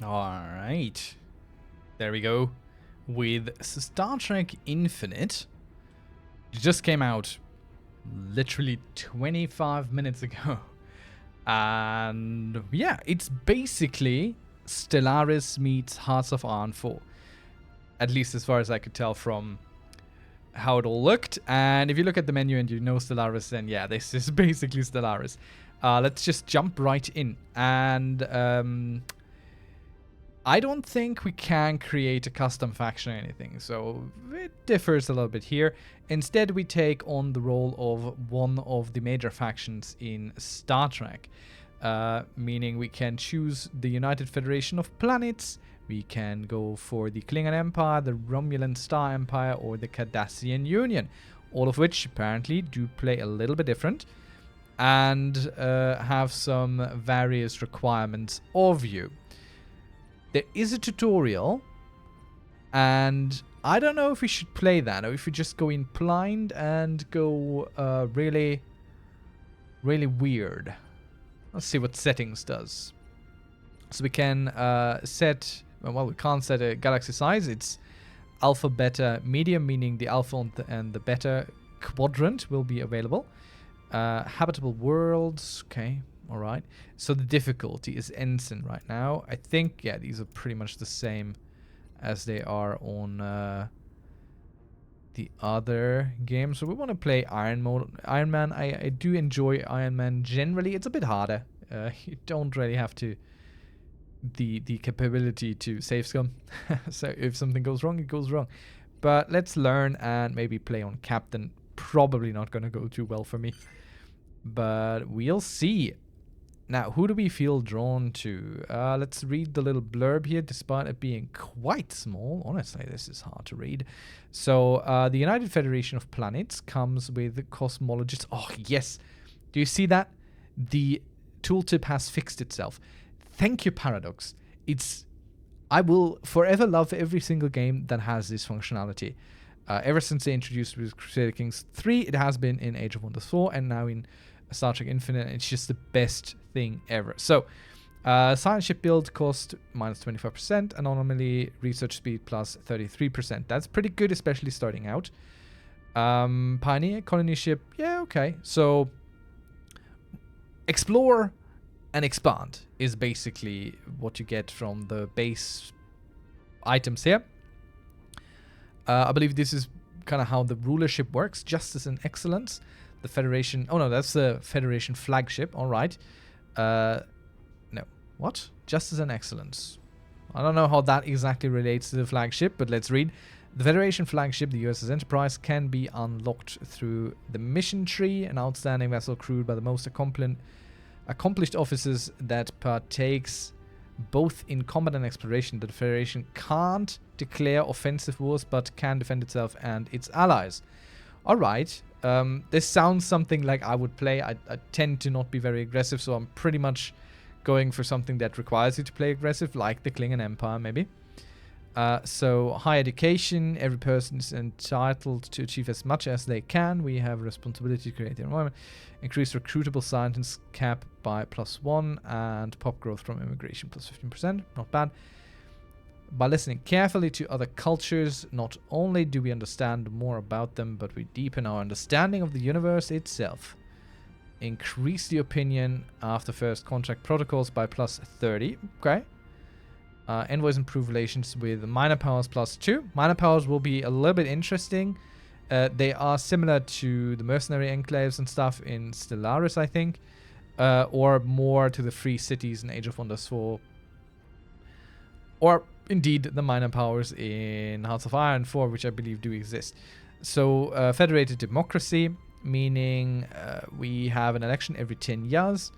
Alright. There we go. With Star Trek Infinite. It just came out literally 25 minutes ago. And yeah, it's basically Stellaris meets Hearts of Iron 4. At least as far as I could tell from how it all looked. And if you look at the menu and you know Stellaris, then yeah, this is basically Stellaris. Let's just jump right in. And I don't think we can create a custom faction or anything, so it differs a little bit here. Instead, we take on the role of one of the major factions in Star Trek, meaning we can choose the United Federation of Planets, we can go for the Klingon Empire, the Romulan Star Empire, or the Cardassian Union, all of which apparently do play a little bit different and have some various requirements of you. There is a tutorial, and I don't know if we should play that or if we just go in blind and go really weird. Let's see what settings does. So we can set, well, we can't set a galaxy size. It's alpha, beta, medium, meaning the alpha and the beta quadrant will be available. Habitable worlds, okay. All right. So the difficulty is Ensign right now. I think, yeah, these are pretty much the same as they are on the other games. So we want to play Iron Man. I do enjoy Iron Man generally. It's a bit harder. You don't really have to the capability to save scum. So if something goes wrong, it goes wrong. But let's learn and maybe play on Captain. Probably not going to go too well for me. But we'll see. Now, who do we feel drawn to? Let's read the little blurb here, despite it being quite small. Honestly, this is hard to read. So, the United Federation of Planets comes with cosmologists. Oh, yes. Do you see that? The tooltip has fixed itself. Thank you, Paradox. I will forever love every single game that has this functionality. Ever since they introduced it with Crusader Kings 3, it has been in Age of Wonders 4, and now in Star Trek Infinite. It's just the best thing ever. So, science ship build cost minus 25%, anomaly research speed plus 33%. That's pretty good, especially starting out. Pioneer colony ship, yeah, okay. So, explore and expand is basically what you get from the base items here. I believe this is kind of how the rulership works. Justice and excellence. The Federation... Oh, no, that's the Federation flagship. All right. No. What? Justice and excellence. I don't know how that exactly relates to the flagship, but let's read. The Federation flagship, the USS Enterprise, can be unlocked through the mission tree, an outstanding vessel crewed by the most accomplished officers that partakes both in combat and exploration. The Federation can't declare offensive wars, but can defend itself and its allies. All right. This sounds something like I would play. I tend to not be very aggressive, so I'm pretty much going for something that requires you to play aggressive, like the Klingon Empire, maybe. So, high education. Every person is entitled to achieve as much as they can. We have a responsibility to create the environment. Increase recruitable scientists cap by +1, and pop growth from immigration plus 15%. Not bad. By listening carefully to other cultures, not only do we understand more about them, but we deepen our understanding of the universe itself. Increase the opinion after first contract protocols by +30. Okay. Envoys improve relations with minor powers +2. Minor powers will be a little bit interesting. They are similar to the mercenary enclaves and stuff in Stellaris, I think. Or more to the free cities in Age of Wonders 4. Or indeed the minor powers in Hearts of Iron 4, which I believe do exist. So, federated democracy, meaning we have an election every 10 years.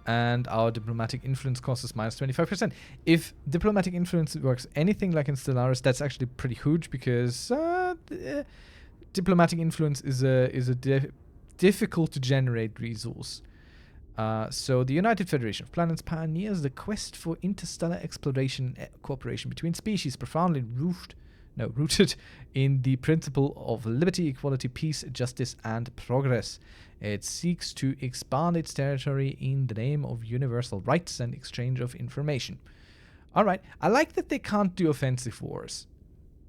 And our diplomatic influence cost us minus 25%. If diplomatic influence works anything like in Stellaris, that's actually pretty huge, because diplomatic influence is a difficult to generate resource. So the United Federation of Planets pioneers the quest for interstellar exploration and cooperation between species, profoundly rooted in the principle of liberty, equality, peace, justice, and progress. It seeks to expand its territory in the name of universal rights and exchange of information. All right. I like that they can't do offensive wars.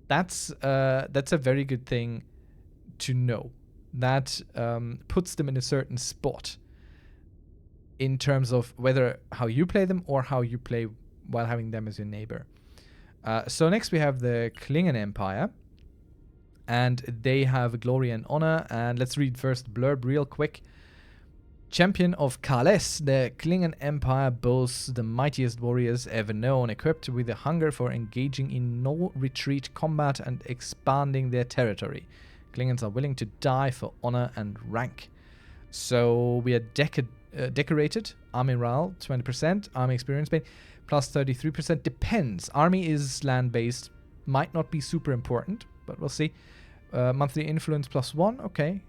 That's a very good thing to know. That puts them in a certain spot in terms of whether how you play them or how you play while having them as your neighbor. So next we have the Klingon Empire. And they have glory and honor. And let's read first blurb real quick. Champion of Kales, the Klingon Empire boasts the mightiest warriors ever known, equipped with a hunger for engaging in no-retreat combat and expanding their territory. Klingons are willing to die for honor and rank. So we are decorated. Army morale, 20%. Army experience base, plus 33%. Depends. Army is land-based. Might not be super important, but we'll see. Monthly influence +1. Okay.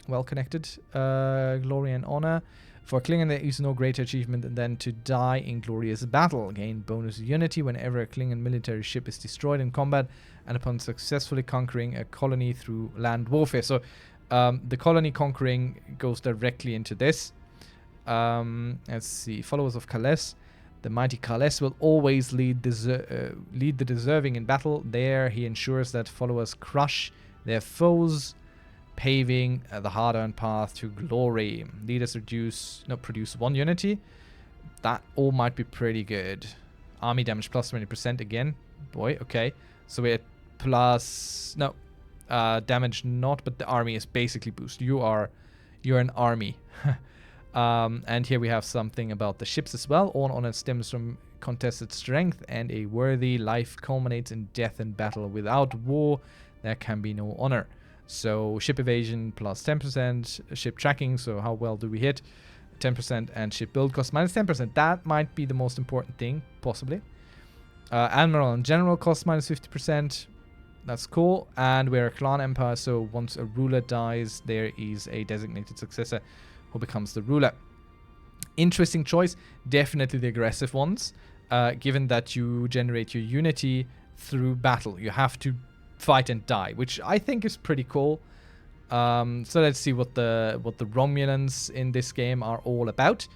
Well connected. Glory and honor. For Klingon, there is no greater achievement than to die in glorious battle. Gain bonus unity whenever a Klingon military ship is destroyed in combat and upon successfully conquering a colony through land warfare. So the colony conquering goes directly into this. Let's see. Followers of Kales. The mighty Kales will always lead the deserving in battle. There he ensures that followers crush their foes, paving the hard-earned path to glory. Leaders produce 1 unity. That all might be pretty good. Army damage plus 20% again. Boy, okay. So we're plus... No. Damage not, but the army is basically boost. You're an army. And here we have something about the ships as well. All honor stems from contested strength, and a worthy life culminates in death and battle. Without war, there can be no honor. So ship evasion plus 10%, ship tracking, so how well do we hit? 10%, and ship build cost minus 10%. That might be the most important thing, possibly. Admiral and General cost minus 50%. That's cool. And we're a clan empire, so once a ruler dies, there is a designated successor who becomes the ruler. Interesting choice. Definitely the aggressive ones, given that you generate your unity through battle. You have to fight and die, which I think is pretty cool. So let's see what the Romulans in this game are all about.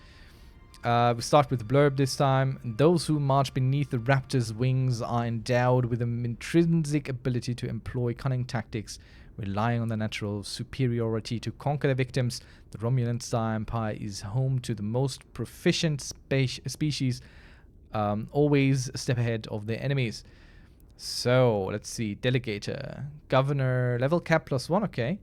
We start with the blurb this time. Those who march beneath the Raptor's wings are endowed with an intrinsic ability to employ cunning tactics, relying on their natural superiority to conquer their victims. The Romulan Star Empire is home to the most proficient species, always a step ahead of their enemies. So, let's see. Delegator. Governor level cap +1, okay.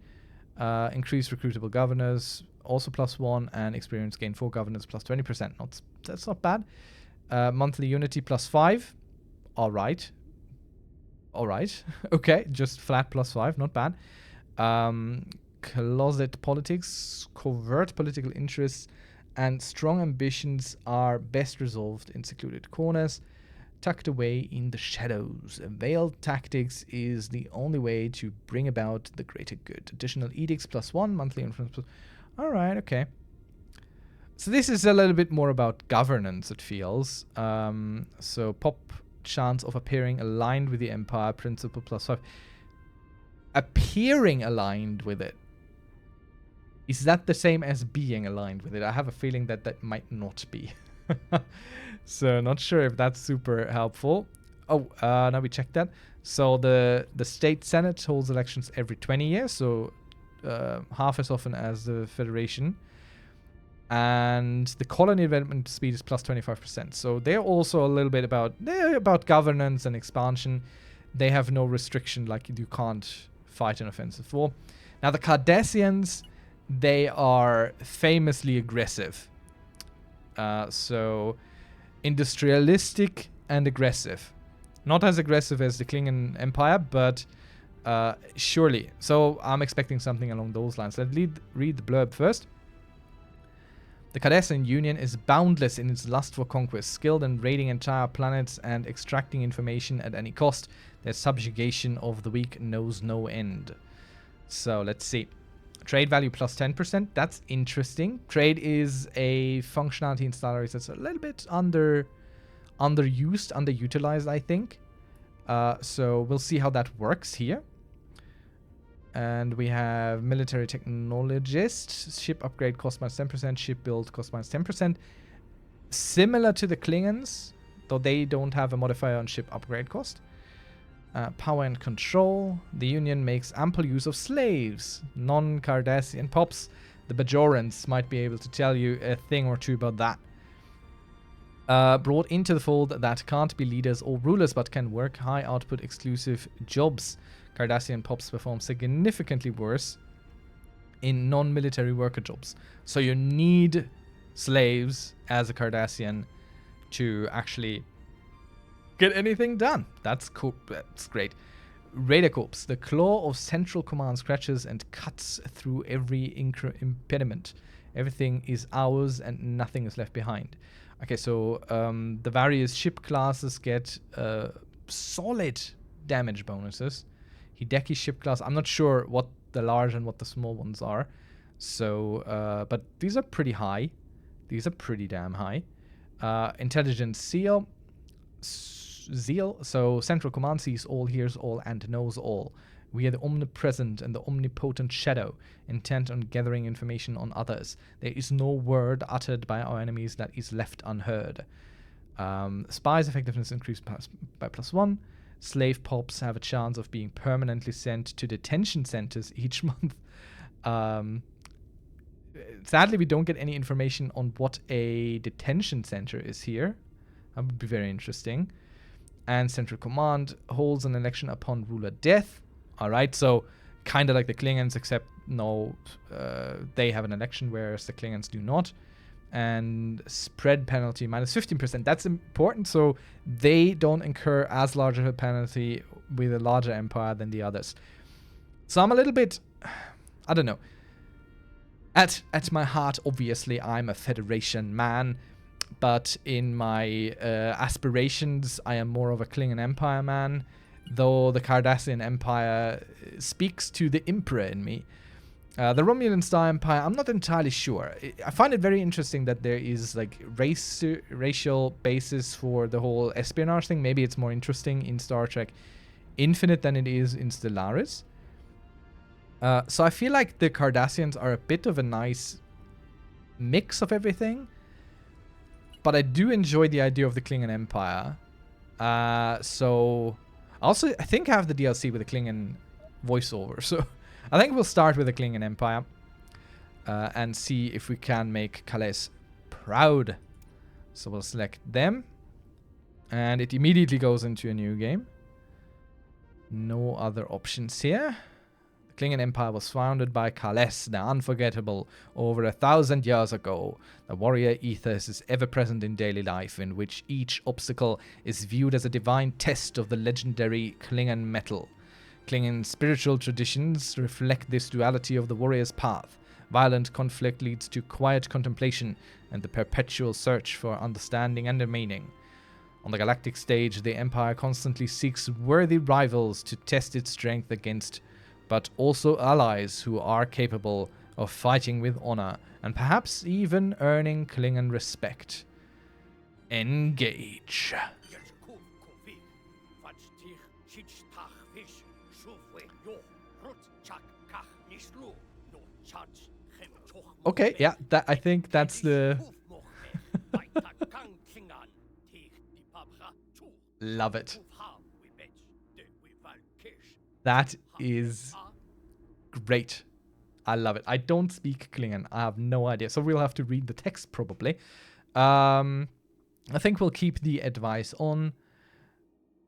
Increase recruitable governors, also +1, and experience gain 4 governors plus 20%. That's not bad. Monthly unity +5. Alright. Okay, just flat +5, not bad. Closet politics, covert political interests, and strong ambitions are best resolved in secluded corners, tucked away in the shadows. Veiled tactics is the only way to bring about the greater good. Additional edicts +1, monthly influence. Alright, okay. So this is a little bit more about governance, it feels. So pop chance of appearing aligned with the Empire principle +5. Appearing aligned with it. Is that the same as being aligned with it? I have a feeling that that might not be. So not sure if that's super helpful. Oh, now we check that. So the state senate holds elections every 20 years, so half as often as the federation. And the colony development speed is +25%. So they're also a little bit about governance and expansion. They have no restriction, like you can't fight an offensive war. Now the Cardassians, they are famously aggressive. So industrialistic and aggressive. Not as aggressive as the Klingon Empire, but surely. So I'm expecting something along those lines. Let's read the blurb first. The Cardassian Union is boundless in its lust for conquest, skilled in raiding entire planets and extracting information at any cost. Their subjugation of the weak knows no end. So let's see. Trade value +10%. That's interesting. Trade is a functionality in Steallaris that's a little bit underutilized, I think. So we'll see how that works here. And we have military technologist. Ship upgrade cost -10%. Ship build cost -10%. Similar to the Klingons, though they don't have a modifier on ship upgrade cost. Power and control. The Union makes ample use of slaves. Non-Cardassian pops. The Bajorans might be able to tell you a thing or two about that. Brought into the fold that can't be leaders or rulers but can work high output exclusive jobs. Cardassian pops perform significantly worse in non-military worker jobs. So you need slaves as a Cardassian to actually get anything done. That's cool. That's great. Raider Corps. The claw of Central Command scratches and cuts through every impediment. Everything is ours and nothing is left behind. Okay, so the various ship classes get solid damage bonuses. Hideki ship class. I'm not sure what the large and what the small ones are. So, but these are pretty high. These are pretty damn high. Intelligence Zeal. So Central Command sees all, hears all, and knows all. We are the omnipresent and the omnipotent shadow, intent on gathering information on others. There is no word uttered by our enemies that is left unheard. Spies' effectiveness increased by +1. Slave pops have a chance of being permanently sent to detention centers each month. Sadly, we don't get any information on what a detention center is here. That would be very interesting. And Central Command holds an election upon ruler death. Alright, so kind of like the Klingons, except no, they have an election, whereas the Klingons do not. And spread penalty -15%. That's important, so they don't incur as large of a penalty with a larger empire than the others. So I'm a little bit, I don't know. At my heart, obviously, I'm a Federation man. But in my aspirations, I am more of a Klingon Empire man, though the Cardassian Empire speaks to the Emperor in me. The Romulan Star Empire, I'm not entirely sure. I find it very interesting that there is like racial basis for the whole espionage thing. Maybe it's more interesting in Star Trek Infinite than it is in Stellaris. So I feel like the Cardassians are a bit of a nice mix of everything. But I do enjoy the idea of the Klingon Empire. So also, I think I have the DLC with the Klingon voiceover. So I think we'll start with the Klingon Empire and see if we can make Calais proud. So we'll select them. And it immediately goes into a new game. No other options here. The Klingon Empire was founded by Calais, the Unforgettable, over 1,000 years ago. The warrior ethos is ever present in daily life, in which each obstacle is viewed as a divine test of the legendary Klingon metal. Klingon spiritual traditions reflect this duality of the warrior's path. Violent conflict leads to quiet contemplation and the perpetual search for understanding and meaning. On the galactic stage, the Empire constantly seeks worthy rivals to test its strength against, but also allies who are capable of fighting with honor and perhaps even earning Klingon respect. Engage. Okay, yeah, I think that's the... Love it. That is great. I love it. I don't speak Klingon. I have no idea. So we'll have to read the text probably. I think we'll keep the advice on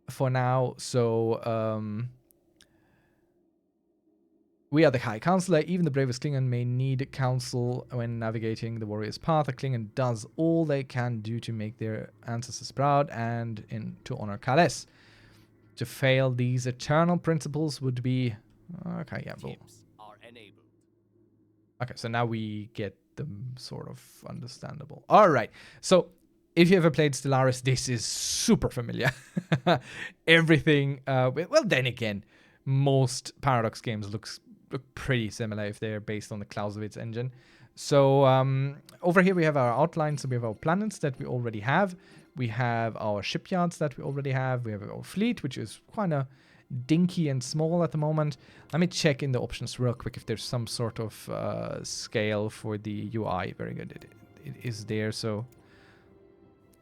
for now. So we are the High Counselor. Even the bravest Klingon may need counsel when navigating the warrior's path. A Klingon does all they can do to make their ancestors proud and to honor Calais. To fail these eternal principles would be... Okay, yeah, well. Okay, so now we get them sort of understandable. All right, so if you ever played Stellaris, this is super familiar. Everything... well, then again, most Paradox games look pretty similar if they're based on the Clausewitz engine. So over here we have our outlines. So we have our planets that we already have. We have our shipyards that we already have. We have our fleet, which is kind of dinky and small at the moment. Let me check in the options real quick if there's some sort of scale for the UI. Very good. It is there. So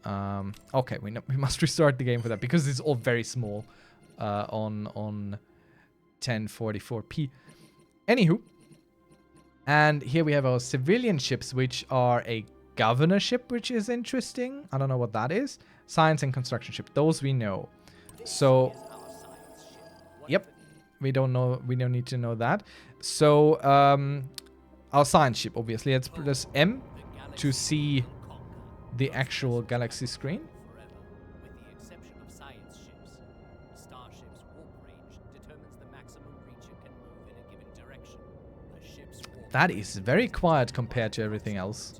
Okay, we must restart the game for that because it's all very small on 1044p. Anywho, and here we have our civilian ships, which are a governor ship, which is interesting. I don't know what that is. Science and construction ship, those we know. So, yep, we don't know. We don't need to know that. So, our science ship, obviously. Let's press M to see the actual galaxy screen. That is very quiet compared to everything else.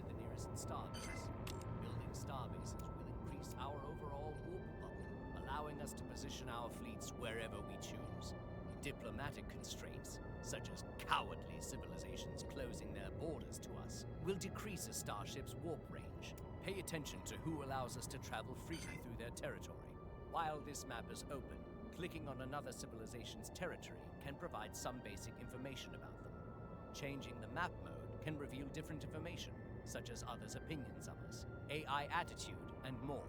Diplomatic constraints, such as cowardly civilizations closing their borders to us, will decrease a starship's warp range. Pay attention to who allows us to travel freely through their territory. While this map is open, clicking on another civilization's territory can provide some basic information about them. Changing the map mode can reveal different information, such as others' opinions of us, AI attitude, and more.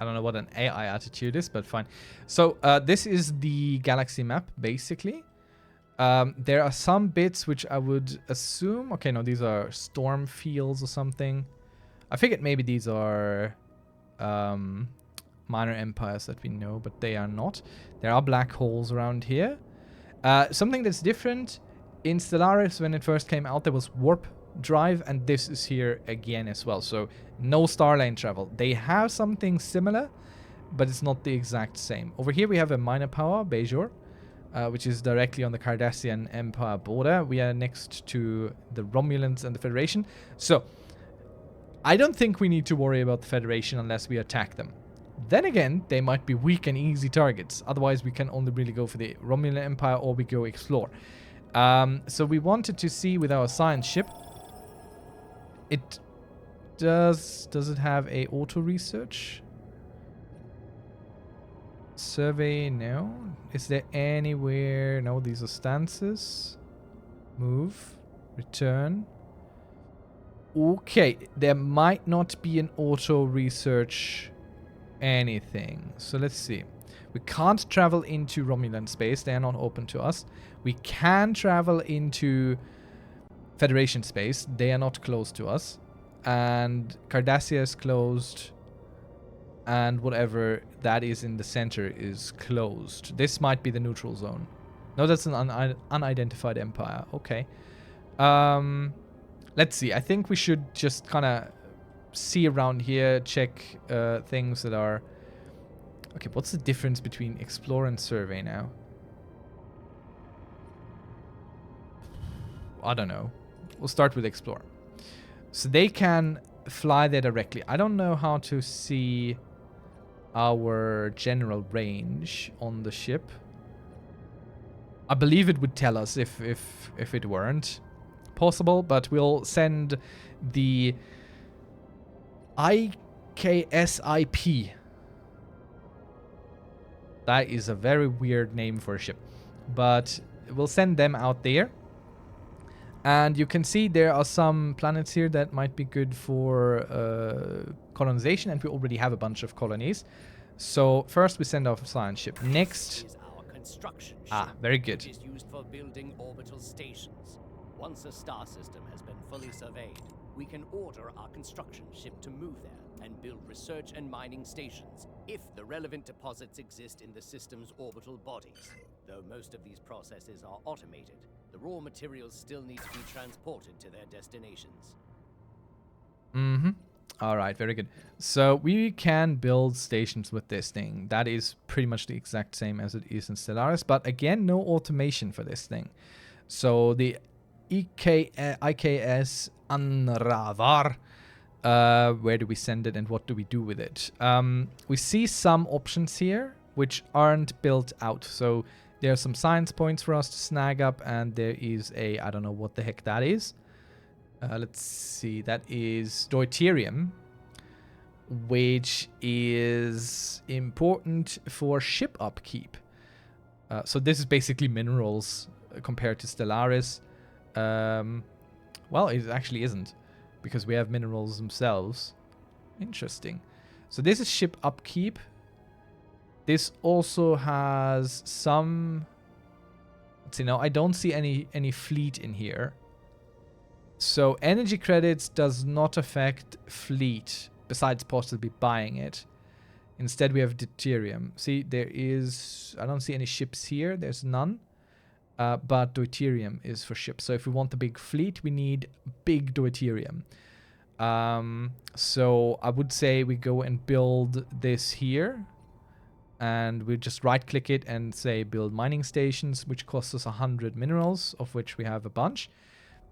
I don't know what an AI attitude is, but fine. So this is the galaxy map, basically. There are some bits which I would assume... Okay, no, these are storm fields or something. I figured maybe these are minor empires that we know, but they are not. There are black holes around here. Something that's different, in Stellaris, when it first came out, there was warp drive, and this is here again as well. So no star lane travel. They have something similar, but it's not the exact same. Over here we have a minor power, Bajor, which is directly on the Cardassian Empire border. We are next to the Romulans and the Federation. So I don't think we need to worry about the Federation unless we attack them. Then again, they might be weak and easy targets. Otherwise, we can only really go for the Romulan Empire or we go explore. So we wanted to see with our science ship. It does it have a auto research? Survey, no. Is there anywhere? No, these are stances. Move, return. Okay, there might not be an auto research anything. So let's see. We can't travel into Romulan space. They are not open to us. We can travel into Federation space. They are not close to us. And Cardassia is closed. And whatever that is in the center is closed. This might be the neutral zone. No, that's an unidentified empire. Okay. Let's see. I think we should just kind of see around here, check things that are... Okay, what's the difference between explore and survey now? I don't know. We'll start with explore. So they can fly there directly. I don't know how to see our general range on the ship. I believe it would tell us if it weren't possible, but we'll send the IKSIP. That is a very weird name for a ship, but we'll send them out there. And you can see there are some planets here that might be good for colonization, and we already have a bunch of colonies. So first we send off a science ship. Next is our construction ship. Very good. Which is used for building orbital stations. Once a star system has been fully surveyed, we can order our construction ship to move there and build research and mining stations if the relevant deposits exist in the system's orbital bodies. Though most of these processes are automated, the raw materials still need to be transported to their destinations. All right, very good. So we can build stations with this thing. That is pretty much the exact same as it is in Stellaris, but again, no automation for this thing. So the IKS Anravar, where do we send it and what do we do with it? We see some options here which aren't built out. So there are some science points for us to snag up, and there is a, I don't know what the heck that is. Let's see, that is deuterium, which is important for ship upkeep. So this is basically minerals compared to Stellaris. Well, it actually isn't, because we have minerals themselves. Interesting. So this is ship upkeep. This also has some... Let's see, no, I don't see any fleet in here. So energy credits does not affect fleet, besides possibly buying it. Instead, we have deuterium. See, there is... I don't see any ships here. There's none. But deuterium is for ships. So if we want the big fleet, we need big deuterium. So I would say we go and build this here. And we just right-click it and say build mining stations, which costs us 100 minerals, of which we have a bunch.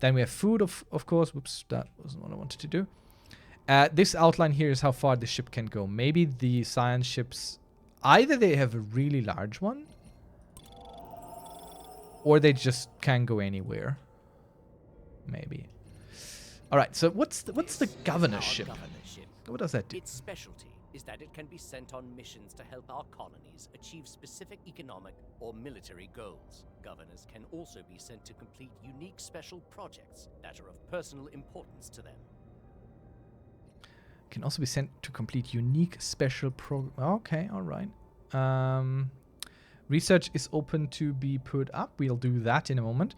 Then we have food, of course. Whoops, that wasn't what I wanted to do. This outline here is how far the ship can go. Maybe the science ships, either they have a really large one, or they just can go anywhere. Maybe. All right. So what's the governor's ship? What does that do? Its specialty is that it can be sent on missions to help our colonies achieve specific economic or military goals. Governors can also be sent to complete unique special projects that are of personal importance to them. Can also be sent to complete unique special Okay, all right. Research is open to be put up. We'll do that in a moment.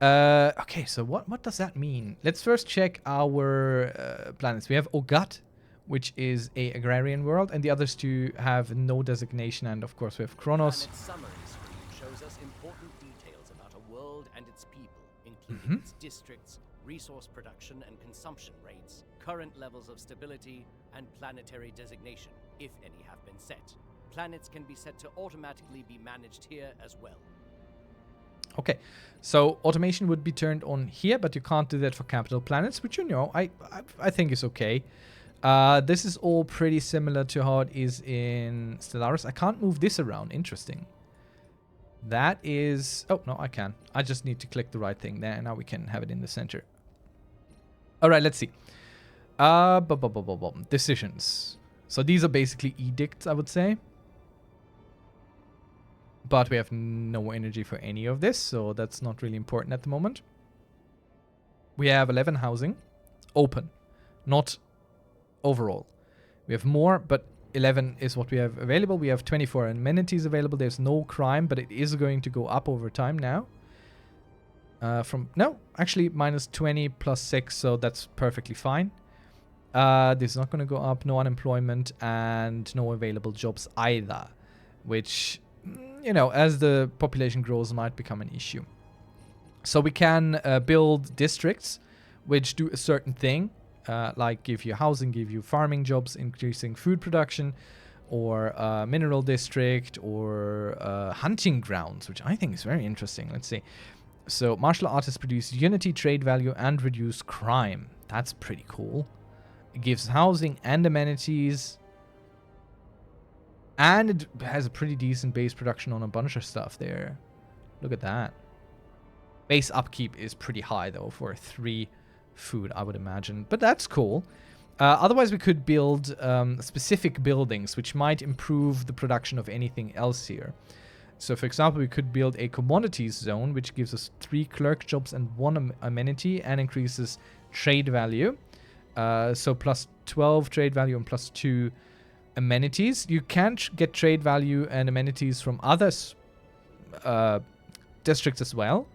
Okay, so what does that mean? Let's first check our planets. We have Ogat, which is a agrarian world, and the others two have no designation. And of course, we have Kronos. Planet summary screen shows us important details about a world and its people, including its districts, resource production and consumption rates, current levels of stability, and planetary designation, if any have been set. Planets can be set to automatically be managed here as well. Okay, so automation would be turned on here, but you can't do that for capital planets, which, you know, I think is okay. This is all pretty similar to how it is in Stellaris. I can't move this around. Interesting. That is... Oh, no, I can. I just need to click the right thing there, and now we can have it in the center. All right, let's see. Decisions. So these are basically edicts, I would say. But we have no energy for any of this, so that's not really important at the moment. We have 11 housing. Open. Not overall. We have more, but 11 is what we have available. We have 24 amenities available. There's no crime, but it is going to go up over time now. Actually minus 20 plus 6, so that's perfectly fine. This is not going to go up. No unemployment and no available jobs either, which, you know, as the population grows, might become an issue. So we can build districts which do a certain thing, like give you housing, give you farming jobs, increasing food production, or mineral district, or hunting grounds, which I think is very interesting. Let's see. So martial artists produce unity, trade value, and reduce crime. That's pretty cool. It gives housing and amenities. And it has a pretty decent base production on a bunch of stuff there. Look at that. Base upkeep is pretty high, though, for 3 food, I would imagine. But that's cool. Otherwise, we could build specific buildings, which might improve the production of anything else here. So, for example, we could build a commodities zone, which gives us 3 clerk jobs and 1 amenity, and increases trade value. So plus 12 trade value and plus 2 amenities. You can get trade value and amenities from other districts as well,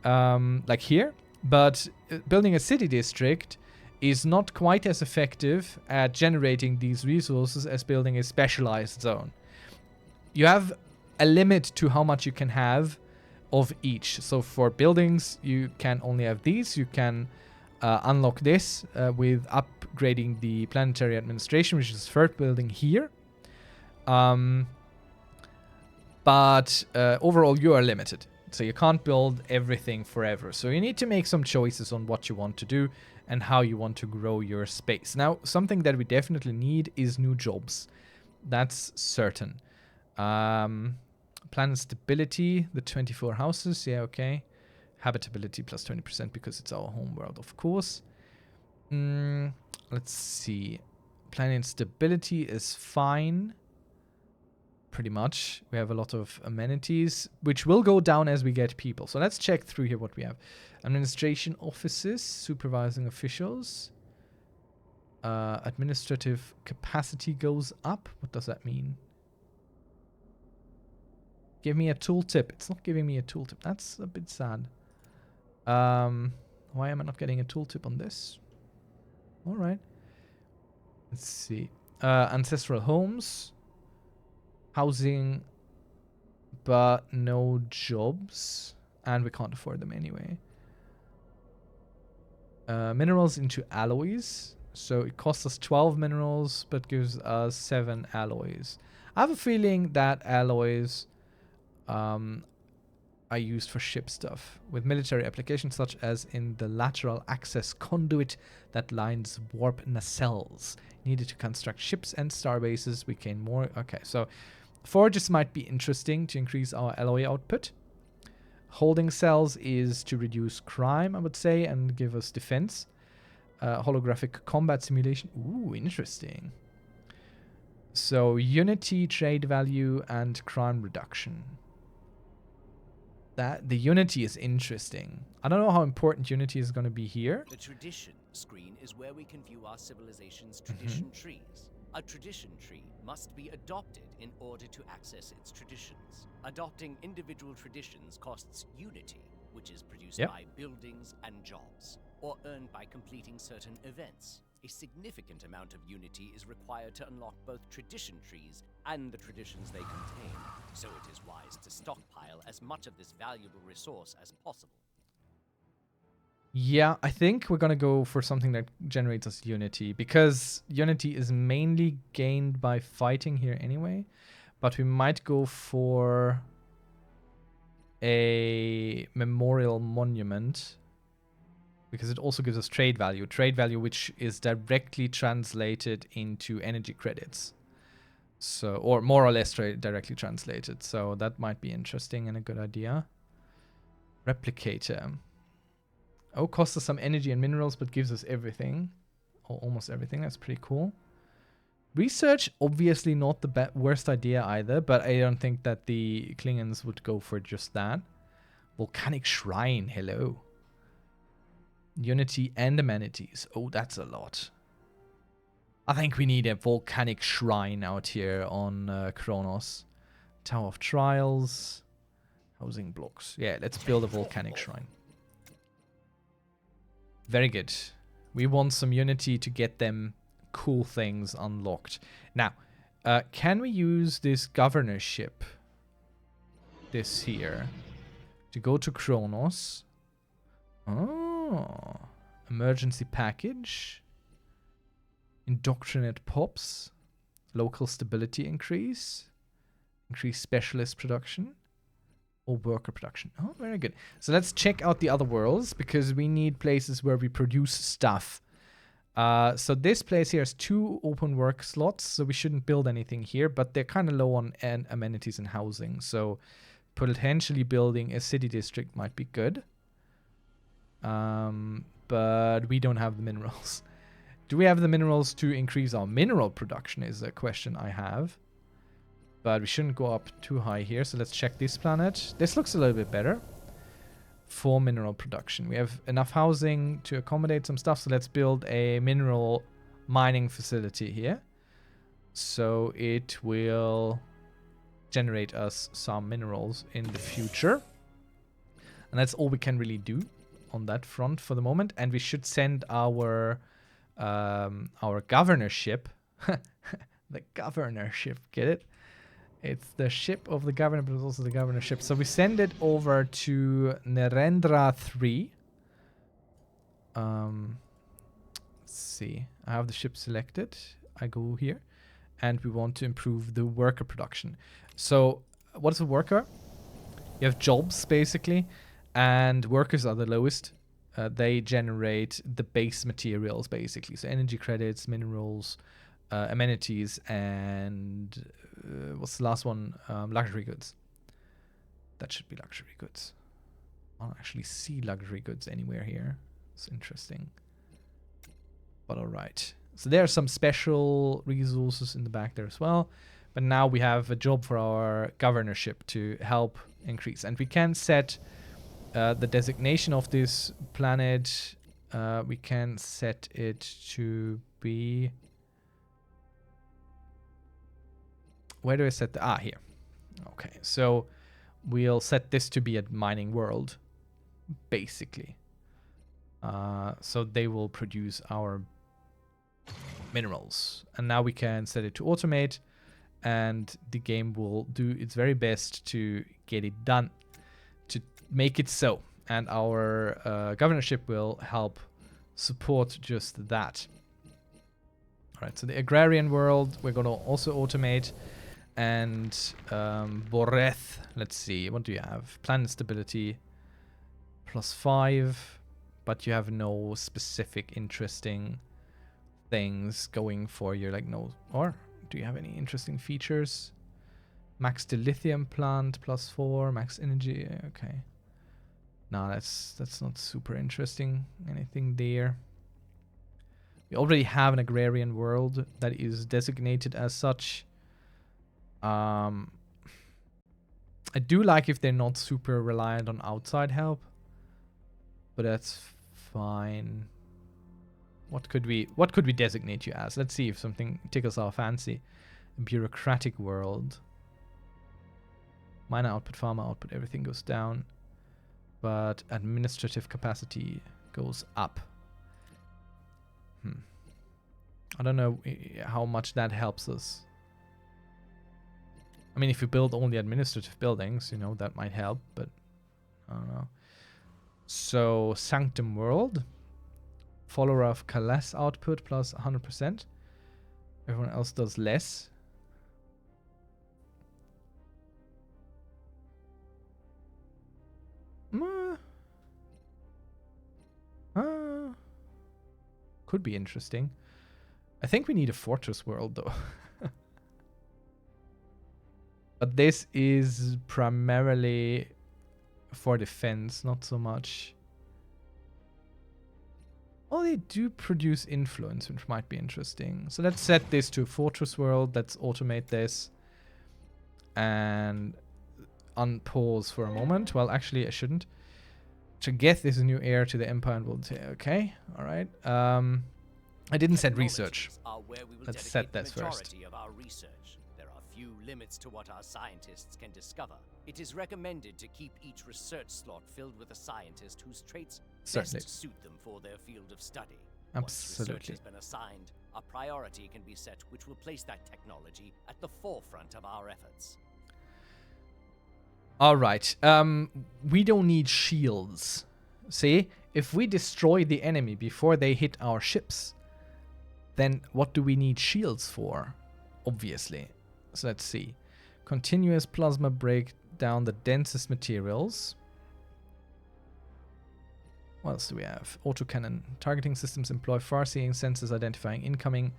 like here. But building a city district is not quite as effective at generating these resources as building a specialized zone. You have a limit to how much you can have of each. So for buildings, you can only have these. You can unlock this with upgrading the planetary administration, which is third building here. But overall, you are limited. So you can't build everything forever. So you need to make some choices on what you want to do and how you want to grow your space. Now, something that we definitely need is new jobs. That's certain. Planet stability, the 24 houses. Yeah, okay. Habitability plus 20% because it's our home world, of course. Let's see. Planet stability is fine. Pretty much. We have a lot of amenities, which will go down as we get people. So let's check through here what we have. Administration offices, supervising officials. Administrative capacity goes up. What does that mean? Give me a tooltip. It's not giving me a tooltip. That's a bit sad. Why am I not getting a tooltip on this? All right. Let's see. Ancestral homes. Housing, but no jobs. And we can't afford them anyway. Minerals into alloys. So it costs us 12 minerals, but gives us 7 alloys. I have a feeling that alloys are used for ship stuff, with military applications such as in the lateral access conduit that lines warp nacelles. Needed to construct ships and starbases. We gain more. Okay, so forges might be interesting to increase our alloy output. Holding cells is to reduce crime, I would say, and give us defense. Holographic combat simulation. Ooh, interesting. So unity, trade value, and crime reduction. That the unity is interesting. I don't know how important unity is going to be here. The tradition screen is where we can view our civilization's tradition trees. A tradition tree must be adopted in order to access its traditions. Adopting individual traditions costs unity, which is produced by buildings and jobs, or earned by completing certain events. A significant amount of unity is required to unlock both tradition trees and the traditions they contain, so it is wise to stockpile as much of this valuable resource as possible. Yeah, I think we're going to go for something that generates us unity, because unity is mainly gained by fighting here anyway. But we might go for a memorial monument, because it also gives us trade value. Trade value which is directly translated into energy credits. So, or more or less directly translated. So that might be interesting and a good idea. Replicator. Oh, costs us some energy and minerals, but gives us everything. Or almost everything. That's pretty cool. Research, obviously not the worst idea either, but I don't think that the Klingons would go for just that. Volcanic Shrine, hello. Unity and amenities. Oh, that's a lot. I think we need a volcanic shrine out here on Kronos. Tower of Trials. Housing blocks. Yeah, let's build a volcanic shrine. Very good. We want some unity to get them cool things unlocked. Now, can we use this governorship? This here. To go to Kronos. Oh. Emergency package. Indoctrinate pops. Local stability increase. Increase specialist production. Or worker production. Oh, very good. So let's check out the other worlds, because we need places where we produce stuff. So this place here has 2 open work slots, so we shouldn't build anything here, but they're kind of low on amenities and housing. So potentially building a city district might be good. But we don't have the minerals. Do we have the minerals to increase our mineral production is a question I have. But we shouldn't go up too high here. So let's check this planet. This looks a little bit better. For mineral production. We have enough housing to accommodate some stuff. So let's build a mineral mining facility here. So it will generate us some minerals in the future. And that's all we can really do on that front for the moment. And we should send our governorship. The governorship, get it? It's the ship of the governor, but it's also the governorship. So we send it over to Narendra 3. Let's see. I have the ship selected. I go here. And we want to improve the worker production. So what is a worker? You have jobs, basically. And workers are the lowest. They generate the base materials, basically. So energy credits, minerals, amenities, and what's the last one? Luxury goods. That should be luxury goods. I don't actually see luxury goods anywhere here. It's interesting. But all right. So there are some special resources in the back there as well. But now we have a job for our governorship to help increase. And we can set the designation of this planet we can set it to be... Where do I set the... Ah, here. Okay, so we'll set this to be a mining world, basically. So they will produce our minerals. And now we can set it to automate, and the game will do its very best to get it done, to make it so. And our governorship will help support just that. All right, so the agrarian world, we're going to also automate. And Boreth, let's see, what do you have? Planet stability +5, but you have no specific interesting things going for your, like, no, or do you have any interesting features? Max dilithium plant +4, max energy, okay. No, that's not super interesting, anything there. We already have an agrarian world that is designated as such. I do like if they're not super reliant on outside help, but that's fine. What could we designate you as? Let's see if something tickles our fancy. Bureaucratic world. Miner output, farmer output, everything goes down, but administrative capacity goes up. I don't know how much that helps us. I mean, if you build only administrative buildings, you know, that might help, but I don't know. So, Sanctum World. Follower of Kales output plus 100%. Everyone else does less. Could be interesting. I think we need a fortress world, though. But this is primarily for defense, not so much. Oh, they do produce influence, which might be interesting. So let's set this to fortress world. Let's automate this. And unpause for a moment. Well, actually, I shouldn't. Chageth is a new heir to the empire and will say, okay, all right. I didn't set research. Let's set that first. Few limits to what our scientists can discover. It is recommended to keep each research slot filled with a scientist whose traits best suit them for their field of study. Once research has been assigned, a priority can be set which will place that technology at the forefront of our efforts. All right. We don't need shields. See, if we destroy the enemy before they hit our ships, then what do we need shields for? Obviously. So let's see. Continuous plasma break down the densest materials. What else do we have? Autocannon. Targeting systems employ far-seeing sensors identifying incoming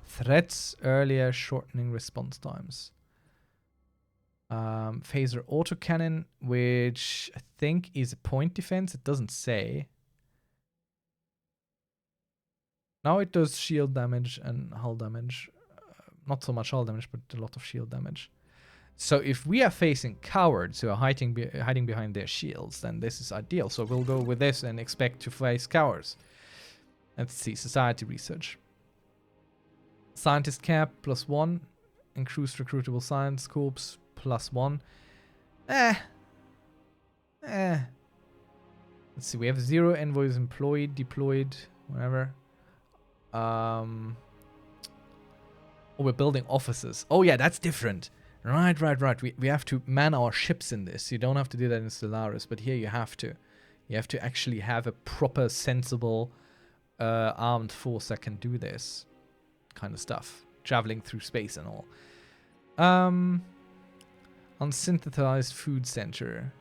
threats earlier, shortening response times. Phaser autocannon, which I think is a point defense. It doesn't say. Now it does shield damage and hull damage. Not so much hull damage, but a lot of shield damage. So if we are facing cowards who are hiding behind their shields, then this is ideal. So we'll go with this and expect to face cowards. Let's see. Society research. Scientist cap +1. Increased recruitable science corps +1. Let's see. We have 0 envoys employed, deployed, whatever. Oh, we're building offices. Oh, yeah, that's different. Right. We have to man our ships in this. You don't have to do that in Stellaris, but here you have to. You have to actually have a proper, sensible armed force that can do this kind of stuff. Traveling through space and all. Unsynthesized food center.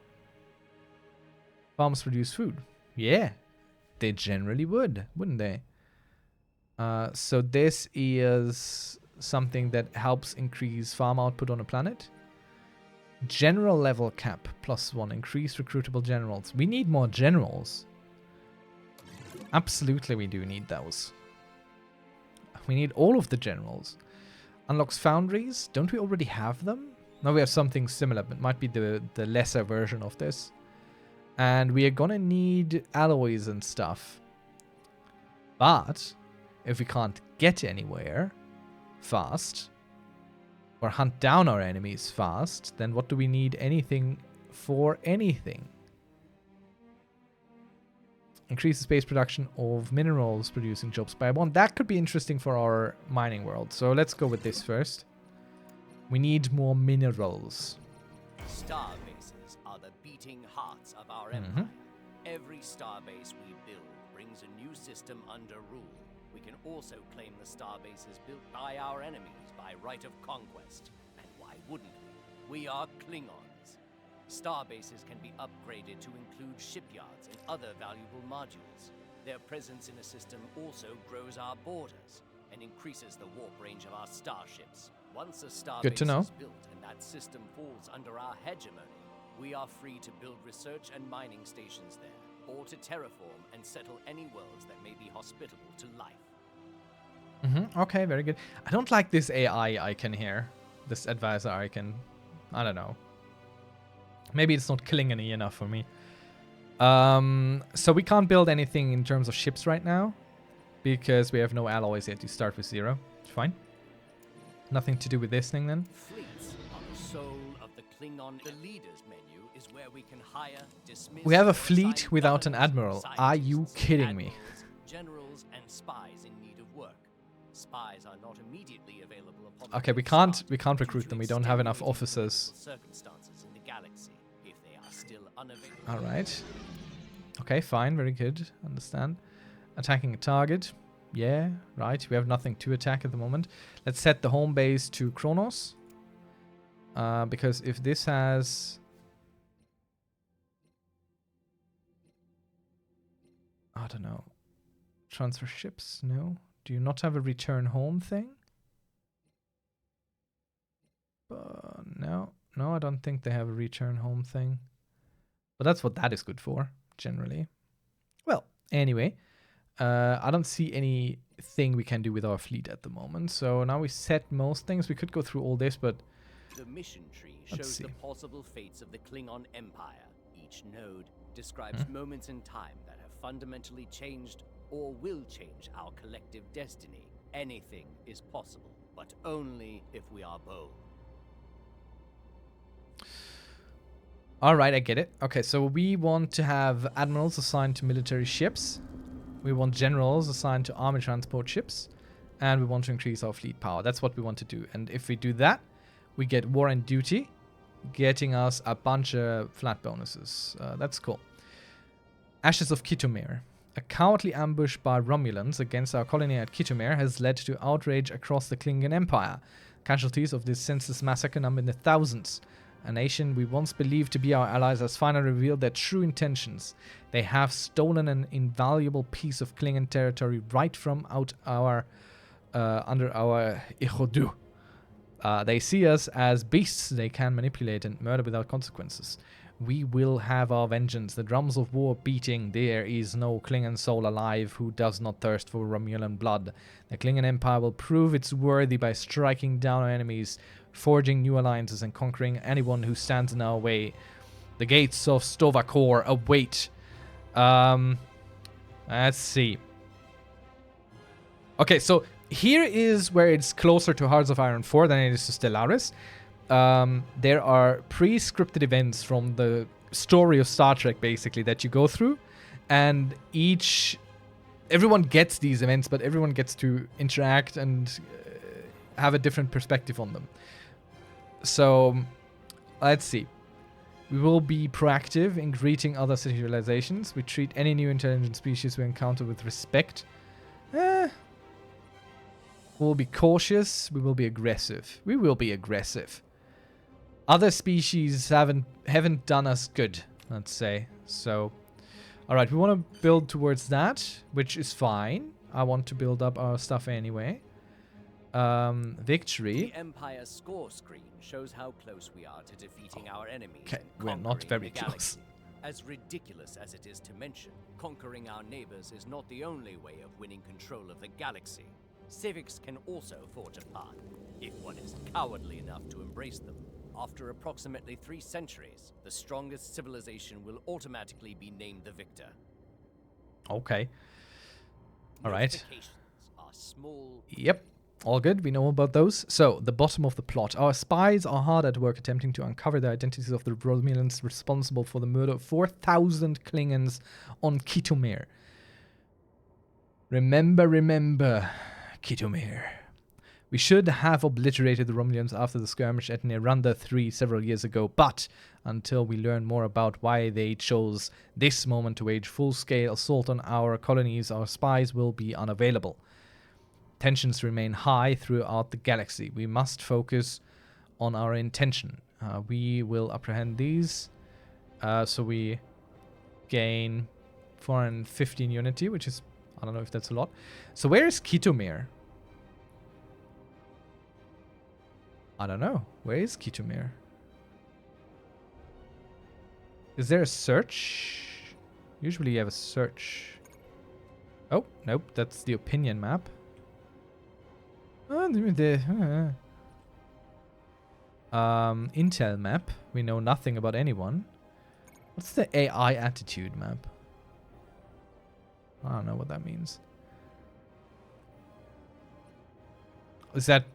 Farms produce food. Yeah, they generally would, wouldn't they? So this is something that helps increase farm output on a planet. General level cap +1. Increase recruitable generals. We need more generals. Absolutely, we do need those. We need all of the generals. Unlocks foundries. Don't we already have them? No, we have something similar, but it might be the lesser version of this. And we are gonna need alloys and stuff. But if we can't get anywhere fast or hunt down our enemies fast, then what do we need anything for anything? Increase the space production of minerals producing jobs by 1. That could be interesting for our mining world. So let's go with this first. We need more minerals. Star bases are the beating hearts of our empire. Every star base we build brings a new system under rule. We can also claim the star bases built by our enemies by right of conquest. And why wouldn't we? We are Klingons. Star bases can be upgraded to include shipyards and other valuable modules. Their presence in a system also grows our borders and increases the warp range of our starships. Once a star base is built and that system falls under our hegemony, we are free to build research and mining stations there, or to terraform and settle any worlds that may be hospitable to life. Okay, very good. I don't like this AI icon here. This advisor icon. I don't know. Maybe it's not Klingon-y enough for me. So we can't build anything in terms of ships right now, because we have no alloys yet to start with 0. It's fine. Nothing to do with this thing then. Fleets are the soul of the Klingon. The leaders menu is where we can hire, dismiss, We have a fleet without an admiral. Are you kidding me? Generals and spies in need of work. Spies are not immediately available upon Okay, we can't recruit them. We don't have enough officers. Circumstances in the galaxy, if they are still unavailable. All right. Okay, fine. Very good. Understand. Attacking a target. Yeah, right. We have nothing to attack at the moment. Let's set the home base to Kronos. Because if this has... I don't know. Transfer ships? No. Do you not have a return home thing? No. No, I don't think they have a return home thing. But that's what that is good for, generally. Well, anyway. I don't see anything we can do with our fleet at the moment. So now we set most things. We could go through all this, but... The mission tree shows the possible fates of the Klingon Empire. Each node describes moments in time that have fundamentally changed or will change our collective destiny. Anything is possible, but only if we are bold. Alright, I get it. Okay, so we want to have admirals assigned to military ships. We want generals assigned to army transport ships. And we want to increase our fleet power. That's what we want to do. And if we do that, we get war and duty, getting us a bunch of flat bonuses. That's cool. Ashes of Kitomir. A cowardly ambush by Romulans against our colony at Kitomir has led to outrage across the Klingon Empire. Casualties of this senseless massacre number in the thousands. A nation we once believed to be our allies has finally revealed their true intentions. They have stolen an invaluable piece of Klingon territory right from out our under our Ichodu. They see us as beasts they can manipulate and murder without consequences. We will have our vengeance, the drums of war beating. There is no Klingon soul alive who does not thirst for Romulan blood. The Klingon Empire will prove it's worthy by striking down our enemies, forging new alliances, and conquering anyone who stands in our way. The gates of Stovakor await. Let's see. Okay, so here is where it's closer to Hearts of Iron 4 than it is to Stellaris. There are pre-scripted events from the story of Star Trek, basically, that you go through. And everyone gets these events, but everyone gets to interact and have a different perspective on them. So, let's see. We will be proactive in greeting other civilizations. We treat any new intelligent species we encounter with respect. We'll be cautious. We will be aggressive. We will be aggressive. Other species haven't done us good, let's say. So, alright, we want to build towards that, which is fine. I want to build up our stuff anyway. Victory. The Empire score screen shows how close we are to defeating our enemies. Okay, we're not very close. Galaxy. As ridiculous as it is to mention, conquering our neighbors is not the only way of winning control of the galaxy. Civics can also forge a path, if one is cowardly enough to embrace them. After approximately 3 centuries, the strongest civilization will automatically be named the victor. Okay. All right. Notifications are small. Yep. All good. We know about those. So, the bottom of the plot. Our spies are hard at work attempting to uncover the identities of the Romulans responsible for the murder of 4,000 Klingons on Kitomir. Remember, Kitomir. We should have obliterated the Romulans after the skirmish at Neranda 3 several years ago, but until we learn more about why they chose this moment to wage full-scale assault on our colonies, our spies will be unavailable. Tensions remain high throughout the galaxy. We must focus on our intention. We will apprehend these, so we gain 415 unity, which is, I don't know if that's a lot. So where is Kitomir? I don't know. Where is Kitomir? Is there a search? Usually you have a search. Oh, nope. That's the opinion map. Intel map. We know nothing about anyone. What's the AI attitude map? I don't know what that means. Is that...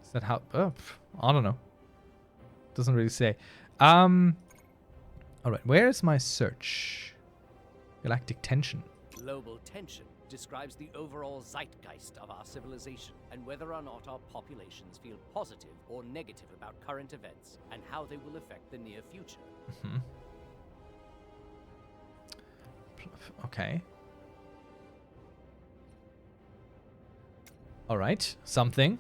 Is that how... Oh, I don't know. Doesn't really say. Alright, where is my search? Galactic tension. Global tension describes the overall zeitgeist of our civilization and whether or not our populations feel positive or negative about current events and how they will affect the near future. Mm-hmm. Okay. Alright, something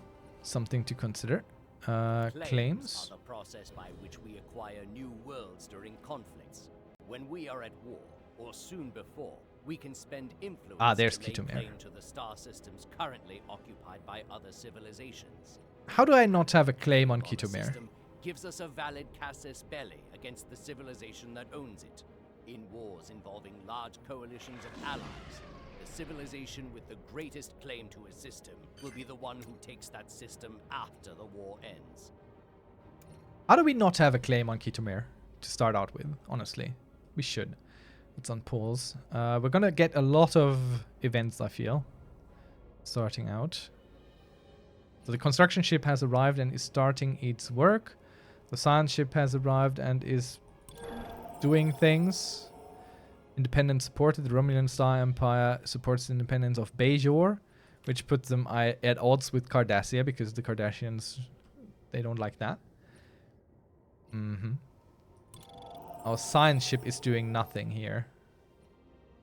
to consider. Claims. Are the process by which we acquire new worlds during conflicts. When we are at war, or soon before, we can spend influence there's to lay Kitomir. claim to the star systems currently occupied by other civilizations. How do I not have a claim on The Kitomir? system gives us a valid casus belli against the civilization that owns it. In wars involving large coalitions of allies, the civilization with the greatest claim to a system will be the one who takes that system after the war ends. How do we not have a claim on Kitomir to start out with? Honestly, we should. It's on pause. We're gonna get a lot of events, I feel, starting out. So the construction ship has arrived and is starting its work. The science ship has arrived and is doing things. Independence supported. The Romulan Star Empire supports the independence of Bajor, which puts them at odds with Cardassia because the Cardassians, they don't like that. Our science ship is doing nothing here.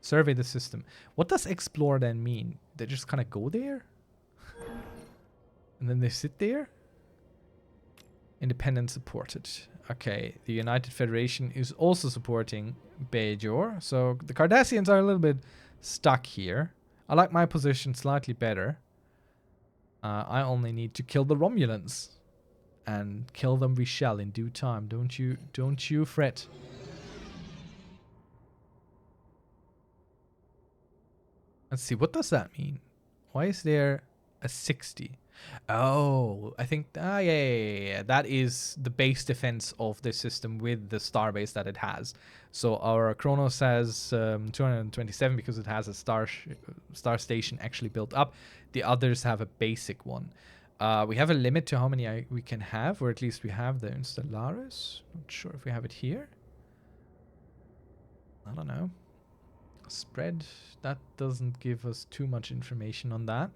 Survey the system. What does explore then mean? They just kind of go there? And then they sit there? Independence supported. Okay, the United Federation is also supporting Bajor. So the Cardassians are a little bit stuck here. I like my position slightly better. I only need to kill the Romulans. And kill them we shall in due time. Don't you fret. Let's see, what does that mean? Why is there a 60? Oh, I think, yeah. That is the base defense of this system with the starbase that it has. So our Kronos has 227 because it has a star station actually built up. The others have a basic one. We have a limit to how many we can have, or at least we have the Steallaris. Not sure if we have it here. I don't know. Spread, that doesn't give us too much information on that.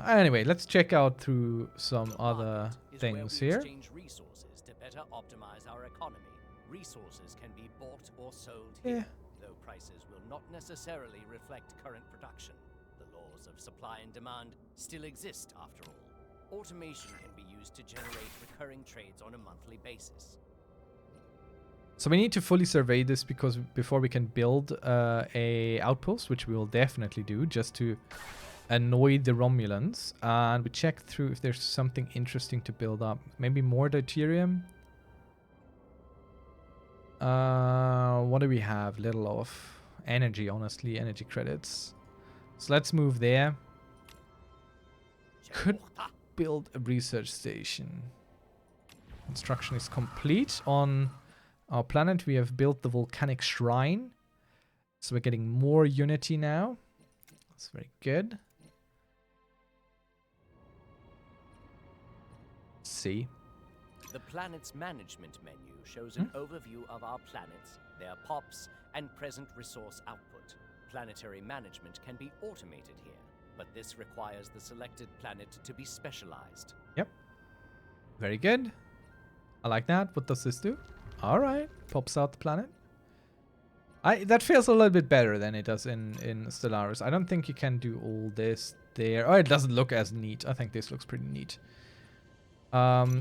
Anyway, let's check out through some other things here. Exchange resources to better optimize our economy. Resources can be bought or sold here, though prices will not necessarily reflect current production. The laws of supply and demand still exist after all. Automation can be used to generate recurring trades on a monthly basis. So we need to fully survey this because before we can build a outpost, which we will definitely do, just to annoy the Romulans. And we check through if there's something interesting to build up. Maybe more deuterium. What do we have? Little of energy, honestly, energy credits. So let's move there. Could build a research station. Construction is complete on our planet. We have built the volcanic shrine. So we're getting more unity now. That's very good. Let's see. The planet's management menu shows an overview of our planets, their POPs, and present resource output. Planetary management can be automated here, but this requires the selected planet to be specialized. Yep. Very good. I like that. What does this do? All right. Pops out the planet. That feels a little bit better than it does in Stellaris. I don't think you can do all this there. Oh, it doesn't look as neat. I think this looks pretty neat.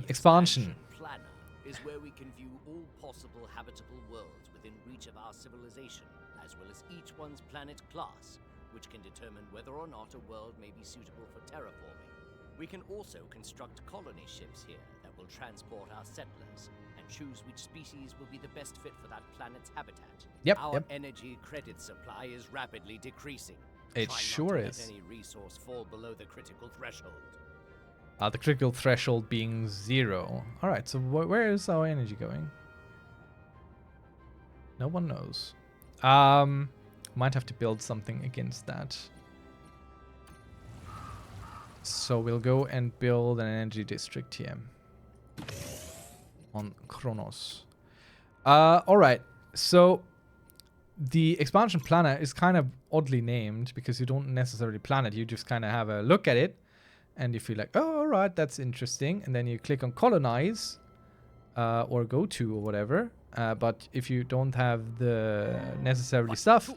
Expansion. Planner is where we can view all possible habitable worlds within reach of our civilization, as well as each one's planet class, which can determine whether or not a world may be suitable for terraforming. We can also construct colony ships here that will transport our settlers and choose which species will be the best fit for that planet's habitat. Yep. Our energy credit supply is rapidly decreasing. It Try sure not to is. let any resource fall below the critical threshold. The critical threshold being 0. All right. So where is our energy going? No one knows. Might have to build something against that. So we'll go and build an energy district here on Kronos. All right. So the expansion planner is kind of oddly named because you don't necessarily plan it. You just kind of have a look at it and you feel like, oh, all right, that's interesting. And then you click on colonize or go to or whatever. But if you don't have the necessary stuff,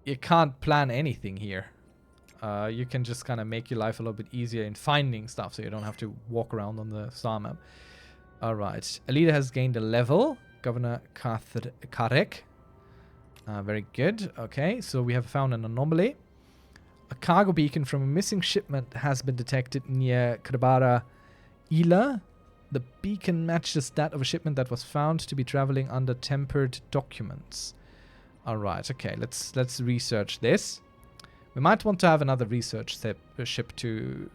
you can't plan anything here. You can just kind of make your life a little bit easier in finding stuff so you don't have to walk around on the star map. All right. A leader has gained a level. Governor Karek. Very good. Okay, so we have found an anomaly. A cargo beacon from a missing shipment has been detected near Krabara Ila. The beacon matches that of a shipment that was found to be traveling under tempered documents. All right. Okay, let's research this. We might want to have another research ship to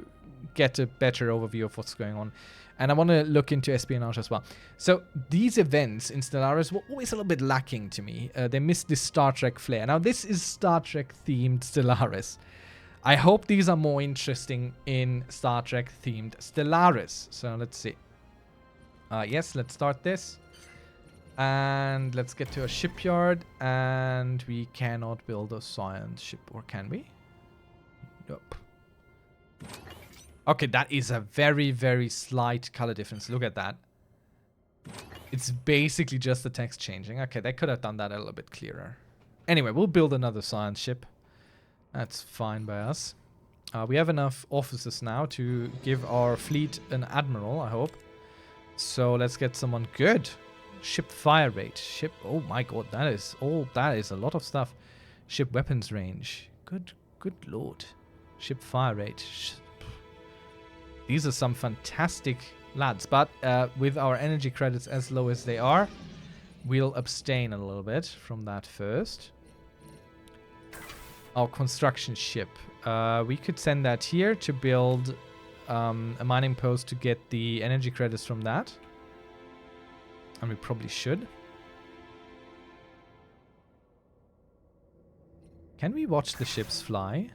get a better overview of what's going on. And I want to look into espionage as well. So these events in Stellaris were always a little bit lacking to me. They missed this Star Trek flair. Now this is Star Trek themed Stellaris. I hope these are more interesting in Star Trek themed Stellaris. So let's see. Yes, let's start this. And let's get to a shipyard. And we cannot build a science ship. Or can we? Nope. Okay, that is a very, very slight color difference. Look at that. It's basically just the text changing. Okay, they could have done that a little bit clearer. Anyway, we'll build another science ship. That's fine by us. We have enough officers now to give our fleet an admiral, I hope. So let's get someone good. Ship fire rate. Ship. Oh my god, that is a lot of stuff. Ship weapons range. Good lord. Ship fire rate. These are some fantastic lads, but with our energy credits as low as they are, we'll abstain a little bit from that first. Our construction ship. We could send that here to build a mining post to get the energy credits from that. And we probably should. Can we watch the ships fly?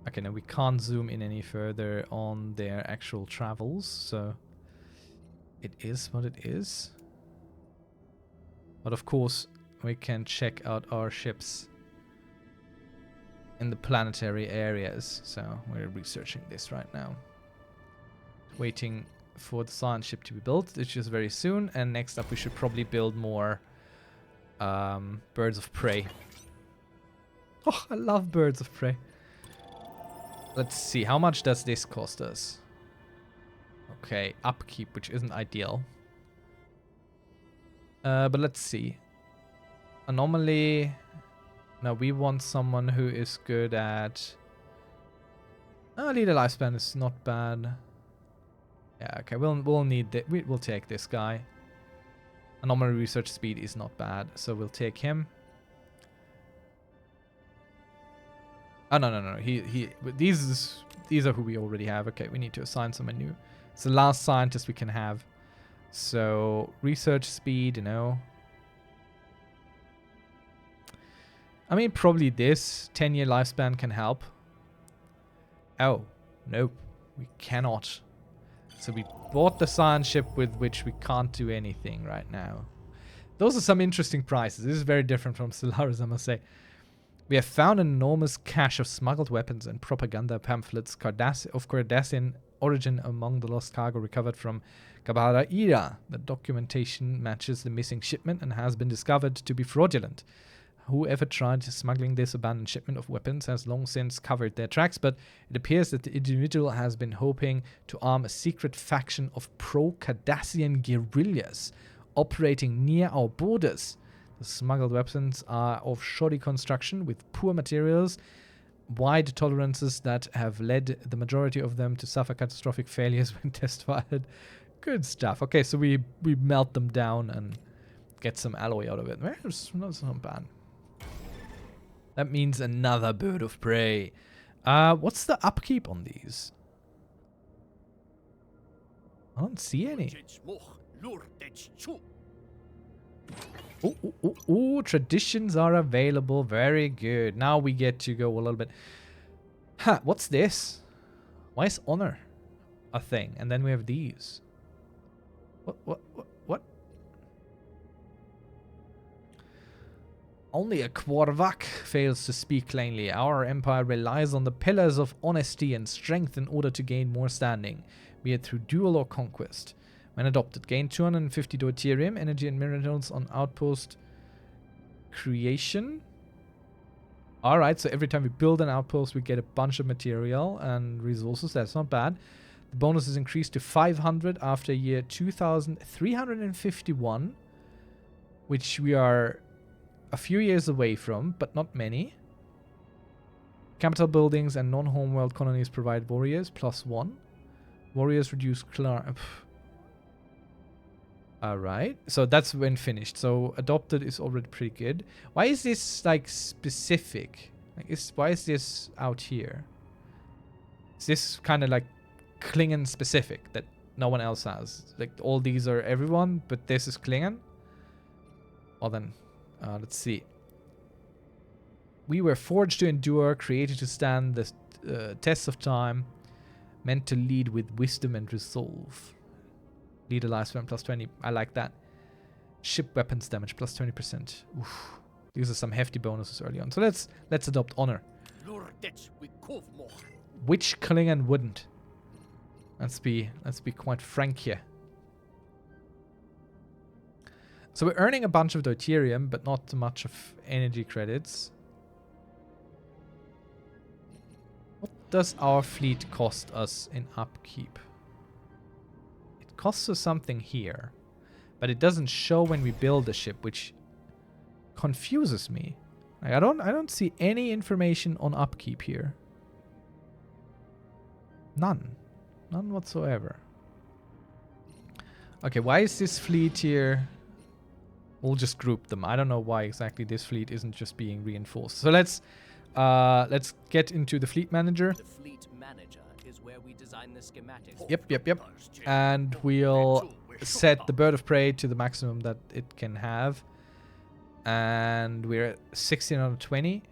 Okay, no, we can't zoom in any further on their actual travels, so it is what it is. But of course, we can check out our ships in the planetary areas, so we're researching this right now. Waiting for the science ship to be built, which is very soon, and next up we should probably build more birds of prey. Oh, I love birds of prey. Let's see, how much does this cost us? Okay, upkeep, which isn't ideal. But let's see. Anomaly. Now we want someone who is good at... leader lifespan is not bad. Yeah, okay, we'll need that. We'll take this guy. Anomaly research speed is not bad, so we'll take him. Oh, no. These are who we already have. Okay, we need to assign someone new. It's the last scientist we can have. So, research speed, you know. I mean, probably this 10-year lifespan can help. Oh, nope. We cannot. So we bought the science ship with which we can't do anything right now. Those are some interesting prices. This is very different from Stellaris, I must say. We have found an enormous cache of smuggled weapons and propaganda pamphlets of Cardassian origin among the lost cargo recovered from Kabara Ira. The documentation matches the missing shipment and has been discovered to be fraudulent. Whoever tried smuggling this abandoned shipment of weapons has long since covered their tracks, but it appears that the individual has been hoping to arm a secret faction of pro-Cardassian guerrillas operating near our borders. The smuggled weapons are of shoddy construction with poor materials, wide tolerances that have led the majority of them to suffer catastrophic failures when test fired. Good stuff. Okay, so we melt them down and get some alloy out of it. That's not bad. That means another bird of prey. What's the upkeep on these? I don't see any. Ooh, traditions are available. Very good. Now we get to go a little bit. Huh, what's this? Why is honor a thing? And then we have these. What? Only a Quarvak fails to speak plainly. Our empire relies on the pillars of honesty and strength in order to gain more standing, be it through duel or conquest. When adopted, gain 250 deuterium, energy and minerals on outpost creation. Alright, so every time we build an outpost, we get a bunch of material and resources. That's not bad. The bonus is increased to 500 after year 2351, which we are a few years away from, but not many. Capital buildings and non-homeworld colonies provide warriors, +1. Warriors reduce Alright, so that's when finished. So adopted is already pretty good. Why is this like specific? Why is this out here? Is this kind of like Klingon specific that no one else has? Like all these are everyone, but this is Klingon? Well then, let's see. We were forged to endure, created to stand the test of time, meant to lead with wisdom and resolve. Leader lifespan +20. I like that. Ship weapons damage +20%. Oof. These are some hefty bonuses early on. So let's adopt honor. Which Klingon wouldn't? Let's be quite frank here. So we're earning a bunch of deuterium, but not much of energy credits. What does our fleet cost us in upkeep? It costs us something here, but it doesn't show when we build a ship, which confuses me. Like, I don't see any information on upkeep here. None whatsoever. Okay, why is this fleet here? We'll just group them. I don't know why exactly this fleet isn't just being reinforced. So let's get into the fleet manager. The fleet manager is where we design the schematics. Yep. And we'll set the bird of prey to the maximum that it can have. And we're at 16 out of 20.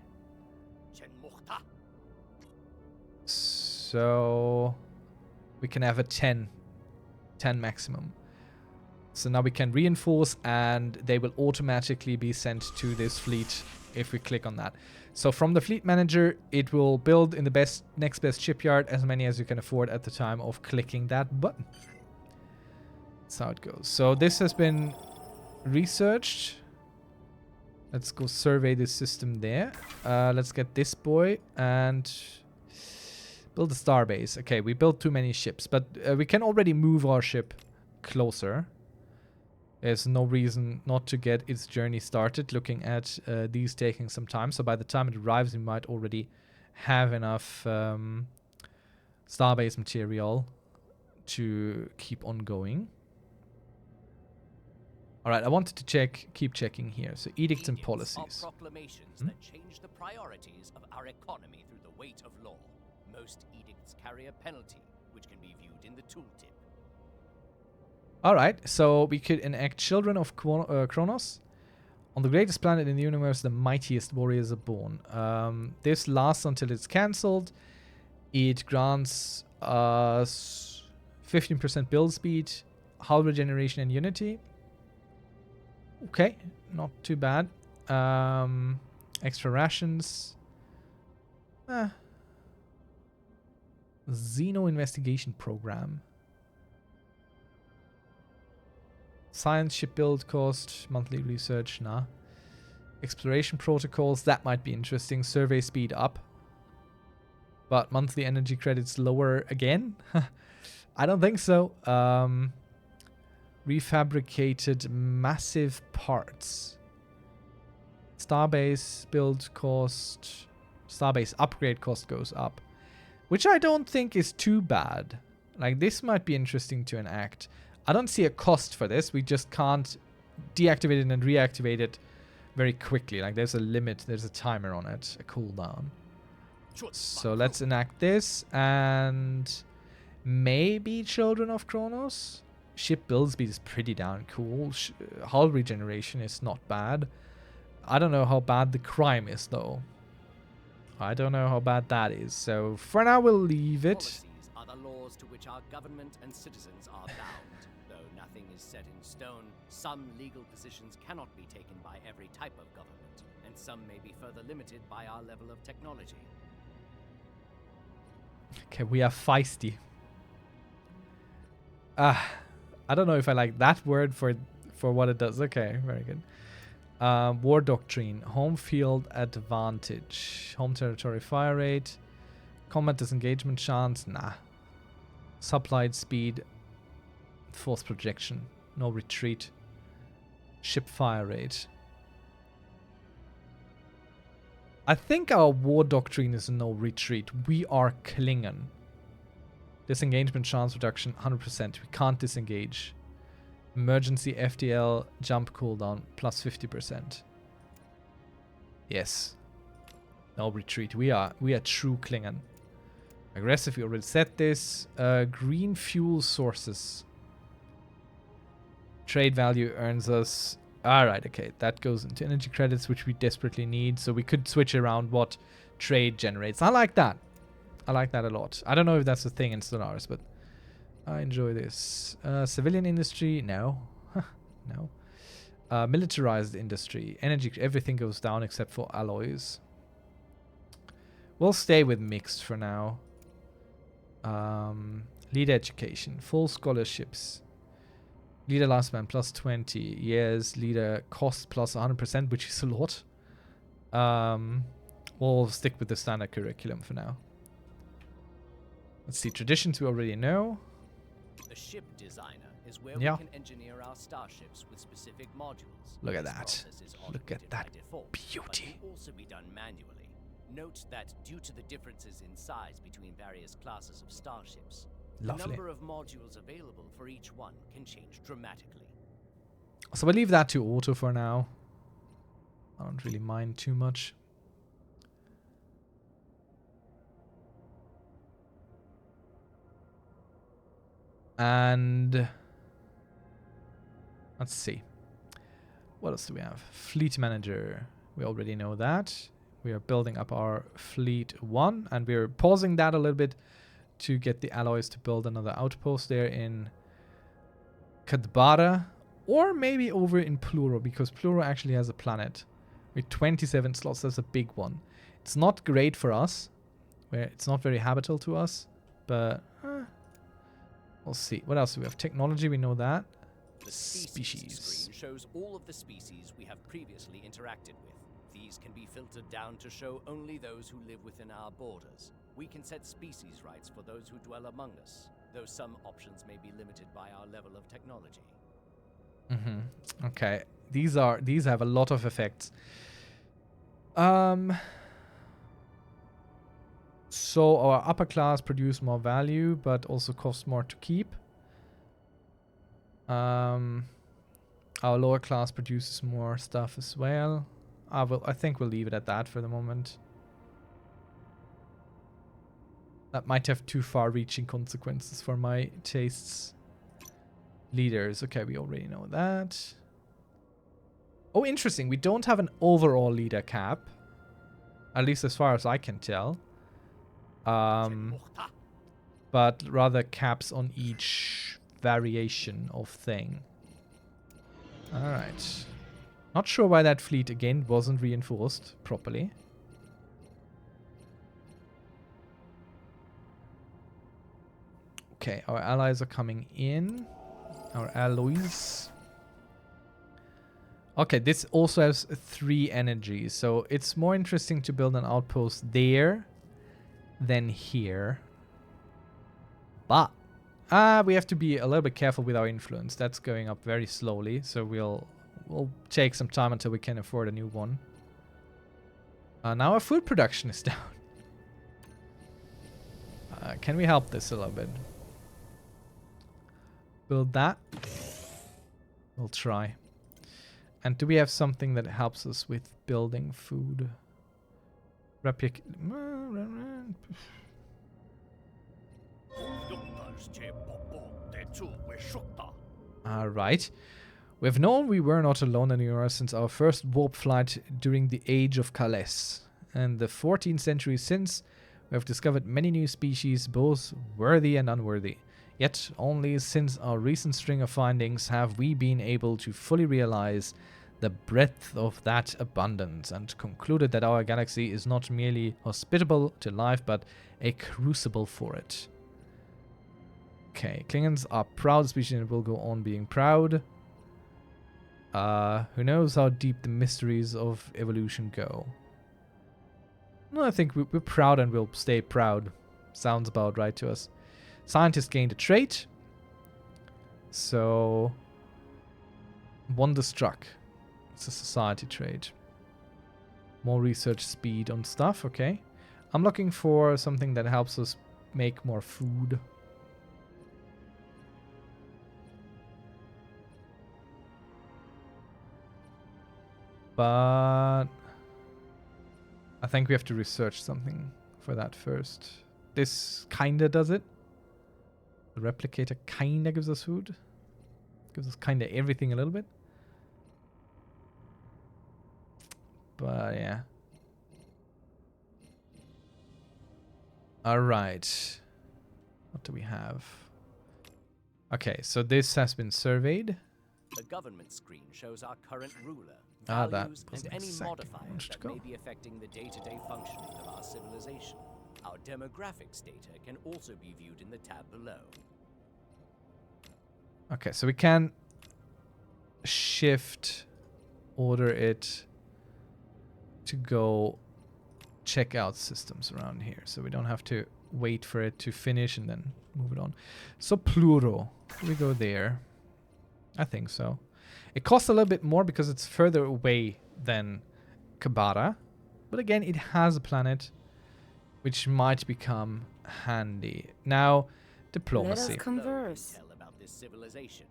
So we can have a 10 maximum. So now we can reinforce and they will automatically be sent to this fleet if we click on that. So from the fleet manager, it will build in the next best shipyard as many as you can afford at the time of clicking that button. That's how it goes. So this has been researched. Let's go survey this system there. Let's get this boy and build a starbase. Okay, we built too many ships, but we can already move our ship closer. There's no reason not to get its journey started, looking at these taking some time. So by the time it arrives, we might already have enough starbase material to keep on going. Alright, I wanted to keep checking here. So edicts and policies. Are proclamations that change the priorities of our economy through the weight of law. Most edicts carry a penalty, which can be viewed in the tooltip. Alright, so we could enact Children of Kronos. On the greatest planet in the universe, the mightiest warriors are born. This lasts until it's cancelled. It grants us 15% build speed, hull regeneration, and unity. Okay, not too bad. Extra rations. Xeno investigation program. Science ship build cost, monthly research, nah. Exploration protocols, that might be interesting. Survey speed up. But monthly energy credits lower again? I don't think so. Refabricated massive parts. Starbase build cost. Starbase upgrade cost goes up. Which I don't think is too bad. Like, this might be interesting to enact. I don't see a cost for this. We just can't deactivate it and reactivate it very quickly. Like, there's a limit. There's a timer on it. A cooldown. So let's enact this. And maybe Children of Kronos. Ship build speed is pretty darn cool. Hull regeneration is not bad. I don't know how bad the crime is, though. I don't know how bad that is. So for now, we'll leave it. Policies are the laws to which our government and citizens are bound. Though nothing is set in stone, some legal positions cannot be taken by every type of government, and some may be further limited by our level of technology. Okay, we are feisty. I don't know if I like that word for what it does. Okay, very good. War doctrine, home field advantage, home territory fire rate, combat disengagement chance, nah. Supplied speed, force projection, no retreat, ship fire rate. I think our war doctrine is no retreat. We are Klingon. Disengagement chance reduction 100%. We can't disengage. Emergency FTL jump cooldown plus 50%. Yes. No retreat. We are true Klingon. Aggressive, we already said this. Green fuel sources. Trade value earns us. Alright, okay. That goes into energy credits, which we desperately need. So we could switch around what trade generates. I like that. I like that a lot. I don't know if that's a thing in Stellaris, but I enjoy this. Civilian industry? No. No. Militarized industry. Energy, everything goes down except for alloys. We'll stay with mixed for now. Leader education. Full scholarships. Leader lifespan plus 20 years. Leader cost plus 100%, which is a lot. We'll stick with the standard curriculum for now. Let's see. Traditions we already know. The ship designer is where we can engineer our starships with specific modules. Look at This that. process is Look at automated by that default, beauty. But can also be done manually. Note that due to the differences in size between various classes of starships, Lovely. the number of modules available for each one can change dramatically. So we'll leave that to auto for now. I don't really mind too much. And let's see. What else do we have? Fleet manager. We already know that. We are building up our fleet 1, and we're pausing that a little bit to get the alloys to build another outpost there in Kadbara, or maybe over in Pluro, because Pluro actually has a planet with 27 slots. That's a big one. It's not great for us, where it's not very habitable to us, but we'll see. What else do we have? Technology, we know that. The species screen shows all of the species we have previously interacted with. These can be filtered down to show only those who live within our borders. We can set species rights for those who dwell among us, though some options may be limited by our level of technology. Okay. These have a lot of effects. So our upper class produce more value, but also cost more to keep. Our lower class produces more stuff as well. I think we'll leave it at that for the moment. That might have too far-reaching consequences for my tastes. Leaders. Okay, we already know that. Oh, interesting. We don't have an overall leader cap. At least as far as I can tell. But rather caps on each variation of thing. Alright. Not sure why that fleet, again, wasn't reinforced properly. Okay, our allies are coming in. Our alloys. Okay, this also has 3 energies, so it's more interesting to build an outpost there than here. But we have to be a little bit careful with our influence. That's going up very slowly, so we'll take some time until we can afford a new one. Now our food production is down. Can we help this a little bit? Build that. We'll try. And do we have something that helps us with building food? Alright. We have known we were not alone anymore since our first warp flight during the Age of Kales. And the 14th century since, we have discovered many new species, both worthy and unworthy. Yet, only since our recent string of findings have we been able to fully realize the breadth of that abundance and concluded that our galaxy is not merely hospitable to life, but a crucible for it. Okay, Klingons are proud species and will go on being proud. Who knows how deep the mysteries of evolution go? No, I think we're proud and we'll stay proud. Sounds about right to us. Scientists gained a trait. So, Wonderstruck. It's a society trait. More research speed on stuff, okay. I'm looking for something that helps us make more food. But I think we have to research something for that first. This kinda does it. The replicator kinda gives us food. Gives us kinda everything a little bit. But yeah. Alright. What do we have? Okay, so this has been surveyed. The government screen shows our current ruler, That values, was and the any second modifiers one to that go. may be affecting the day-to-day functioning of our civilization. Our demographics data can also be viewed in the tab below. Okay, so we can shift order it to go check out systems around here. So we don't have to wait for it to finish and then move it on. So Pluro, we go there. I think so. It costs a little bit more because it's further away than Kabara. But again, it has a planet which might become handy. Now, diplomacy. Let us converse. Tell about this civilization.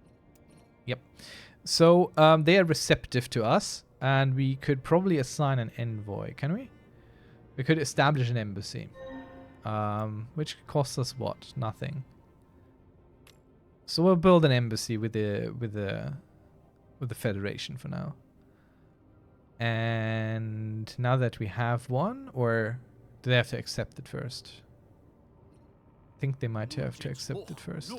Yep. So they are receptive to us, and we could probably assign an envoy. Can we? We could establish an embassy, which costs us what? Nothing. So we'll build an embassy with the Federation for now. And now that we have one, or do they have to accept it first? I think they might have to accept it first.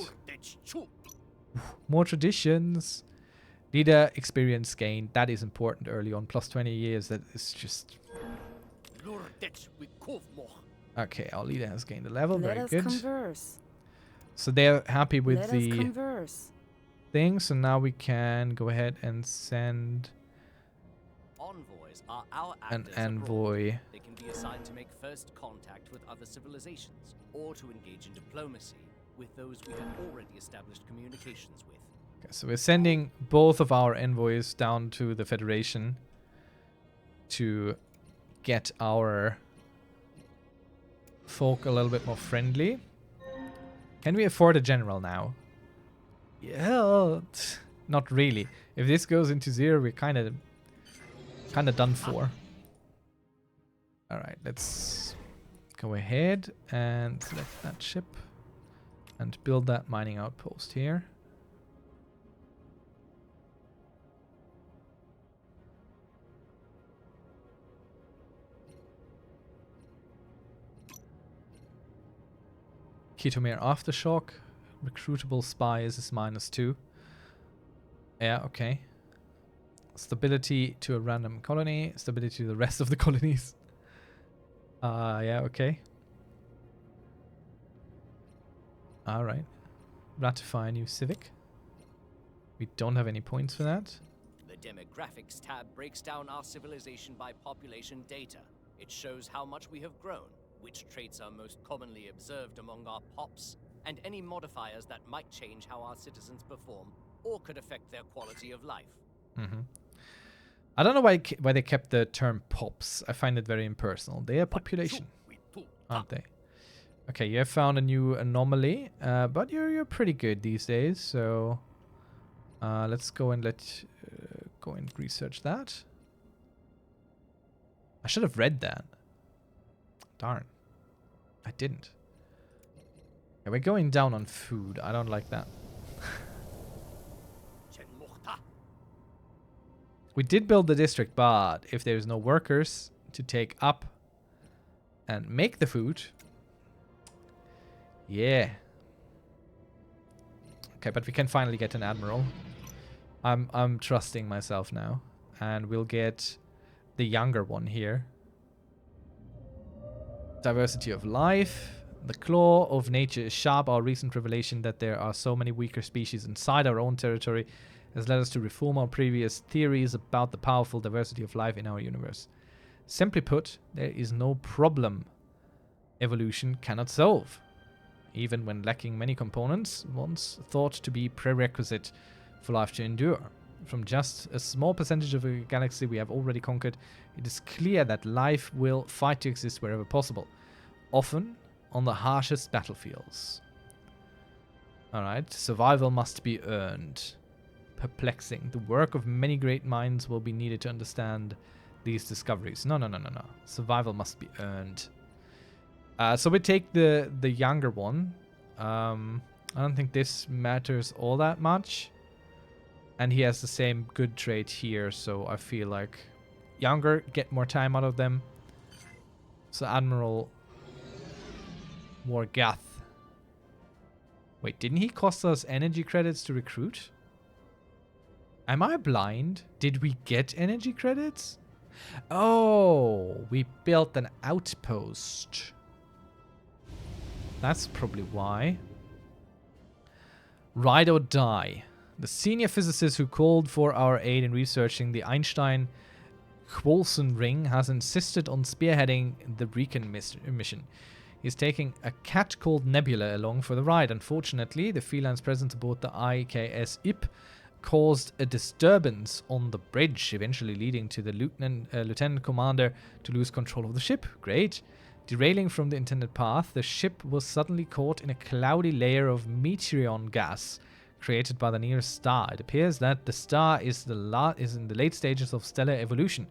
More traditions. Leader experience gain. That is important early on. Plus 20 years. That is just... Okay, our leader has gained a level. Let Very us good. converse. So they're happy with Let the us converse. thing. So now we can go ahead and send Envoys are our an actors abroad. envoy. They can be assigned to make first contact with other civilizations, or to engage in diplomacy with those we have already established communications with. Okay, so we're sending both of our envoys down to the Federation to get our folk a little bit more friendly. Can we afford a general now? Yeah, not really. If this goes into 0, we're kind of done for. All right, let's go ahead and select that ship and build that mining outpost here. Ketomere Aftershock. Recruitable spies is -2. Yeah, okay. Stability to a random colony. Stability to the rest of the colonies. Yeah, okay. Alright. Ratify new civic. We don't have any points for that. The demographics tab breaks down our civilization by population data. It shows how much we have grown, which traits are most commonly observed among our pops, and any modifiers that might change how our citizens perform or could affect their quality of life. Mm-hmm. I don't know why they kept the term pops. I find it very impersonal. They are population, aren't they? Okay, you have found a new anomaly, but you're pretty good these days. So let's go and go and research that. I should have read that. Darn, I didn't. Yeah, we're going down on food. I don't like that. We did build the district, but if there's no workers to take up and make the food, yeah. Okay, but we can finally get an admiral. I'm trusting myself now, and we'll get the younger one here. Diversity of life. The claw of nature is sharp. Our recent revelation that there are so many weaker species inside our own territory has led us to reform our previous theories about the powerful diversity of life in our universe. Simply put, there is no problem evolution cannot solve, even when lacking many components once thought to be prerequisite for life to endure. From just a small percentage of a galaxy we have already conquered, it is clear that life will fight to exist wherever possible, often on the harshest battlefields. Alright, survival must be earned. Perplexing. The work of many great minds will be needed to understand these discoveries. No. Survival must be earned. So we take the younger one. I don't think this matters all that much. And he has the same good trait here, so I feel like younger, get more time out of them. So Admiral Morgath. Wait, didn't he cost us energy credits to recruit? Am I blind? Did we get energy credits? Oh, we built an outpost. That's probably why. Ride or die. The senior physicist who called for our aid in researching the Einstein-Quolson ring has insisted on spearheading the Recon mission. He's taking a cat called Nebula along for the ride. Unfortunately, the feline's presence aboard the IKS IP caused a disturbance on the bridge, eventually leading to the lieutenant commander to lose control of the ship. Great. Derailing from the intended path, the ship was suddenly caught in a cloudy layer of meteorion gas created by the nearest star. It appears that the star is in the late stages of stellar evolution,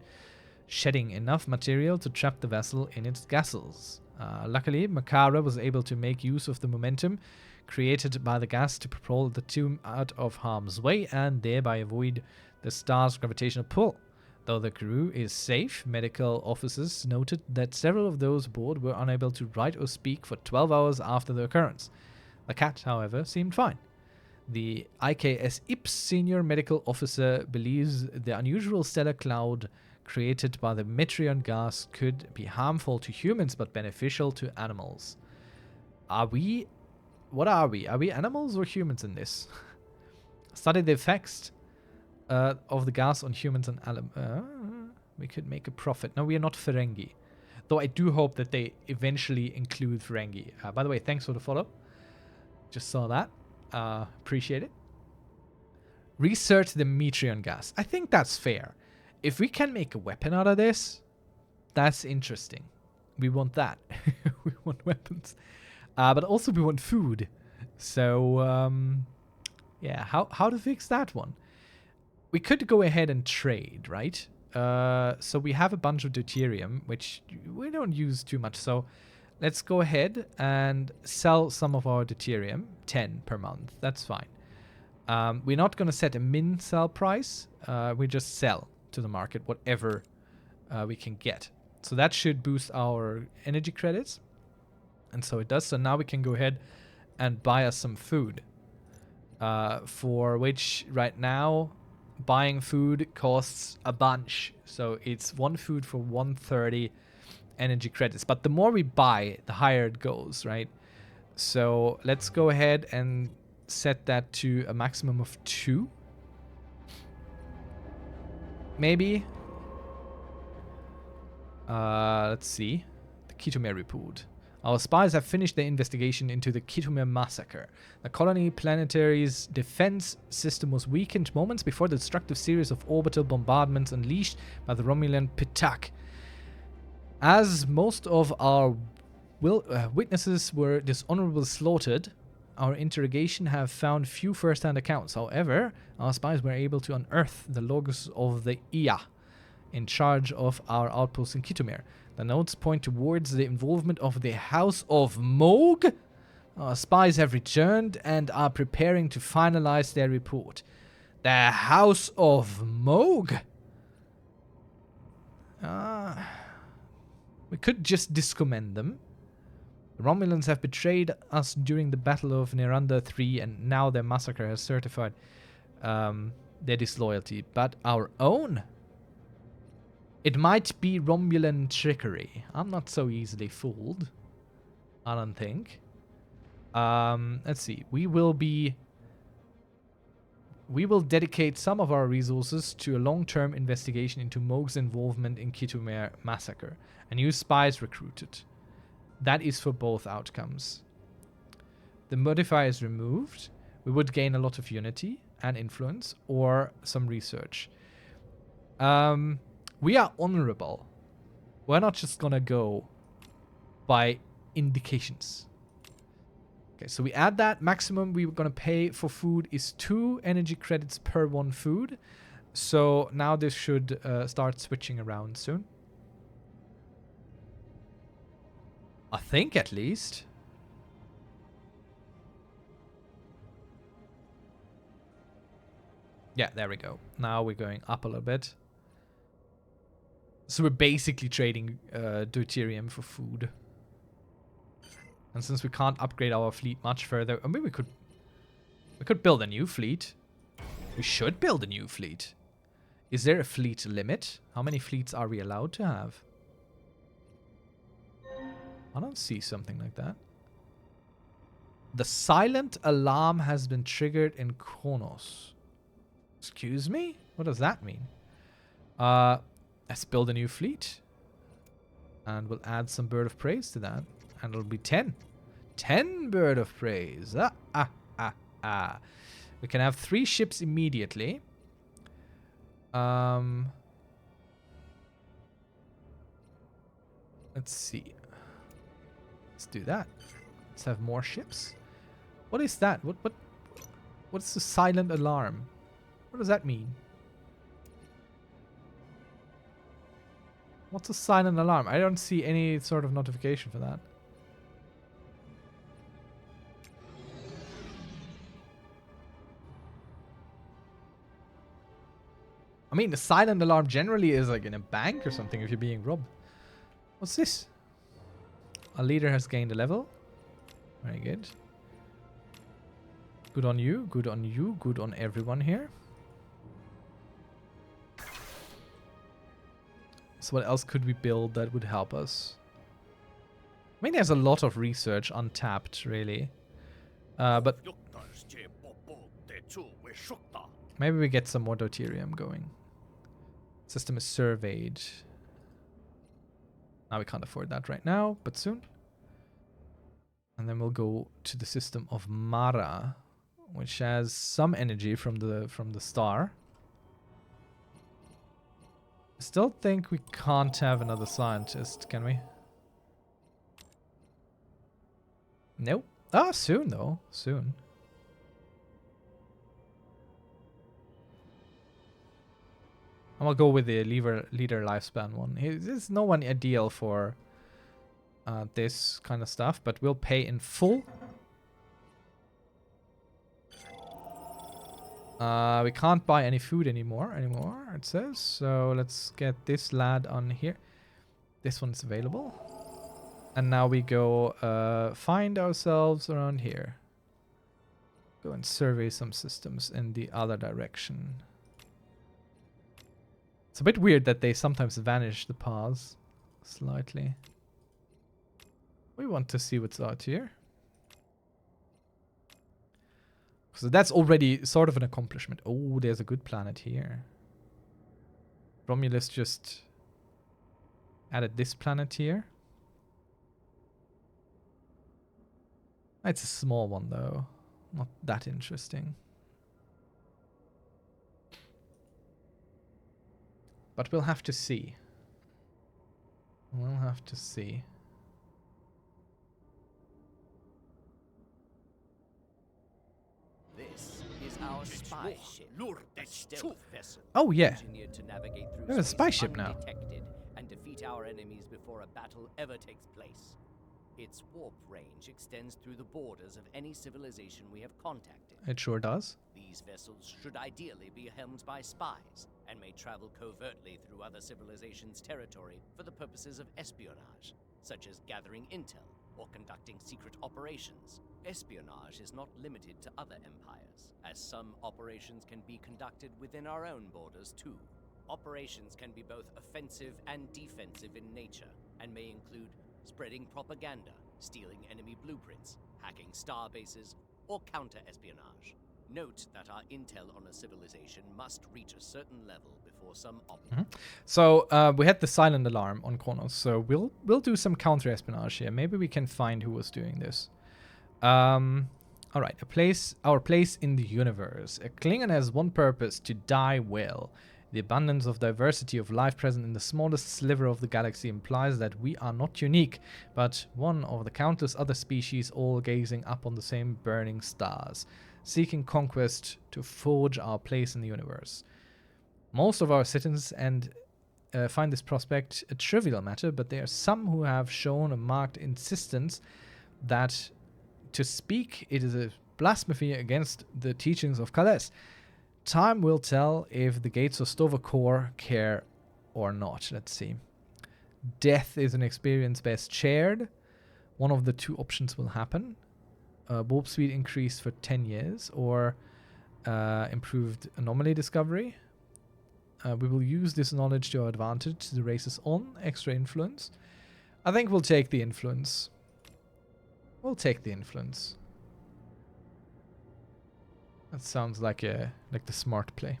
shedding enough material to trap the vessel in its gases. Luckily, Makara was able to make use of the momentum created by the gas to propel the tomb out of harm's way and thereby avoid the star's gravitational pull. Though the crew is safe, medical officers noted that several of those aboard were unable to write or speak for 12 hours after the occurrence. The cat, however, seemed fine. The IKS IPS senior medical officer believes the unusual stellar cloud created by the meteorion gas could be harmful to humans but beneficial to animals. What are we? Are we animals or humans in this? Study the effects of the gas on humans and we could make a profit. No, we are not Ferengi. Though I do hope that they eventually include Ferengi. By the way, thanks for the follow. Just saw that. Appreciate it. Research the meteorion gas. I think that's fair. If we can make a weapon out of this, that's interesting. We want that. We want weapons. But also we want food. So, yeah, how to fix that one? We could go ahead and trade, right? So we have a bunch of deuterium, which we don't use too much. So let's go ahead and sell some of our deuterium, 10 per month. That's fine. We're not going to set a min sell price. We just sell to the market whatever we can get. So that should boost our energy credits. And so it does. So now we can go ahead and buy us some food. For which right now buying food costs a bunch. So it's one food for 130 energy credits. But the more we buy, the higher it goes, right? So let's go ahead and set that to a maximum of 2. Maybe. Let's see. The Kitomir report. Our spies have finished their investigation into the Kitomir massacre. The colony planetary's defense system was weakened moments before the destructive series of orbital bombardments unleashed by the Romulan Pitak. As most of our witnesses were dishonorably slaughtered, our interrogation have found few first-hand accounts. However, our spies were able to unearth the logs of the IA in charge of our outpost in Kitomir. The notes point towards the involvement of the House of Moog. Our spies have returned and are preparing to finalize their report. The House of Moog? We could just discommend them. The Romulans have betrayed us during the Battle of Neranda 3, and now their massacre has certified their disloyalty. But our own? It might be Romulan trickery. I'm not so easily fooled. I don't think. Let's see. We will dedicate some of our resources to a long-term investigation into Moog's involvement in Kitomir massacre. A new spies recruited. That is for both outcomes. The modifier is removed. We would gain a lot of unity and influence, or some research. We are honorable. We're not just gonna go by indications. Okay, so we add that. Maximum we're gonna pay for food is 2 energy credits per 1 food. So now this should start switching around soon. I think, at least. Yeah, there we go. Now we're going up a little bit. So we're basically trading deuterium for food. And since we can't upgrade our fleet much further, I mean, we could build a new fleet. We should build a new fleet. Is there a fleet limit? How many fleets are we allowed to have? I don't see something like that. The silent alarm has been triggered in Kronos. Excuse me? What does that mean? Let's build a new fleet. And we'll add some Bird of Praise to that. And it'll be 10. 10 Bird of Praise. We can have 3 ships immediately. Let's see. Let's do that. Let's have more ships. What is that? What's the silent alarm? What does that mean? What's a silent alarm? I don't see any sort of notification for that. I mean, the silent alarm generally is like in a bank or something if you're being robbed. What's this? Our leader has gained a level. Very good. Good on you. Good on you. Good on everyone here. So what else could we build that would help us? I mean, there's a lot of research untapped, really. But maybe we get some more deuterium going. System is surveyed. Now we can't afford that right now, but soon. And then we'll go to the system of Mara, which has some energy from the star. I still think we can't have another scientist, can we? Nope. Ah, soon though. Soon. I'm gonna go with the leader lifespan one. There's no one ideal for this kind of stuff, but we'll pay in full. We can't buy any food anymore, it says. So let's get this lad on here. This one's available. And now we go find ourselves around here. Go and survey some systems in the other direction. It's a bit weird that they sometimes vanish the paths slightly. We want to see what's out here. So that's already sort of an accomplishment. Oh, there's a good planet here. Romulus just added this planet here. It's a small one though. Not that interesting. But we'll have to see. We'll have to see. This is our spy ship, a stealth vessel. Oh yeah, Engineered to navigate through we have a space spy ship now. undetected and defeat our enemies before a battle ever takes place. Its warp range extends through the borders of any civilization we have contacted. It sure does. These vessels should ideally be helmed by spies and may travel covertly through other civilizations' territory for the purposes of espionage, such as gathering intel or conducting secret operations. Espionage is not limited to other empires, as some operations can be conducted within our own borders too. Operations can be both offensive and defensive in nature, and may include spreading propaganda, stealing enemy blueprints, hacking star bases, or counter-espionage. Note that our intel on a civilization must reach a certain level before some So we had the silent alarm on Kronos, so we'll do some counter-espionage here. Maybe we can find who was doing this. All right, our place in the universe. A Klingon has one purpose: to die well. The abundance of diversity of life present in the smallest sliver of the galaxy implies that we are not unique, but one of the countless other species all gazing up on the same burning stars, seeking conquest to forge our place in the universe. Most of our citizens find this prospect a trivial matter, but there are some who have shown a marked insistence that to speak it is a blasphemy against the teachings of Kales. Time will tell if the gates of Tovakor care or not. Let's see. Death is an experience best shared. One of the two options will happen. Warp speed increase for 10 years or improved anomaly discovery. We will use this knowledge to our advantage. The race is on. Extra influence. I think we'll take the influence. We'll take the influence. That sounds like the smart play.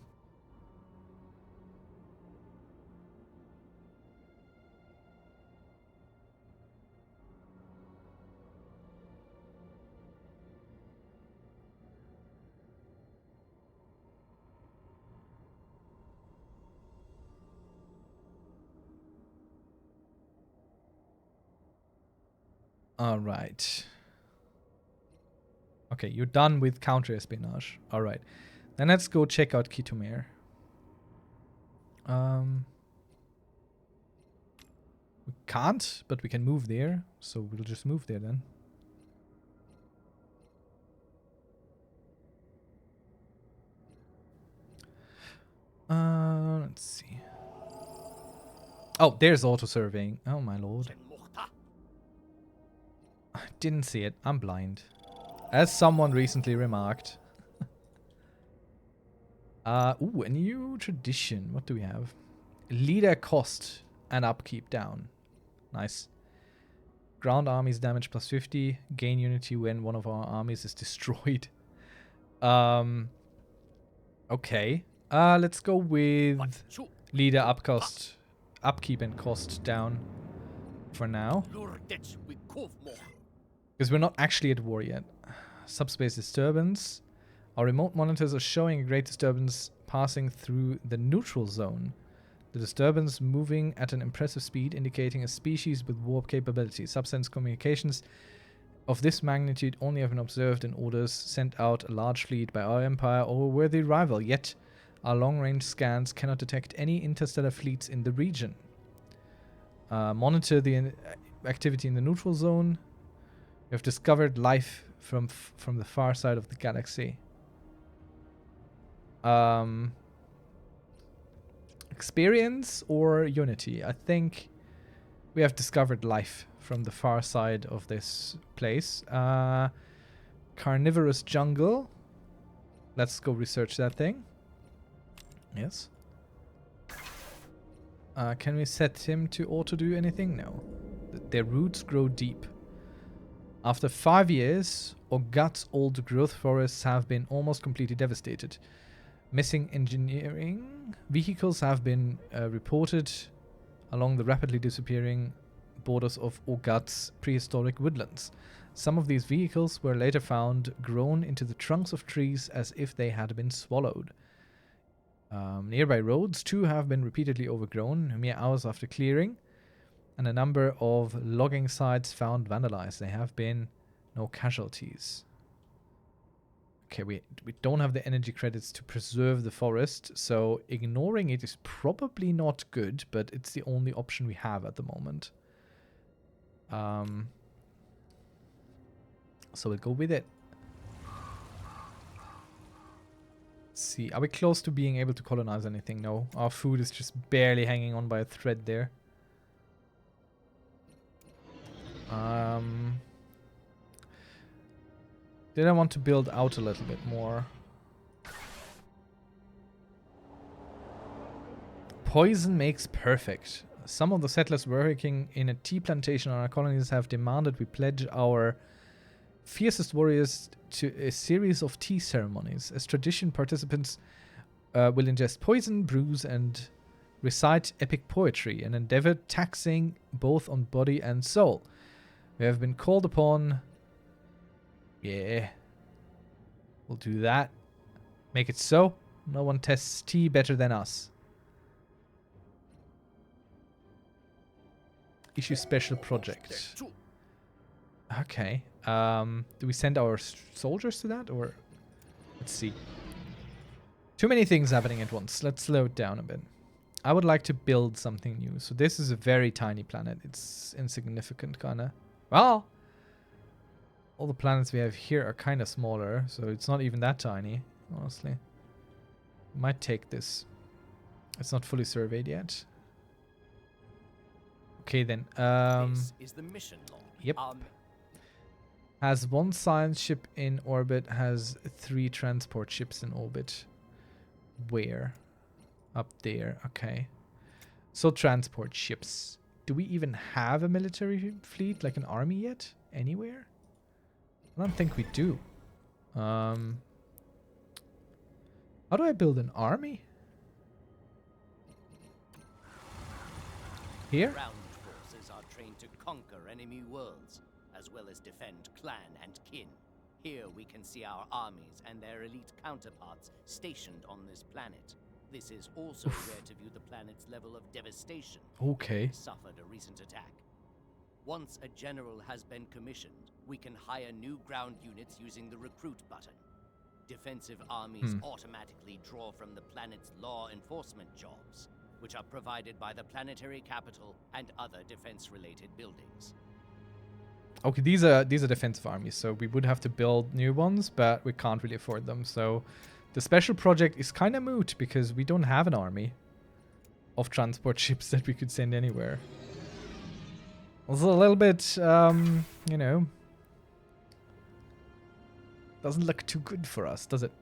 All right. Okay, you're done with counter-espionage. All right. Then let's go check out Kitomir. We can't, but we can move there. So we'll just move there then. Let's see. Oh, there's auto-surveying. Oh, my lord. I didn't see it. I'm blind. As someone recently remarked. Ooh, a new tradition. What do we have? Leader cost and upkeep down. Nice. Ground armies damage plus 50. Gain unity when one of our armies is destroyed. Okay. Let's go with leader upkeep and cost down for now. Because we're not actually at war yet. Subspace disturbance. Our remote monitors are showing a great disturbance passing through the neutral zone. The disturbance moving at an impressive speed, indicating a species with warp capability. Substance communications of this magnitude only have been observed in orders sent out a large fleet by our empire or a worthy rival, yet our long-range scans cannot detect any interstellar fleets in the region. Monitor the activity in the neutral zone. We have discovered life from the far side of the galaxy. Experience or unity? I think We have discovered life from the far side of this place. Carnivorous jungle. Let's go research that thing. Yes. Can we set him to auto do anything? No. Their roots grow deep. After 5 years, Ogat's old growth forests have been almost completely devastated. Missing engineering vehicles have been reported along the rapidly disappearing borders of Ogat's prehistoric woodlands. Some of these vehicles were later found grown into the trunks of trees as if they had been swallowed. Nearby roads, too, have been repeatedly overgrown mere hours after clearing, and a number of logging sites found vandalized. There have been no casualties. Okay, we don't have the energy credits to preserve the forest, so ignoring it is probably not good, but it's the only option we have at the moment. So we'll go with it. Let's see, are we close to being able to colonize anything? No, our food is just barely hanging on by a thread there. Did I want to build out a little bit more? Poison makes perfect. Some of the settlers working in a tea plantation on our colonies have demanded we pledge our fiercest warriors to a series of tea ceremonies. As tradition, participants will ingest poison, brews, and recite epic poetry, an endeavor taxing both on body and soul. We have been called upon. Yeah. We'll do that. Make it so. No one tests tea better than us. Issue special project. Okay. Do we send our soldiers to that, or let's see. Too many things happening at once. Let's slow it down a bit. I would like to build something new. So this is a very tiny planet. It's insignificant, kinda. Well, all the planets we have here are kind of smaller, so it's not even that tiny, honestly. Might take this. It's not fully surveyed yet. Okay then. This is the mission log. Yep. Has 1 science ship in orbit, has 3 transport ships in orbit. Where? Up there. Okay. So transport ships. Do we even have a military fleet, like an army yet? Anywhere? I don't think we do. How do I build an army? Here? Ground forces are trained to conquer enemy worlds, as well as defend clan and kin. Here we can see our armies and their elite counterparts stationed on this planet. This is also where to view the planet's level of devastation. Okay. It suffered a recent attack. Once a general has been commissioned, we can hire new ground units using the recruit button. Defensive armies automatically draw from the planet's law enforcement jobs, which are provided by the planetary capital and other defense-related buildings. Okay, these are defensive armies, so we would have to build new ones, but we can't really afford them. So the special project is kind of moot because we don't have an army of transport ships that we could send anywhere. Also a little bit, you know, doesn't look too good for us, does it?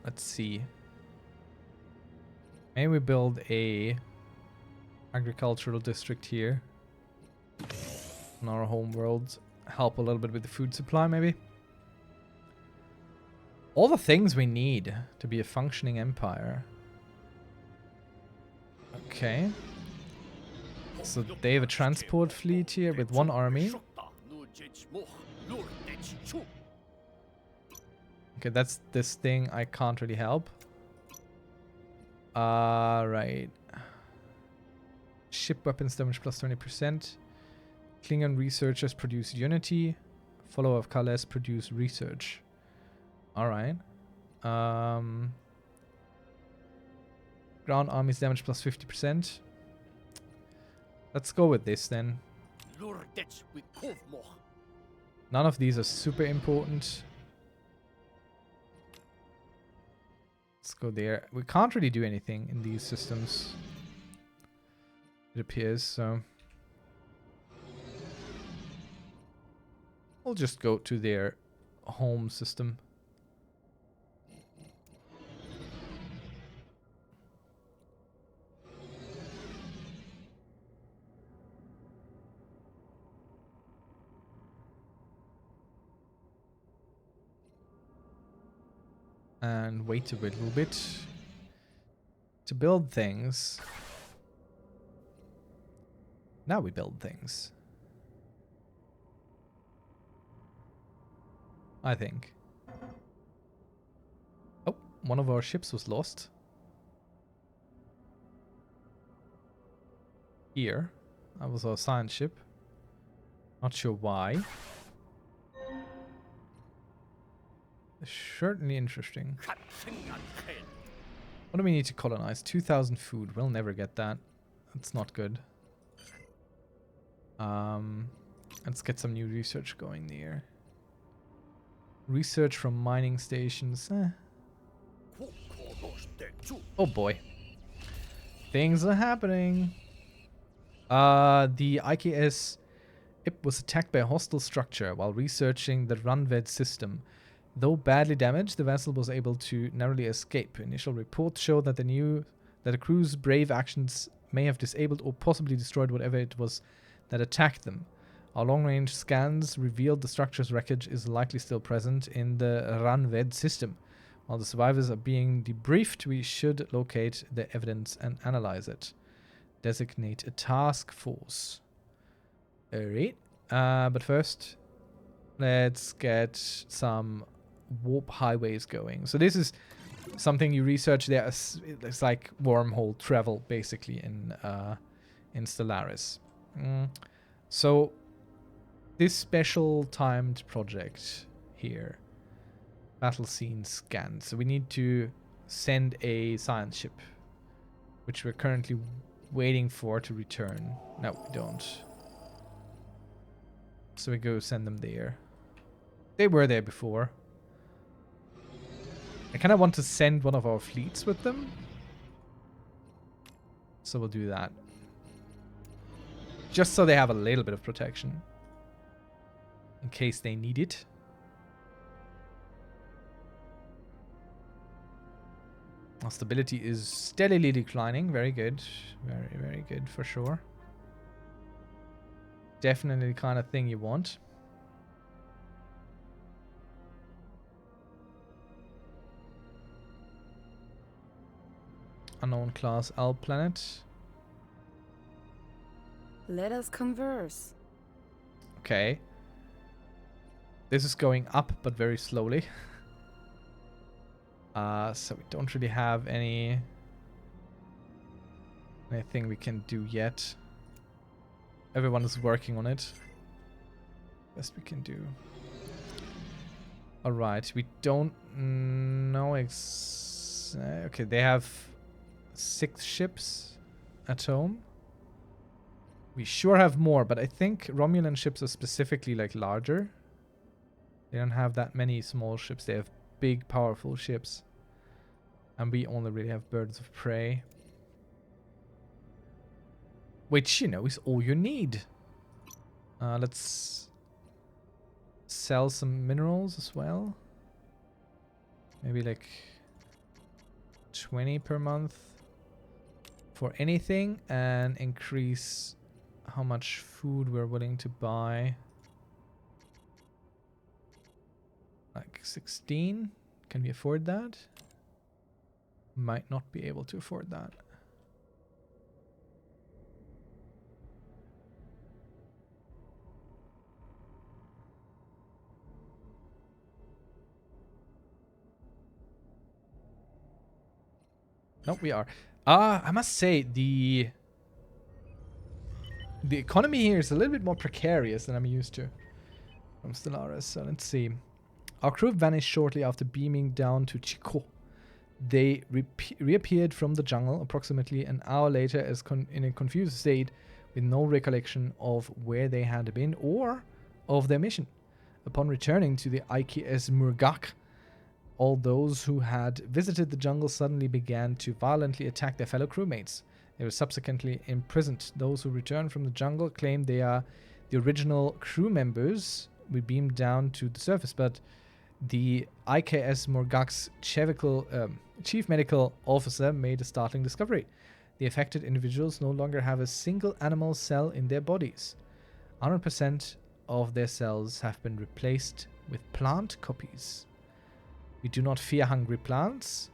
Let's see. Maybe we build a agricultural district here on our home world. Help a little bit with the food supply, maybe. All the things we need to be a functioning empire. Okay. So they have a transport fleet here with 1 army. Okay, that's this thing I can't really help. Right. Ship weapons damage plus 20%. Klingon researchers produce unity. Follower of Kales produce research. Alright. Ground armies damage plus 50%. Let's go with this then. None of these are super important. Let's go there. We can't really do anything in these systems, it appears, so we'll just go to their home system. And wait a little bit to build things. Now we build things. I think. Oh, one of our ships was lost. Here. That was our science ship. Not sure why. Certainly interesting. What do we need to colonize? 2,000 food. We'll never get that. That's not good. Let's get some new research going there. Research from mining stations. Oh boy. Things are happening. The IKS Ip was attacked by a hostile structure while researching the Runved system. Though badly damaged, the vessel was able to narrowly escape. Initial reports show that the crew's brave actions may have disabled or possibly destroyed whatever it was that attacked them. Our long-range scans revealed the structure's wreckage is likely still present in the Runved system. While the survivors are being debriefed, we should locate the evidence and analyze it. Designate a task force. Alright. But first, let's get some warp highways going. So this is something you research there. It's like wormhole travel, basically, in Stellaris. So this special timed project here, battle scene scan. So we need to send a science ship, which we're currently waiting for to return. No, we don't. So we go send them there. They were there before. I kind of want to send one of our fleets with them. So we'll do that. Just so they have a little bit of protection. In case they need it. Our stability is steadily declining. Very good. Very, very good for sure. Definitely the kind of thing you want. Unknown class L planet. Let us converse. Okay. This is going up, but very slowly. So we don't really have anything we can do yet. Everyone is working on it. Best we can do. Alright, we don't know okay, they have 6 ships at home. We sure have more, but I think Romulan ships are specifically like larger. They don't have that many small ships. They have big, powerful ships. And we only really have birds of prey. Which, you know, is all you need. Let's sell some minerals as well. Maybe like 20 per month for anything, and increase how much food we're willing to buy. Like 16? Can we afford that? Might not be able to afford that. No, we are. I must say the economy here is a little bit more precarious than I'm used to from Stellaris. So let's see. Our crew vanished shortly after beaming down to Chico. They reappeared from the jungle approximately an hour later as in a confused state with no recollection of where they had been or of their mission. Upon returning to the IKS Murgak, All those who had visited the jungle suddenly began to violently attack their fellow crewmates. They were subsequently imprisoned. Those who returned from the jungle claim they are the original crew members. We beamed down to the surface, but the IKS Morgak's chief medical officer made a startling discovery. The affected individuals no longer have a single animal cell in their bodies. 100% of their cells have been replaced with plant copies. We do not fear hungry plants.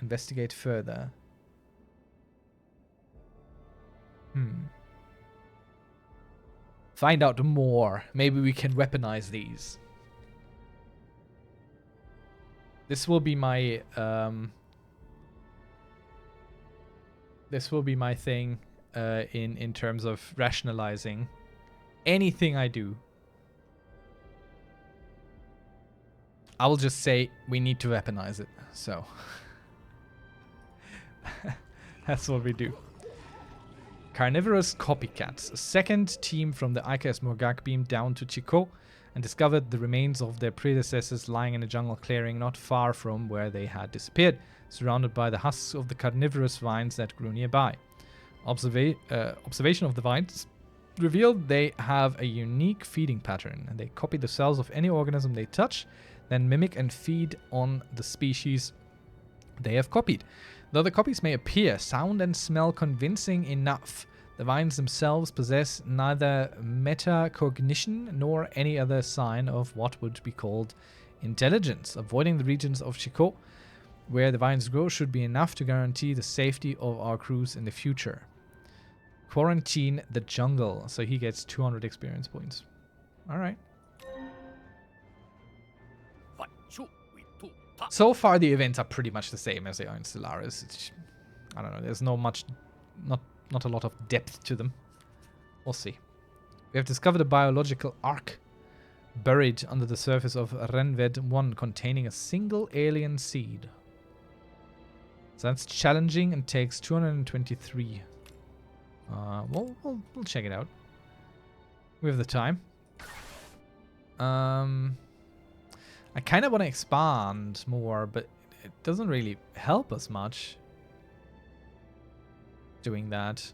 Investigate further. Find out more. Maybe we can weaponize these. This will be my thing in terms of rationalizing anything I do. I will just say we need to weaponize it. So that's what we do. Carnivorous copycats. A second team from the IKS Morgak beamed down to Chico and discovered the remains of their predecessors lying in a jungle clearing not far from where they had disappeared, surrounded by the husks of the carnivorous vines that grew nearby. Observation of the vines revealed they have a unique feeding pattern, and they copy the cells of any organism they touch, then mimic and feed on the species they have copied. Though the copies may appear, sound, and smell convincing enough, the vines themselves possess neither metacognition nor any other sign of what would be called intelligence. Avoiding the regions of Chico where the vines grow should be enough to guarantee the safety of our crews in the future. Quarantine the jungle. So he gets 200 experience points. Alright. So far, the events are pretty much the same as they are in Stellaris. It's, I don't know. There's not a lot of depth to them. We'll see. We have discovered a biological ark buried under the surface of Renved 1 containing a single alien seed. So that's challenging and takes 223. We'll check it out. We have the time. I kind of want to expand more, but it doesn't really help us much doing that,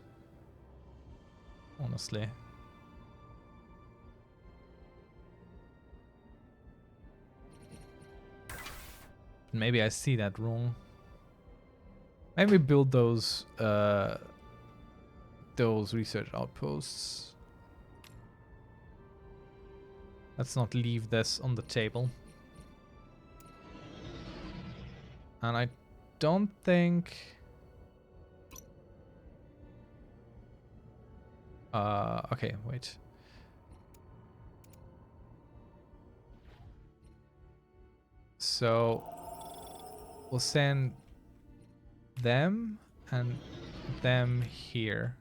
honestly. Maybe I see that wrong. Maybe build those research outposts. Let's not leave this on the table. And I don't think... okay, wait. So we'll send them and them here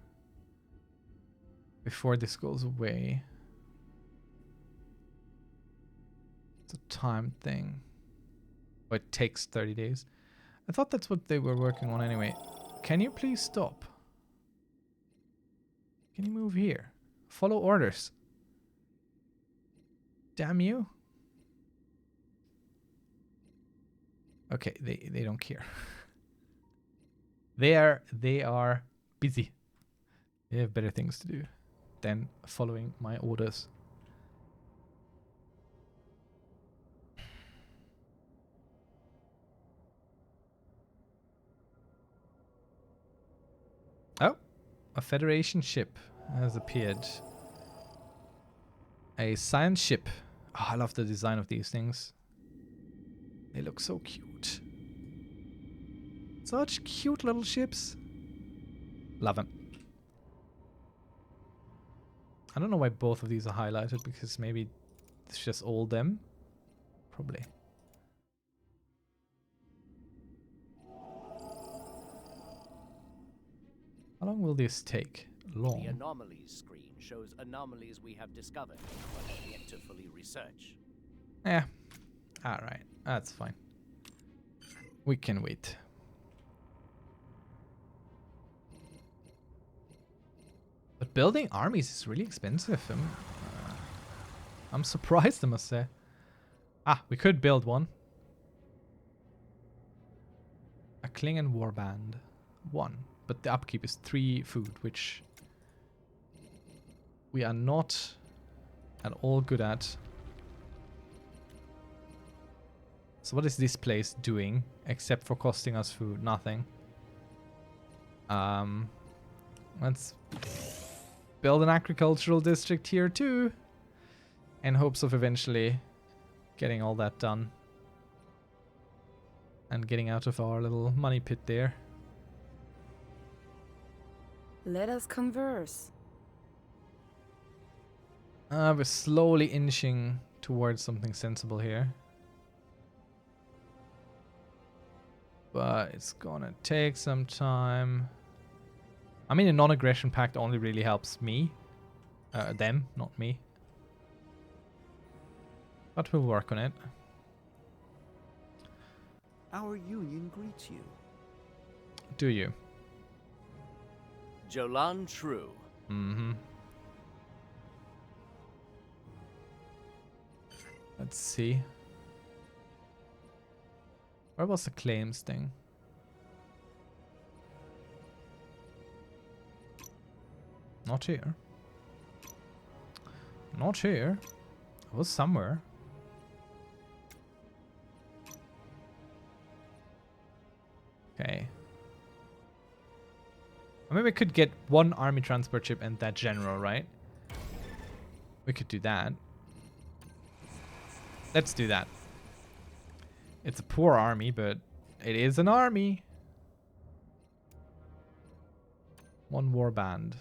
before this goes away. It's a time thing. Oh, it takes 30 days. I thought that's what they were working on anyway. Can you please stop? Can you move here? Follow orders. Damn you. Okay, they don't care. They are busy. They have better things to do than following my orders. Oh, a Federation ship has appeared. A science ship. Oh, I love the design of these things. They look so cute. Such cute little ships. Love them. I don't know why both of these are highlighted, because maybe it's just all them. Probably. How long will this take? Long. The anomalies screen shows anomalies we have discovered, but have yet to fully research. Yeah. Alright. That's fine. We can wait. But building armies is really expensive. I'm surprised, I must say. Ah, we could build one. Klingon warband. 1. But the upkeep is 3 food, which we are not at all good at. So what is this place doing except for costing us food? Nothing. Let's build an agricultural district here too, in hopes of eventually getting all that done and getting out of our little money pit there. Let us converse. We're slowly inching towards something sensible here. But it's gonna take some time. I mean, a non-aggression pact only really helps me. Them, not me. But we'll work on it. Our union greets you. Do you? Jolan True. Mm-hmm. Let's see. Where was the claims thing? Not here. Not here. It was somewhere. Okay. I mean, we could get 1 army transport ship and that general, right? We could do that. Let's do that. It's a poor army, but it is an army. 1 warband.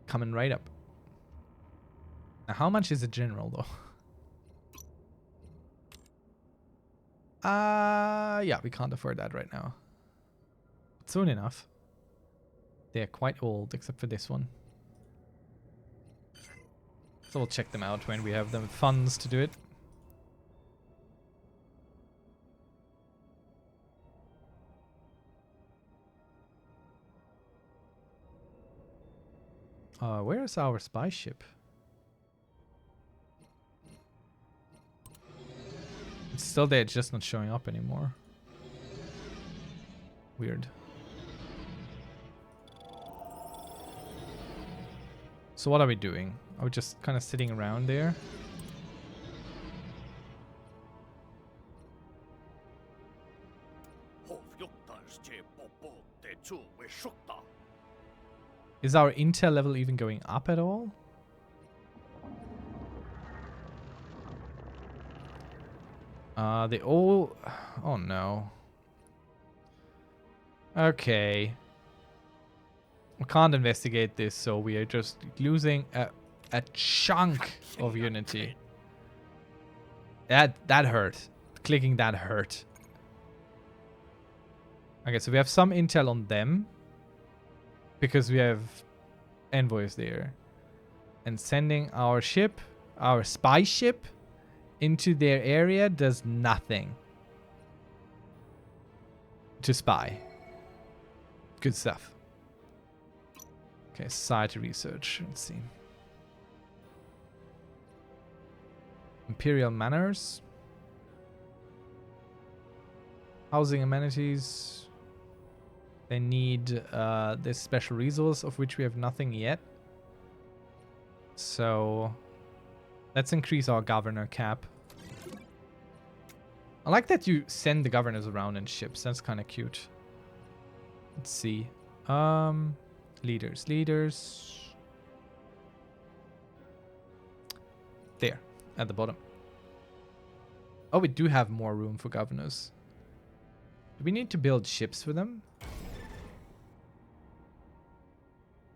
Coming right up. Now, how much is a general, though? Yeah, we can't afford that right now. But soon enough. They're quite old, except for this one. So we'll check them out when we have the funds to do it. Where is our spy ship? It's still there, it's just not showing up anymore. Weird. So what are we doing? Are we just kind of sitting around there? Is our intel level even going up at all? They all... Oh no. Okay. We can't investigate this, so we are just losing a chunk of unity. That hurt. Clicking that hurt. Okay, so we have some intel on them. Because we have envoys there. And sending our ship, our spy ship, into their area does nothing. To spy. Good stuff. Okay, society research. Let's see. Imperial manners. Housing amenities. They need this special resource of which we have nothing yet. So let's increase our governor cap. I like that you send the governors around in ships. That's kind of cute. Let's see. Leaders. There, at the bottom. Oh, we do have more room for governors. Do we need to build ships for them?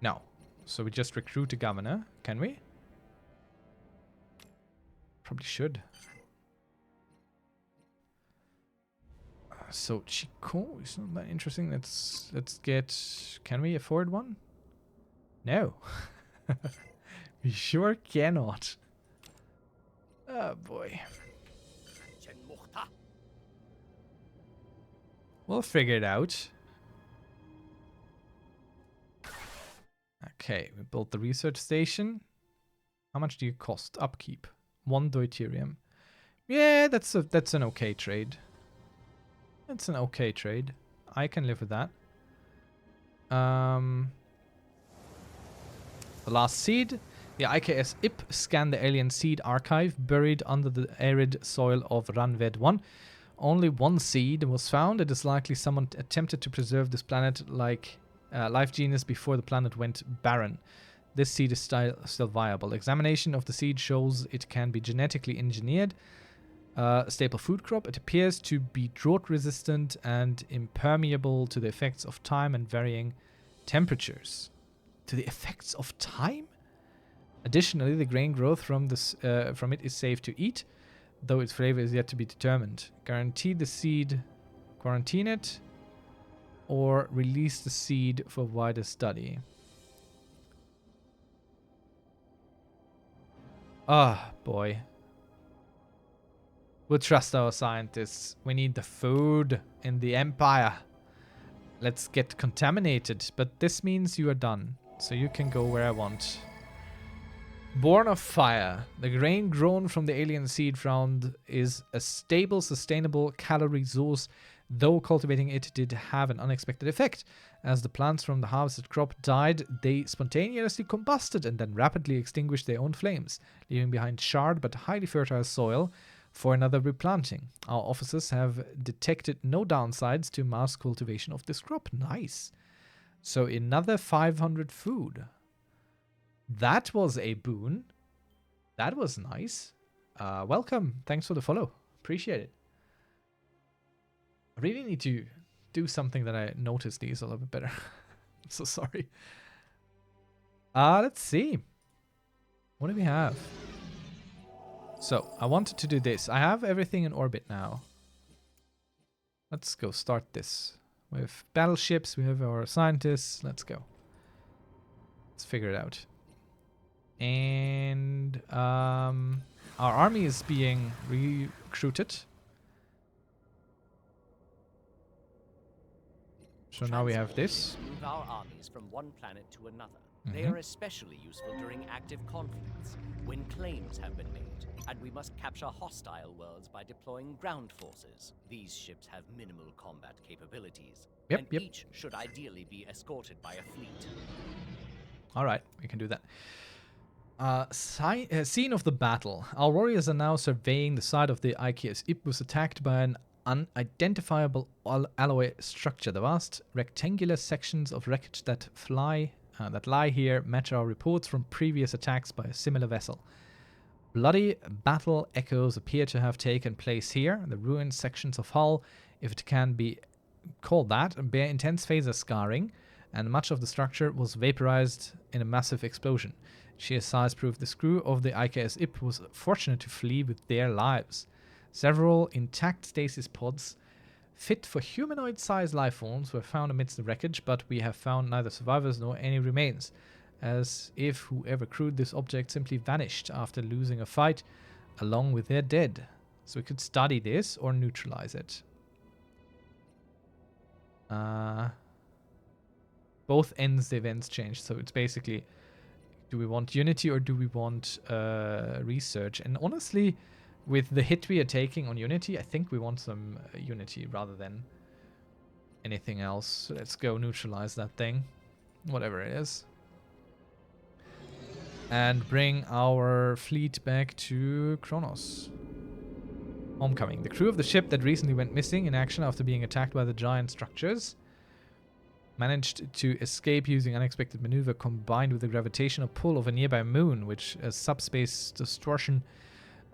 No. So we just recruit a governor, can we? Probably should. So Chico is not that interesting. Let's get... Can we afford one? No. We sure cannot. Oh boy. We'll figure it out. Okay, we built the research station. How much do you cost? Upkeep. 1 deuterium. Yeah, that's an okay trade. It's an okay trade. I can live with that. The last seed. The IKS IP scanned the alien seed archive buried under the arid soil of Ranved 1. Only one seed was found. It is likely someone attempted to preserve this planet like life genius before the planet went barren. This seed is still viable. Examination of the seed shows it can be genetically engineered. Staple food crop. It appears to be drought resistant and impermeable to the effects of time and varying temperatures. To the effects of time? Additionally, the grain growth from it is safe to eat, though its flavor is yet to be determined. Guarantee the seed, quarantine it, or release the seed for wider study. Ah, boy. We'll trust our scientists. We need the food in the Empire. Let's get contaminated, but this means you are done, so you can go where I want. Born of Fire. The grain grown from the alien seed round is a stable, sustainable calorie source, though cultivating it did have an unexpected effect. As the plants from the harvested crop died, they spontaneously combusted and then rapidly extinguished their own flames, leaving behind charred but highly fertile soil for another replanting. Our officers have detected no downsides to mass cultivation of this crop. Nice. So another 500 food. That was a boon. That was nice. Welcome. Thanks for the follow. Appreciate it. I really need to do something that I notice these a little bit better. I'm so sorry. Let's see. What do we have? So, I wanted to do this. I have everything in orbit now. Let's go start this. We have battleships. We have our scientists. Let's go. Let's figure it out. And our army is being recruited. So now we have this. Move our armies from one planet to another. They are especially useful during active conflicts, when claims have been made, and we must capture hostile worlds by deploying ground forces. These ships have minimal combat capabilities, and each should ideally be escorted by a fleet. All right, we can do that. Scene of the battle. Our warriors are now surveying the side of the IKS. It was attacked by an unidentifiable alloy structure. The vast rectangular sections of wreckage that lie here match our reports from previous attacks by a similar vessel. Bloody battle echoes appear to have taken place here. The ruined sections of hull, if it can be called that, bear intense phaser scarring, and much of the structure was vaporized in a massive explosion. Sheer size proved the crew of the IKS IP was fortunate to flee with their lives. Several intact stasis pods fit for humanoid-sized life forms were found amidst the wreckage, but we have found neither survivors nor any remains, as if whoever crewed this object simply vanished after losing a fight along with their dead. So we could study this or neutralize it. Both ends the events changed, so it's basically, do we want Unity or do we want research? And honestly, with the hit we are taking on Unity, I think we want some Unity rather than anything else. So let's go neutralize that thing, whatever it is. And bring our fleet back to Kronos. Homecoming. The crew of the ship that recently went missing in action after being attacked by the giant structures managed to escape using unexpected maneuver combined with the gravitational pull of a nearby moon, which is subspace distortion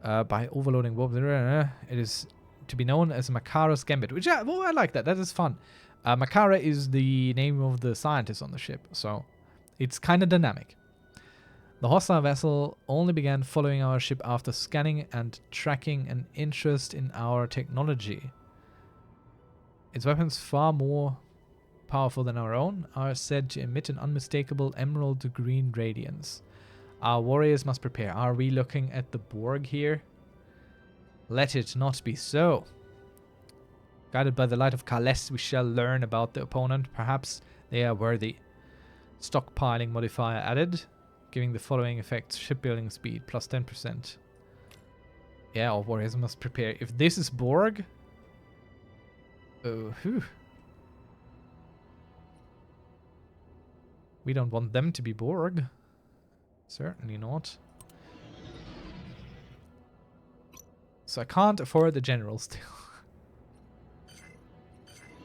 by overloading warp. It is to be known as Makara's Gambit, which I like that. That is fun. Makara is the name of the scientist on the ship, so it's kind of dynamic. The hostile vessel only began following our ship after scanning and tracking an interest in our technology. Its weapons, far more powerful than our own, are said to emit an unmistakable emerald green radiance. Our warriors must prepare. Are we looking at the Borg here? Let it not be so. Guided by the light of Kales, we shall learn about the opponent. Perhaps they are worthy. Stockpiling modifier added, giving the following effects: shipbuilding speed plus 10%. Yeah, our warriors must prepare. If this is Borg, Oh, whew. We don't want them to be Borg. Certainly not. So I can't afford the general still.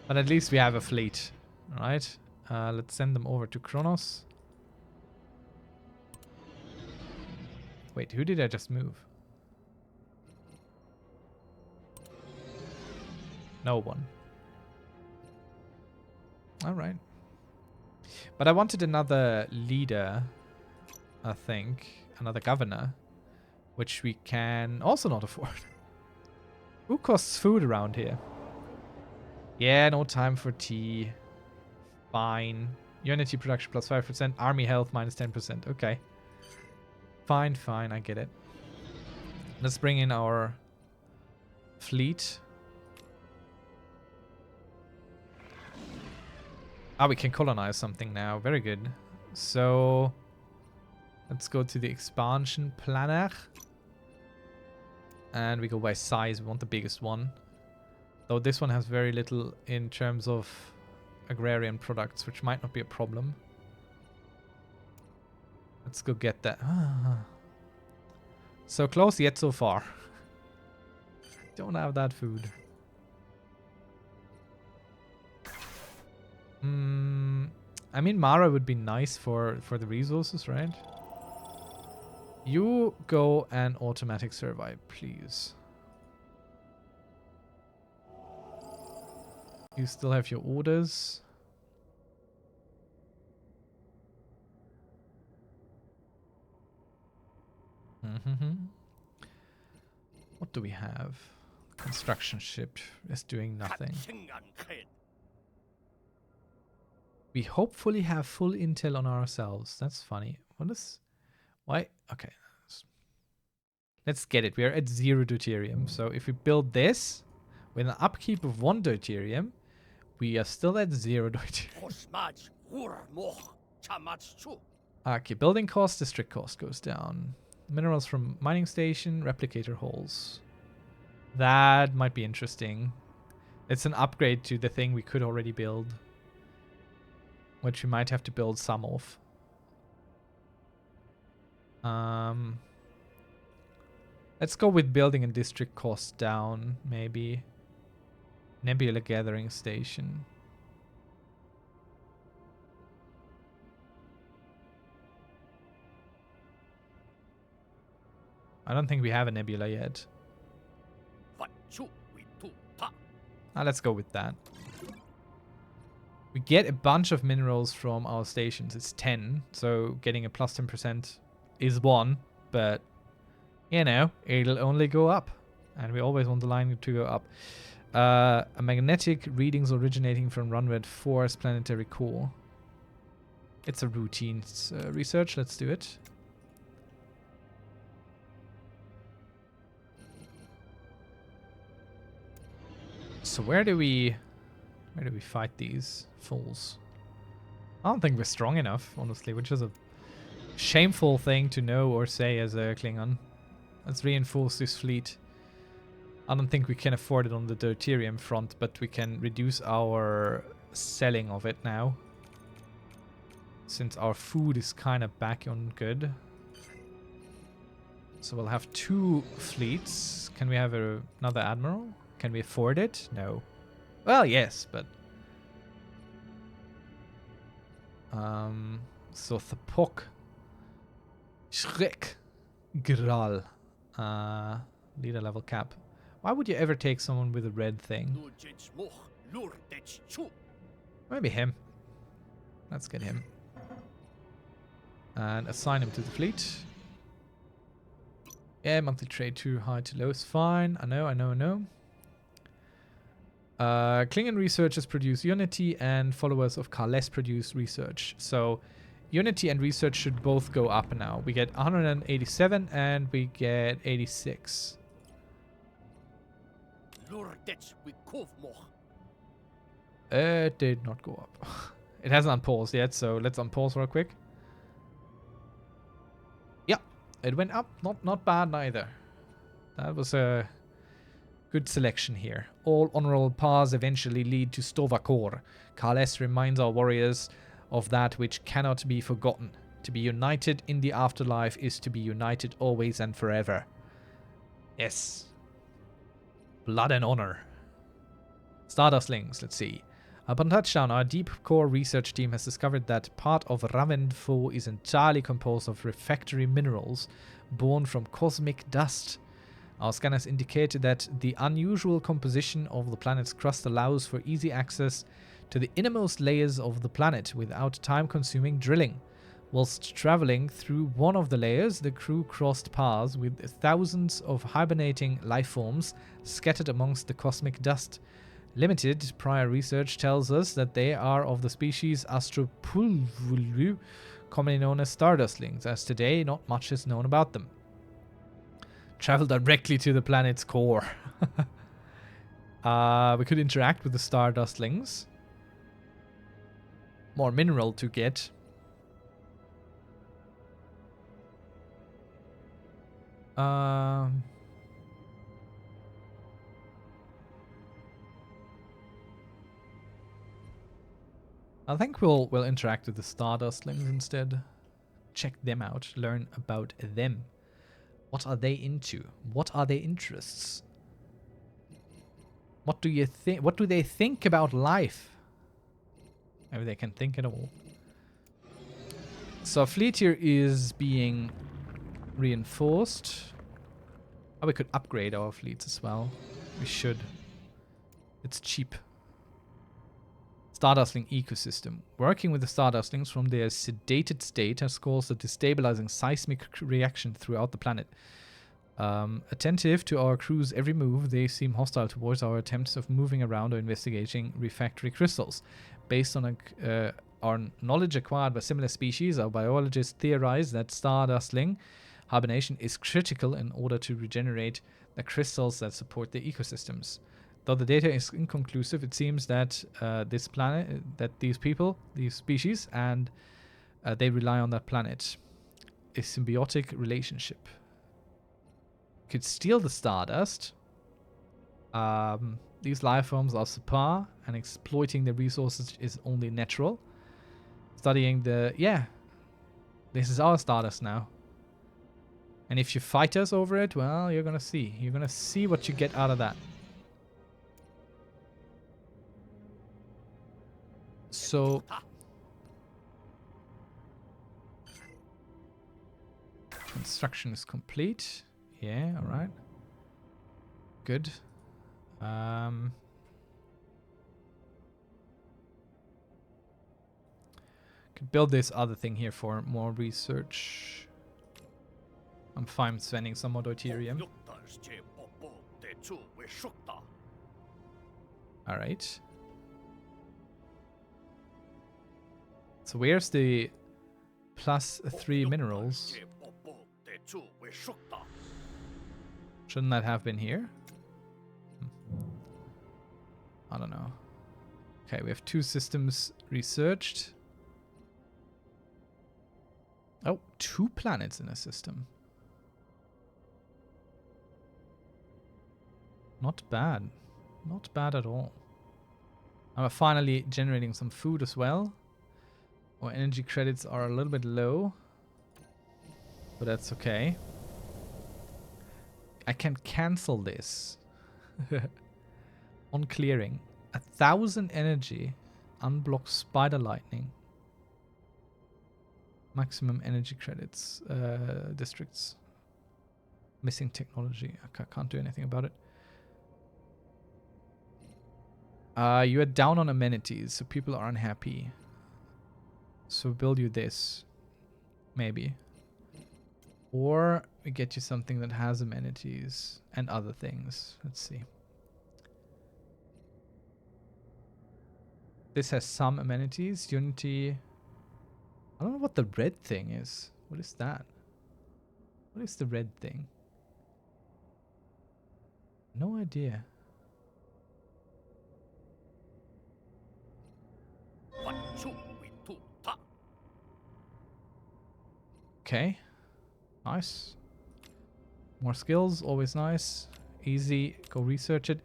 But at least we have a fleet. Alright. Let's send them over to Kronos. Wait, who did I just move? No one. Alright. But I wanted another leader, I think. Another governor. Which we can also not afford. Who costs food around here? Yeah, no time for tea. Fine. Unity production plus 5%. Army health minus 10%. Okay. Fine, fine. I get it. Let's bring in our fleet. Ah, we can colonize something now. Very good. So, let's go to the expansion planner. And we go by size. We want the biggest one. Though this one has very little in terms of agrarian products, which might not be a problem. Let's go get that. So close yet so far. Don't have that food. I mean, Mara would be nice for the resources, right? You go and automatic survey, please. You still have your orders. What do we have? Construction ship is doing nothing. We hopefully have full intel on ourselves. That's funny. What is... Why? Okay. Let's get it. We are at 0 deuterium. So if we build this with an upkeep of 1 deuterium, we are still at 0 deuterium. Okay, building cost, district cost goes down. Minerals from mining station, replicator holes. That might be interesting. It's an upgrade to the thing we could already build, which we might have to build some of. Let's go with building and district cost down, maybe. Nebula gathering station. I don't think we have a nebula yet. Let's go with that. We get a bunch of minerals from our stations. It's 10, so getting a plus 10% is 1, but, you know, it'll only go up. And we always want the line to go up. A magnetic readings originating from Runway 4's planetary core. It's a routine research. Let's do it. So where do we fight these fools? I don't think we're strong enough, honestly, which is a shameful thing to know or say as a Klingon. Let's reinforce this fleet. I don't think we can afford it on the deuterium front, but we can reduce our selling of it now, since our food is kind of back on good. So we'll have 2 fleets. Can we have another admiral? Can we afford it? No. Well, yes, but... So Thapok. Shrek. Gral. Leader level cap. Why would you ever take someone with a red thing? Maybe him. Let's get him. And assign him to the fleet. Yeah, monthly trade too high to low is fine. I know. Klingon researchers produce Unity and followers of Karles produce research. So Unity and research should both go up now. We get 187 and we get 86. It did not go up. It hasn't unpaused yet, so let's unpause real quick. Yeah, it went up. Not bad neither. That was a Good selection here. All honorable paths eventually lead to Stovakor. Kales reminds our warriors of that which cannot be forgotten. To be united in the afterlife is to be united always and forever. Yes. Blood and honor. Stardustlings, let's see. Upon touchdown, our deep core research team has discovered that part of Ravendfo is entirely composed of refractory minerals born from cosmic dust. Our scanners indicated that the unusual composition of the planet's crust allows for easy access to the innermost layers of the planet without time-consuming drilling. Whilst traveling through one of the layers, the crew crossed paths with thousands of hibernating life forms scattered amongst the cosmic dust. Limited prior research tells us that they are of the species Astropulvulu, commonly known as Stardustlings, as today not much is known about them. Travel directly to the planet's core. We could interact with the Stardustlings. More mineral to get. I think we'll interact with the Stardustlings instead. Check them out. Learn about them. What are they into? What are their interests? What do you think? What do they think about life? Maybe they can think at all. So our fleet here is being reinforced. Oh, we could upgrade our fleets as well. We should. It's cheap. Stardustling ecosystem. Working with the Stardustlings from their sedated state has caused a destabilizing seismic reaction throughout the planet. Attentive to our crew's every move, they seem hostile towards our attempts of moving around or investigating refractory crystals. Based on our knowledge acquired by similar species, our biologists theorize that Stardustling hibernation is critical in order to regenerate the crystals that support the ecosystems. Though the data is inconclusive, it seems that this planet, that these people, these species, and they rely on that planet. A symbiotic relationship. Could steal the stardust. These life forms are subpar, and exploiting the resources is only natural. Studying the... Yeah. This is our stardust now. And if you fight us over it, well, you're gonna see. You're gonna see what you get out of that. So... Construction is complete. Yeah, alright. Good. Could build this other thing here for more research. I'm fine spending some more deuterium. Alright. So where's the +3 minerals? Shouldn't that have been here? I don't know. Okay, we have 2 systems researched. Oh, 2 planets in a system. Not bad. Not bad at all. I'm finally generating some food as well. Our energy credits are a little bit low. But that's okay. I can cancel this. On clearing. 1,000 energy. Unblock spider lightning. Maximum energy credits. Districts. Missing technology. I can't do anything about it. You are down on amenities, so people are unhappy. So build you this. Maybe. Or we get you something that has amenities and other things. Let's see. This has some amenities. Unity. I don't know what the red thing is. What is that? What is the red thing? No idea. Okay. Nice. More skills, always nice. Easy. Go research it.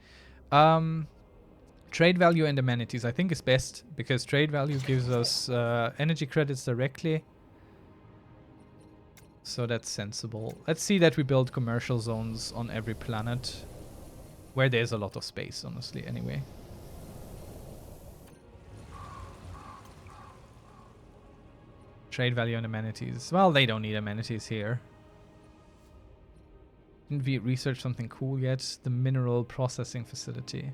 Trade value and amenities I think is best because trade value gives us energy credits directly. So that's sensible. Let's see that we build commercial zones on every planet where there's a lot of space, honestly, anyway. Trade value and amenities. Well, they don't need amenities here. Didn't we research something cool yet? The mineral processing facility.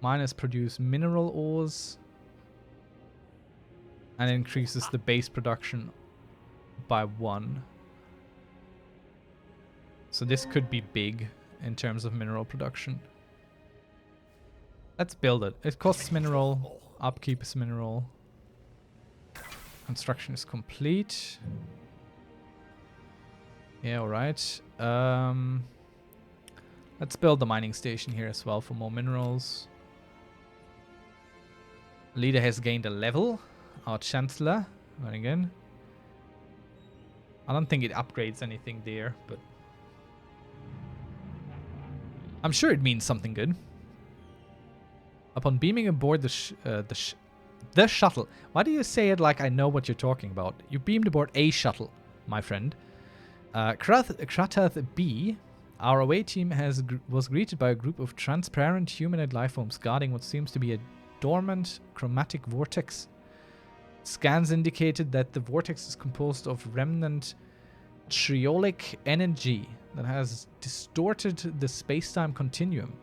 Miners produce mineral ores and increases the base production by 1. So this could be big in terms of mineral production. Let's build it. It costs mineral. Upkeep is mineral. Construction is complete. Yeah, alright. Let's build the mining station here as well for more minerals. Leader has gained a level. Our Chancellor. Very good. I don't think it upgrades anything there, but I'm sure it means something good. Upon beaming aboard the shuttle. Why do you say it like I know what you're talking about? You beamed aboard a shuttle, my friend. Kratath B, our away team was greeted by a group of transparent humanoid lifeforms guarding what seems to be a dormant chromatic vortex. Scans indicated that the vortex is composed of remnant triolic energy that has distorted the space-time continuum.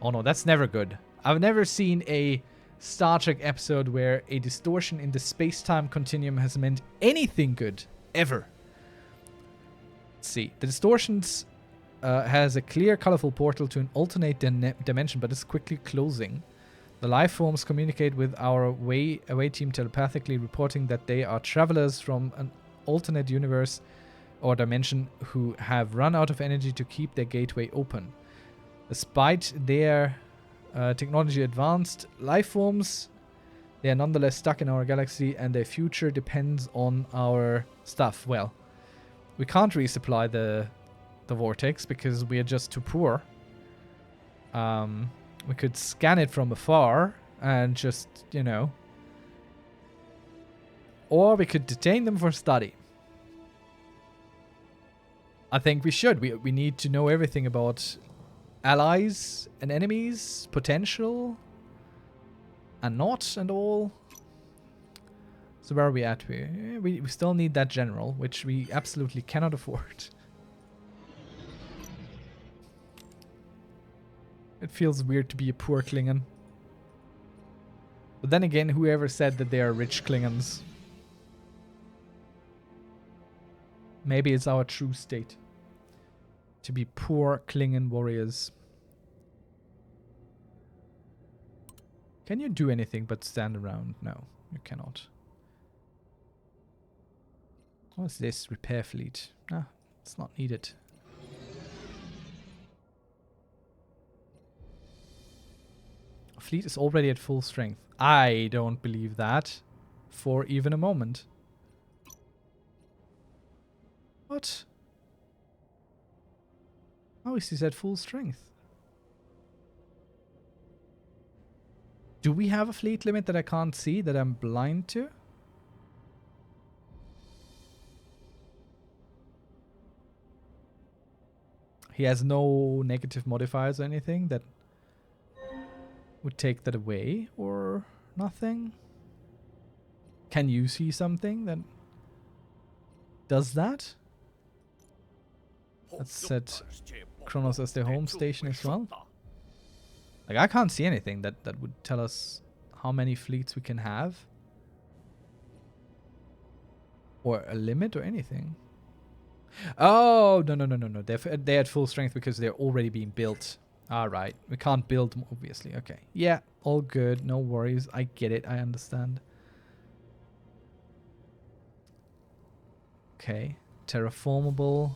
Oh no, that's never good. I've never seen a Star Trek episode where a distortion in the space-time continuum has meant anything good, ever. Let's see. The distortions has a clear, colorful portal to an alternate dimension, but is quickly closing. The life forms communicate with our away team telepathically, reporting that they are travelers from an alternate universe or dimension who have run out of energy to keep their gateway open. Despite their technology advanced life forms, they are nonetheless stuck in our galaxy and their future depends on our stuff. Well, we can't resupply the vortex because we are just too poor. We could scan it from afar and just, you know. Or we could detain them for study. I think we should. We need to know everything about allies and enemies, potential, and not, and all. So where are we at? We still need that general, which we absolutely cannot afford. It feels weird to be a poor Klingon. But then again, whoever said that they are rich Klingons? Maybe it's our true state. To be poor Klingon warriors. Can you do anything but stand around? No, you cannot. What's this? Repair fleet. Ah, it's not needed. Fleet is already at full strength. I don't believe that for even a moment. What? How is this at full strength? Do we have a fleet limit that I can't see, that I'm blind to? He has no negative modifiers or anything that would take that away, or nothing? Can you see something that does that? Let's set Kronos as their home station as well. Like, I can't see anything that would tell us how many fleets we can have. Or a limit or anything. Oh, no. They're at full strength because they're already being built. Alright, we can't build them, obviously. Okay. Yeah, all good. No worries. I get it. I understand. Okay. Terraformable.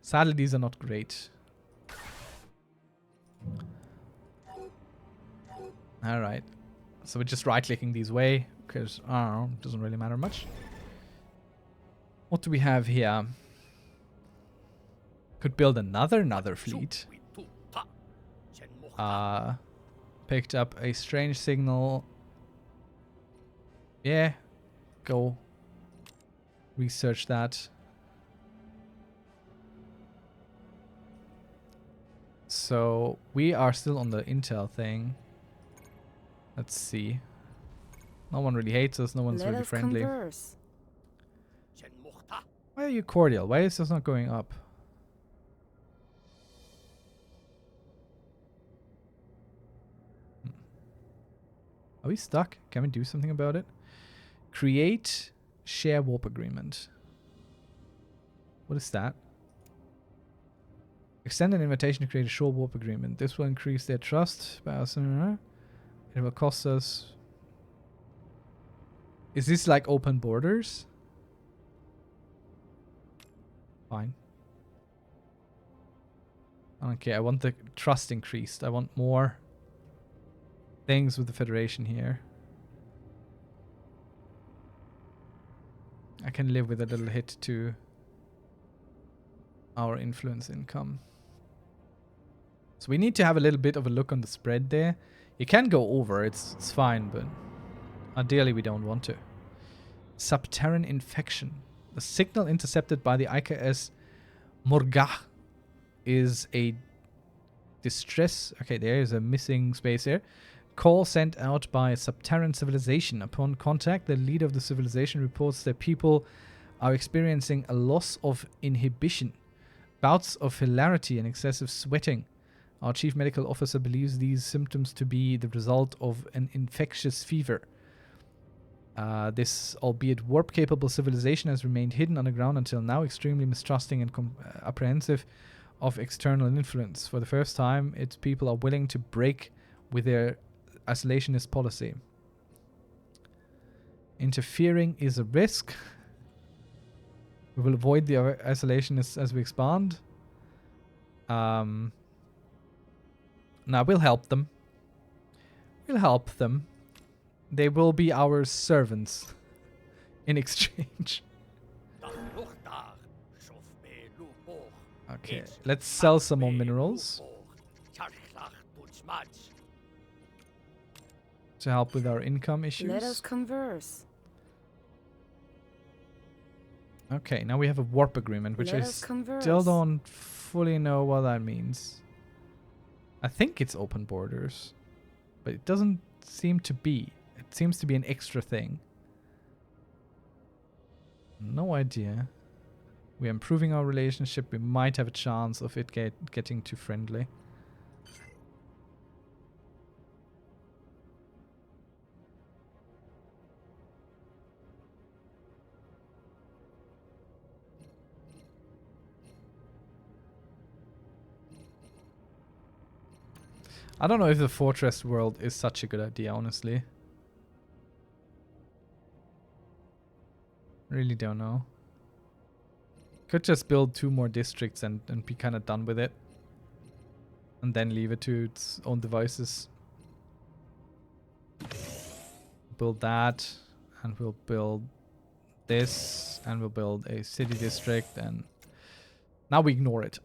Sadly, these are not great. Alright. So we're just right-clicking these way. because, I don't know, it doesn't really matter much. What do we have here? Could build another fleet. Picked up a strange signal. Yeah, go research that. So we are still on the intel thing. Let's see. No one really hates us. No one's Let really us friendly. converse. Why are you cordial? Why is this not going up? Are we stuck? Can we do something about it? Create share warp agreement. What is that? Extend an invitation to create a shore warp agreement. This will increase their trust. It will cost us... Is this like open borders? Fine. I don't care. I want the trust increased. I want more things with the Federation here. I can live with a little hit to our influence income. So we need to have a little bit of a look on the spread there. You can go over, it's fine, but ideally we don't want to. Subterran infection. The signal intercepted by the IKS Morgah is a distress. Okay, there is a missing space here. Call sent out by a subterran civilization. Upon contact, the leader of the civilization reports that people are experiencing a loss of inhibition, bouts of hilarity, and excessive sweating. Our chief medical officer believes these symptoms to be the result of an infectious fever. This, albeit warp-capable civilization, has remained hidden underground until now, extremely mistrusting and apprehensive of external influence. For the first time, its people are willing to break with their isolationist policy. Interfering is a risk. We will avoid the isolationists as we expand. Now we'll help them. We'll help them. They will be our servants in exchange. Okay, let's sell some more minerals to help with our income issues. Let us converse. Okay, now we have a warp agreement, which Let I us converse. still don't fully know what that means. I think it's open borders, but it doesn't seem to be. It seems to be an extra thing. No idea. We're improving our relationship. We might have a chance of it getting too friendly. I don't know if the fortress world is such a good idea, honestly. Really don't know. Could just build 2 more districts and be kind of done with it. And then leave it to its own devices. Build that. And we'll build this. And we'll build a city district. And now we ignore it.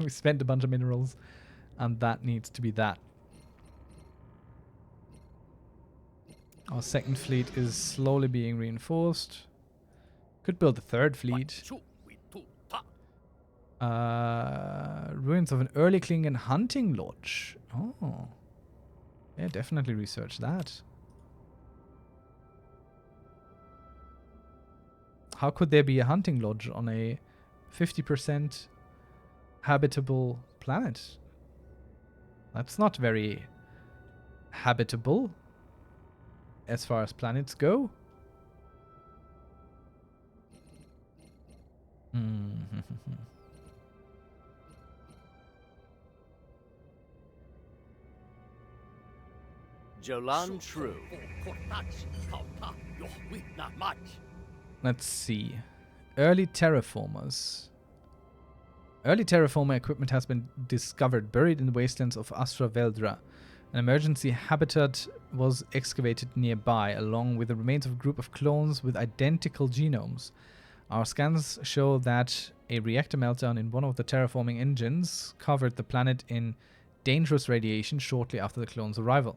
We spent a bunch of minerals. And that needs to be that. Our second fleet is slowly being reinforced. Could build a third fleet. Ruins of an early Klingon hunting lodge. Oh. Yeah, definitely research that. How could there be a hunting lodge on a 50% habitable planet? That's not very habitable as far as planets go. Jolan True. Let's see. Early terraformers. Early terraformer equipment has been discovered buried in the wastelands of Astra Veldra. An emergency habitat was excavated nearby, along with the remains of a group of clones with identical genomes. Our scans show that a reactor meltdown in one of the terraforming engines covered the planet in dangerous radiation shortly after the clones' arrival.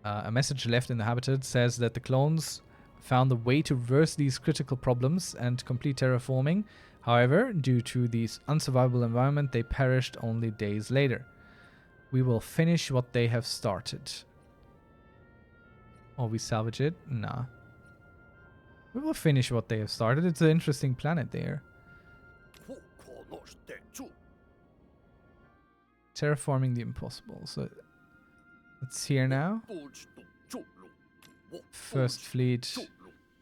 A message left in the habitat says that the clones found a way to reverse these critical problems and complete terraforming. However, due to this unsurvivable environment, they perished only days later. We will finish what they have started. Or we salvage it? Nah. We will finish what they have started. It's an interesting planet there. Terraforming the impossible. So it's here now. First fleet.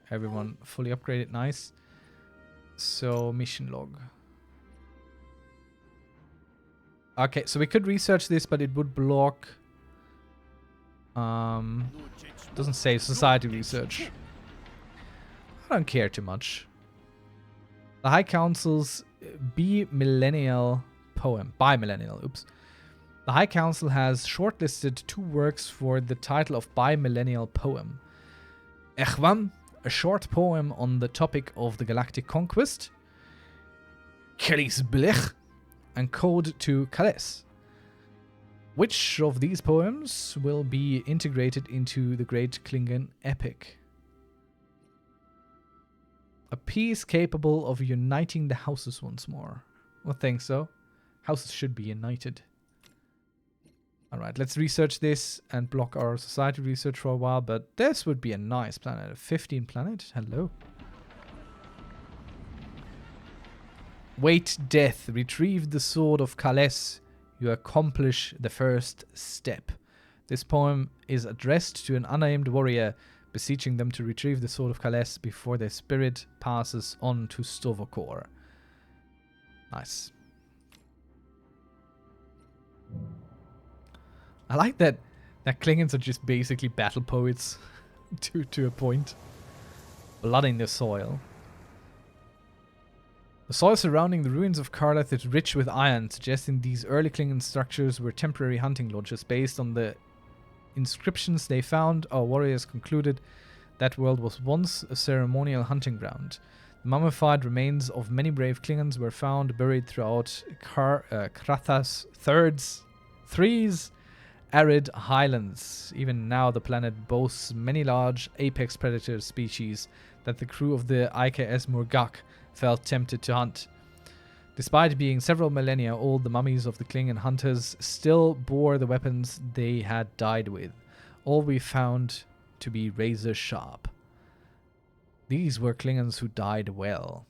Everyone fully upgraded. Nice. So mission log. Okay, so we could research this, but it would block. Doesn't say society research. I don't care too much. The High Council's biennial poem. Biennial, oops. The High Council has shortlisted 2 works for the title of biennial poem. Echwan, a short poem on the topic of the galactic conquest. Kelis Blech, and Code to Kales. Which of these poems will be integrated into the Great Klingon epic? A piece capable of uniting the houses once more. I think so. Houses should be united. Alright, let's research this and block our society research for a while, but this would be a nice planet. A 15 planet? Hello. Wait death. Retrieve the sword of Kales. You accomplish the first step. This poem is addressed to an unnamed warrior, beseeching them to retrieve the sword of Kales before their spirit passes on to Stovokor. Nice. I like that Klingons are just basically battle poets to a point. Blood in the soil. The soil surrounding the ruins of Karlath is rich with iron, suggesting these early Klingon structures were temporary hunting lodges. Based on the inscriptions they found, our warriors concluded that world was once a ceremonial hunting ground. The mummified remains of many brave Klingons were found buried throughout Kratha's threes arid highlands. Even now, the planet boasts many large apex predator species that the crew of the IKS Murgak felt tempted to hunt. Despite being several millennia old, the mummies of the Klingon hunters still bore the weapons they had died with, all we found to be razor sharp. These were Klingons who died well.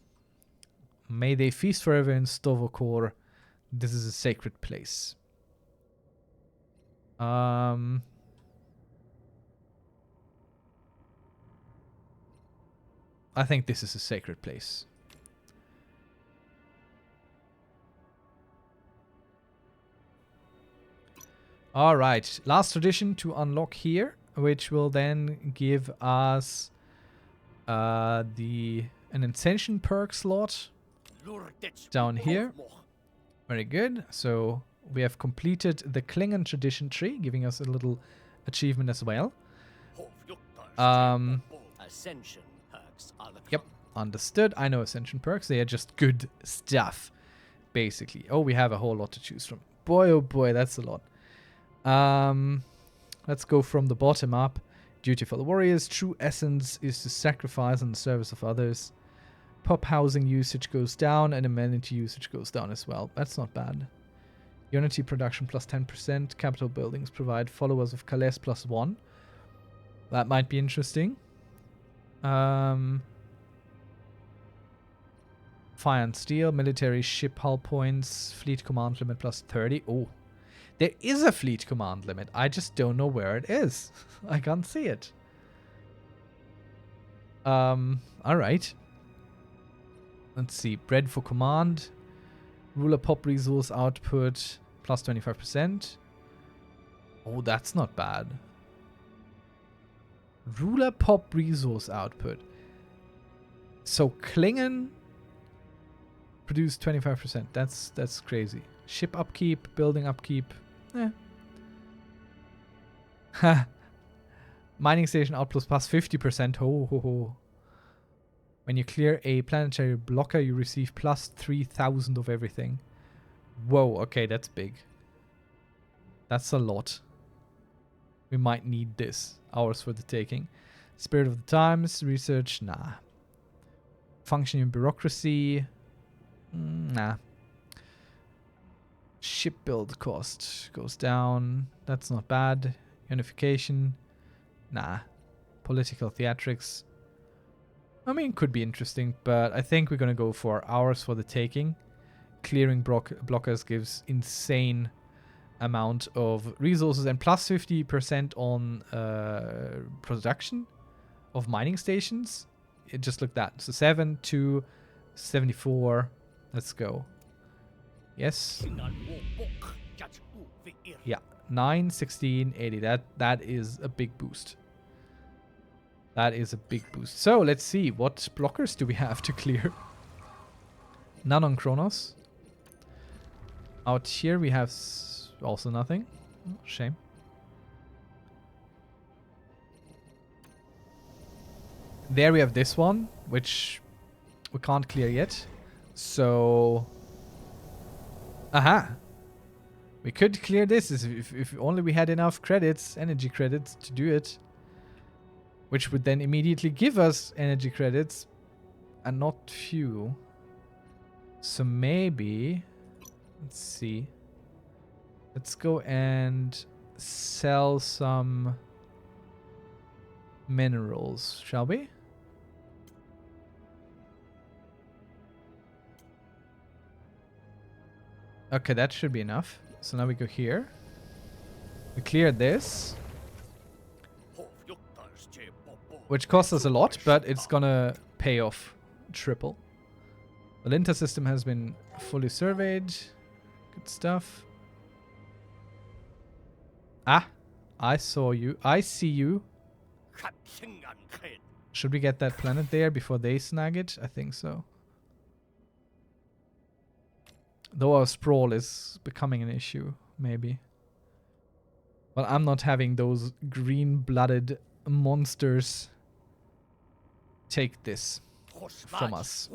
May they feast forever in Stovokor. This is a sacred place. I think this is a sacred place. Alright, last tradition to unlock here, which will then give us an ascension perk slot down here. Very good. So we have completed the Klingon tradition tree, giving us a little achievement as well. Ascension perks are the Yep, understood. I know ascension perks. They are just good stuff, basically. Oh, we have a whole lot to choose from. Boy, oh boy, that's a lot. Let's go from the bottom up. Duty for the warriors. True essence is to sacrifice in the service of others. Pop housing usage goes down and amenity usage goes down as well. That's not bad. Unity production plus 10%. Capital buildings provide followers of Kales plus 1. That might be interesting. Fire and steel. Military ship hull points. Fleet command limit plus 30. Oh. There is a fleet command limit. I just don't know where it is. I can't see it. Alright. Let's see. Bread for command. Ruler pop resource output. Plus 25%. Oh, that's not bad. Ruler pop resource output. So Klingon produced 25%. That's crazy. Ship upkeep. Building upkeep. Mining station outpost plus 50%. Ho ho ho. When you clear a planetary blocker, you receive plus 3,000 of everything. Whoa, okay, that's big. That's a lot. We might need this. Hours for the taking. Spirit of the times, research, nah. Functioning bureaucracy, nah. Ship build cost goes down. That's not bad. Unification, nah. Political theatrics, I mean, could be interesting, but I think we're going to go for hours for the taking. Clearing blockers gives insane amount of resources and plus 50% on production of mining stations. Just look that. So 7 to 74. Let's go. Yes. Yeah. 9, 16, 80. That is a big boost. That is a big boost. So let's see. What blockers do we have to clear? None on Kronos. Out here we have also nothing. Oh, shame. There we have this one, which we can't clear yet. So... Aha! We could clear this if only we had enough credits, energy credits, to do it. Which would then immediately give us energy credits and not few. So maybe... Let's see. Let's go and sell some minerals, shall we? Okay, that should be enough. So now we go here. We clear this. Which costs us a lot, but it's gonna pay off triple. The Linter system has been fully surveyed. Good stuff. Ah, I saw you. I see you. Should we get that planet there before they snag it? I think so. Though our sprawl is becoming an issue, maybe. Well, I'm not having those green-blooded monsters take this from us.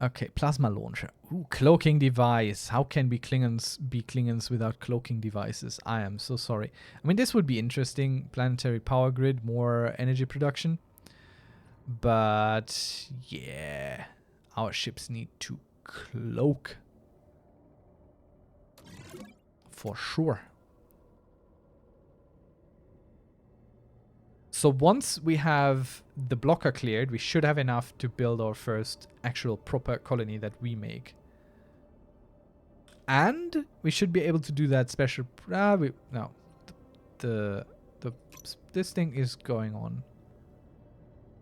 Okay, plasma launcher. Ooh, cloaking device. How can we Klingons be Klingons without cloaking devices? I am so sorry. I mean, this would be interesting. Planetary power grid, more energy production. But yeah, our ships need to cloak. For sure. So once we have the blocker cleared, we should have enough to build our first actual proper colony that we make. And we should be able to do that special... no. This thing is going on.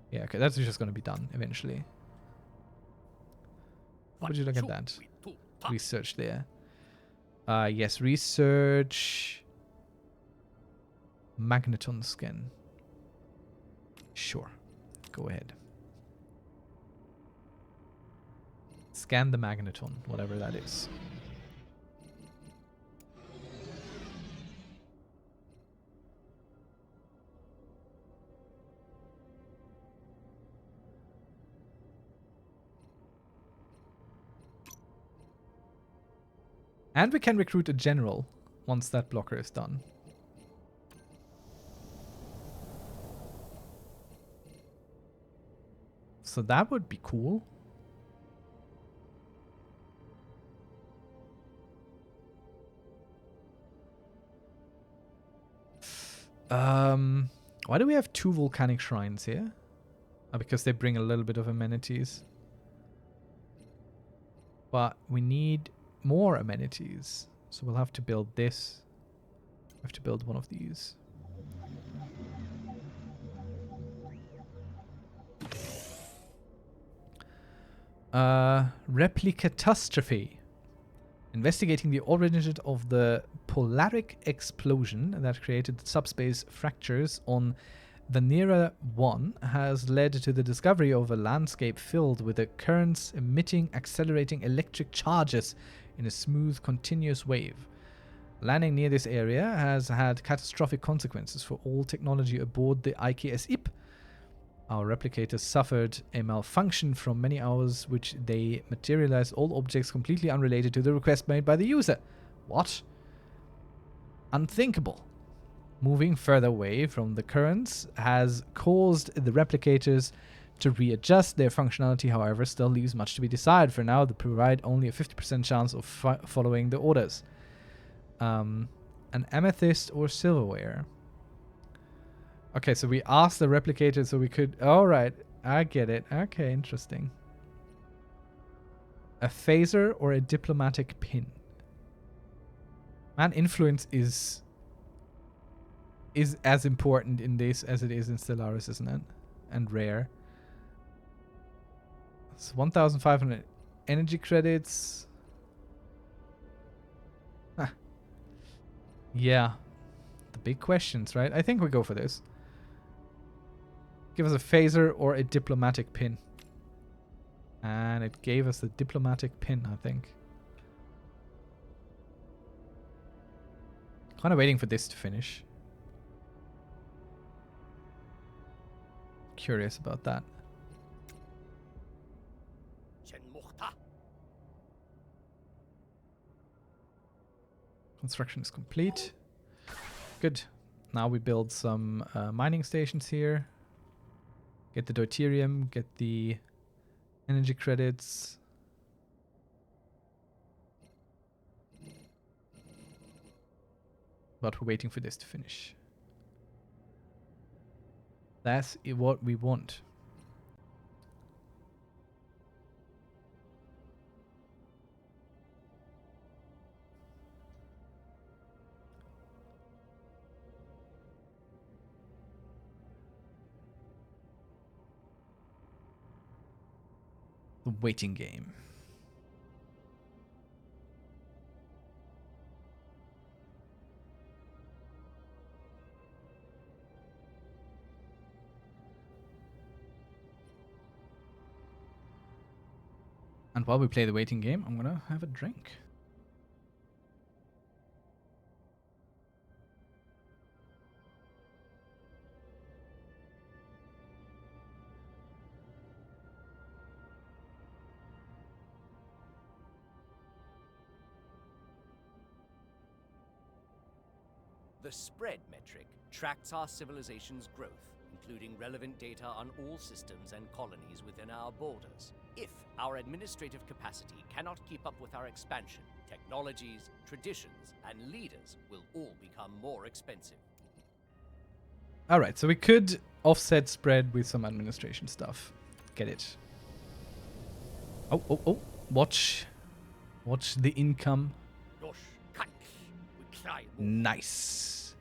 Yeah, okay, that's just going to be done eventually. Would you look at that? Research there. Yes, research... Magneton scan. Sure. Go ahead. Scan the magneton, whatever that is. And we can recruit a general once that blocker is done. So that would be cool. Why do we have 2 volcanic shrines here? Because they bring a little bit of amenities. But we need more amenities. So we'll have to build this. We have to build one of these. Replicatastrophe. Investigating the origin of the polaric explosion that created subspace fractures on Vanera 1 has led to the discovery of a landscape filled with the currents emitting accelerating electric charges in a smooth continuous wave. Landing near this area has had catastrophic consequences for all technology aboard the IKS IP. Our replicators suffered a malfunction from many hours, which they materialized all objects completely unrelated to the request made by the user. What? Unthinkable. Moving further away from the currents has caused the replicators to readjust their functionality, however, still leaves much to be desired. For now, they provide only a 50% chance of following the orders. An amethyst or silverware. Okay, so we asked the replicator so we could... Alright, I get it. Okay, interesting. A phaser or a diplomatic pin. Man, influence is as important in this as it is in Stellaris, isn't it? And rare. It's 1,500 energy credits. Huh. Yeah. The big questions, right? I think we go for this. Give us a phaser or a diplomatic pin. And it gave us the diplomatic pin, I think. Kind of waiting for this to finish. Curious about that. Construction is complete. Good. Now we build some mining stations here. Get the deuterium, get the energy credits. But we're waiting for this to finish. That's what we want. The waiting game. And while we play the waiting game, I'm gonna have a drink. The spread metric tracks our civilization's growth, including relevant data on all systems and colonies within our borders. If our administrative capacity cannot keep up with our expansion, technologies, traditions, and leaders will all become more expensive. Alright, so we could offset spread with some administration stuff. Get it. Oh. Watch the income. Nice.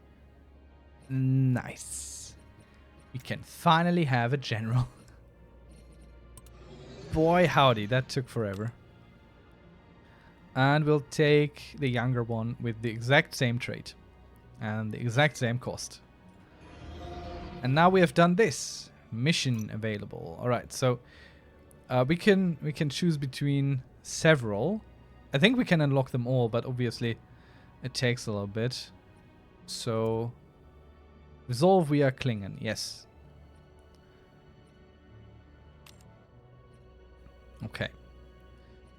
Nice. We can finally have a general. Boy, howdy, that took forever. And we'll take the younger one with the exact same trait. And the exact same cost. And now we have done this. Mission available. Alright, so we can choose between several. I think we can unlock them all, but obviously it takes a little bit. So resolve via Klingon, yes. Okay.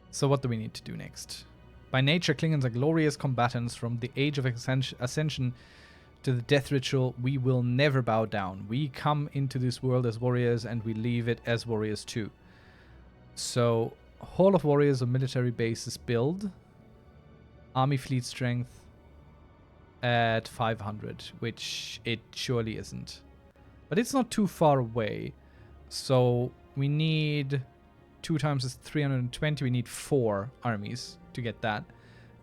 So what do we need to do next? By nature, Klingons are glorious combatants. From the age of ascension to the death ritual, we will never bow down. We come into this world as warriors and we leave it as warriors too. So, Hall of Warriors or military bases build. Army fleet strength at 500, which it surely isn't. But it's not too far away. So, we need 2 times is 320. We need 4 armies to get that.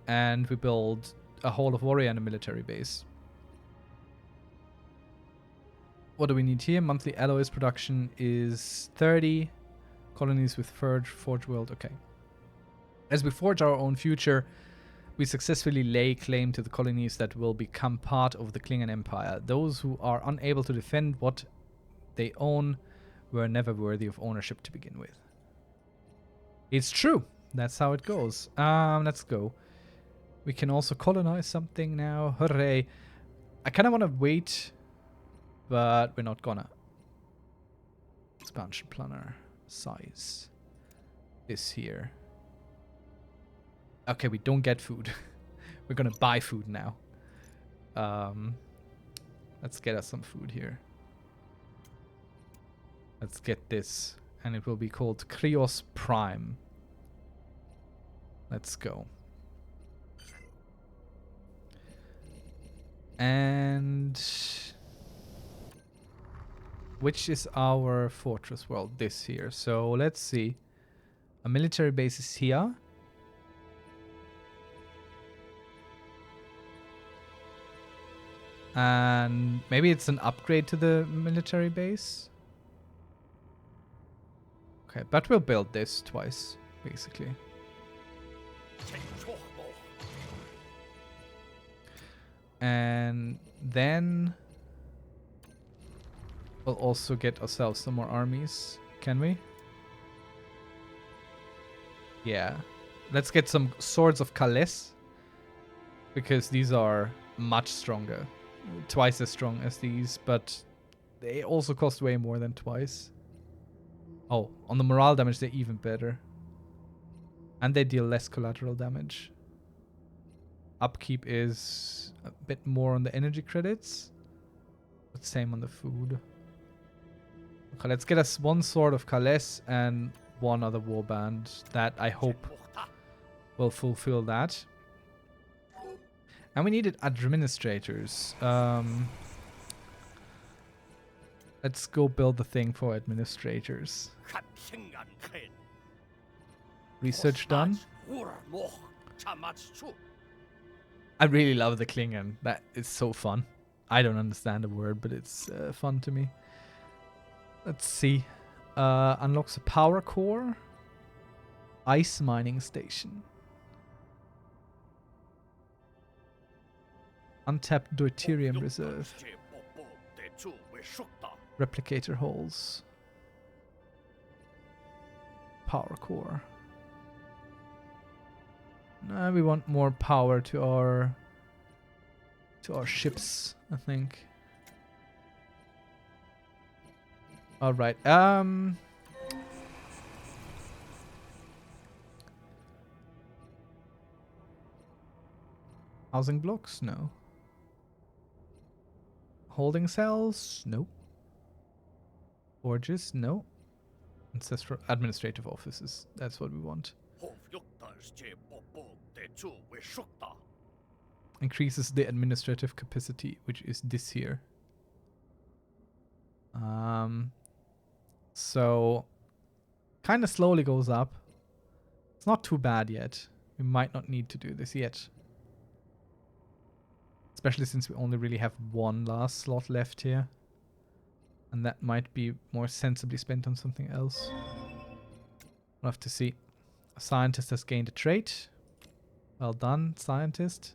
And we build a Hall of Warrior and a military base. What do we need here? Monthly alloys production is 30. Colonies with Forge World. Okay. As we forge our own future, we successfully lay claim to the colonies that will become part of the Klingon Empire. Those who are unable to defend what they own were never worthy of ownership to begin with. It's true. That's how it goes. Let's go. We can also colonize something now. Hooray. I kind of want to wait, but we're not gonna. Expansion planner size. This here. Okay, we don't get food. We're gonna buy food now. Let's get us some food here. Let's get this. And it will be called Krios Prime. Let's go. And which is our fortress world? This here. So let's see. A military base is here. And maybe it's an upgrade to the military base. Okay, but we'll build this twice, basically. And then we'll also get ourselves some more armies. Can we? Yeah. Let's get some Swords of Kales. Because these are much stronger. Twice as strong as these, but they also cost way more than twice. Oh, on the morale damage they're even better. And they deal less collateral damage. Upkeep is a bit more on the energy credits. But same on the food. Okay, let's get us one Sword of Kales and one other warband. That I hope will fulfill that. And we needed administrators. Let's go build the thing for administrators. Research done. I really love the Klingon. That is so fun. I don't understand the word, but it's fun to me. Let's see. Unlocks a power core. Ice mining station. Untapped deuterium reserve. Replicator holes. Power core. We want more power to our ships, I think. All right. Housing blocks? No. Holding cells? No. Forges? No. Ancestral administrative offices. That's what we want. Increases the administrative capacity, which is this here. So kind of slowly goes up. It's not too bad yet. We might not need to do this yet. Especially since we only really have one last slot left here. And that might be more sensibly spent on something else. We'll have to see. A scientist has gained a trait. Well done, scientist.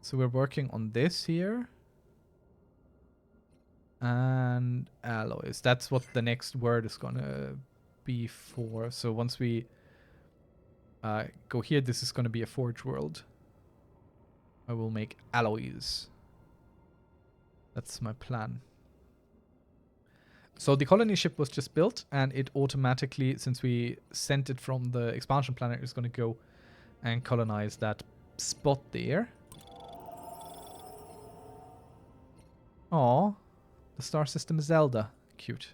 So we're working on this here. And alloys. That's what the next word is gonna be for. So once we go here, this is gonna be a forge world. I will make alloys. That's my plan. So the colony ship was just built, and it automatically, since we sent it from the expansion planet, is going to go and colonize that spot there. Aww, the star system Zelda. Cute.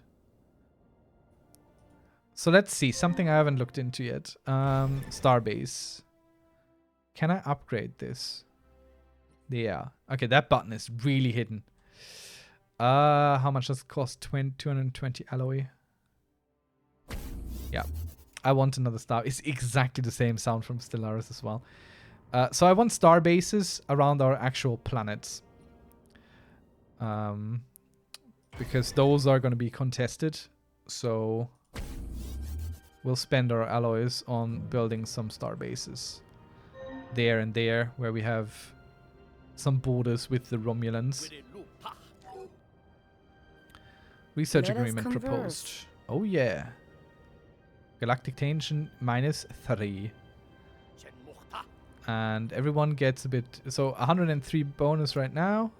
So let's see, something I haven't looked into yet. Starbase. Can I upgrade this? Yeah. Okay, that button is really hidden. How much does it cost? 220 alloy. Yeah. I want another star. It's exactly the same sound from Stellaris as well. So I want star bases around our actual planets. Because those are going to be contested. So we'll spend our alloys on building some star bases. There and there, where we have some borders with the Romulans. Research agreement proposed. Oh yeah. Galactic tension -3. And everyone gets a bit... So 103 bonus right now.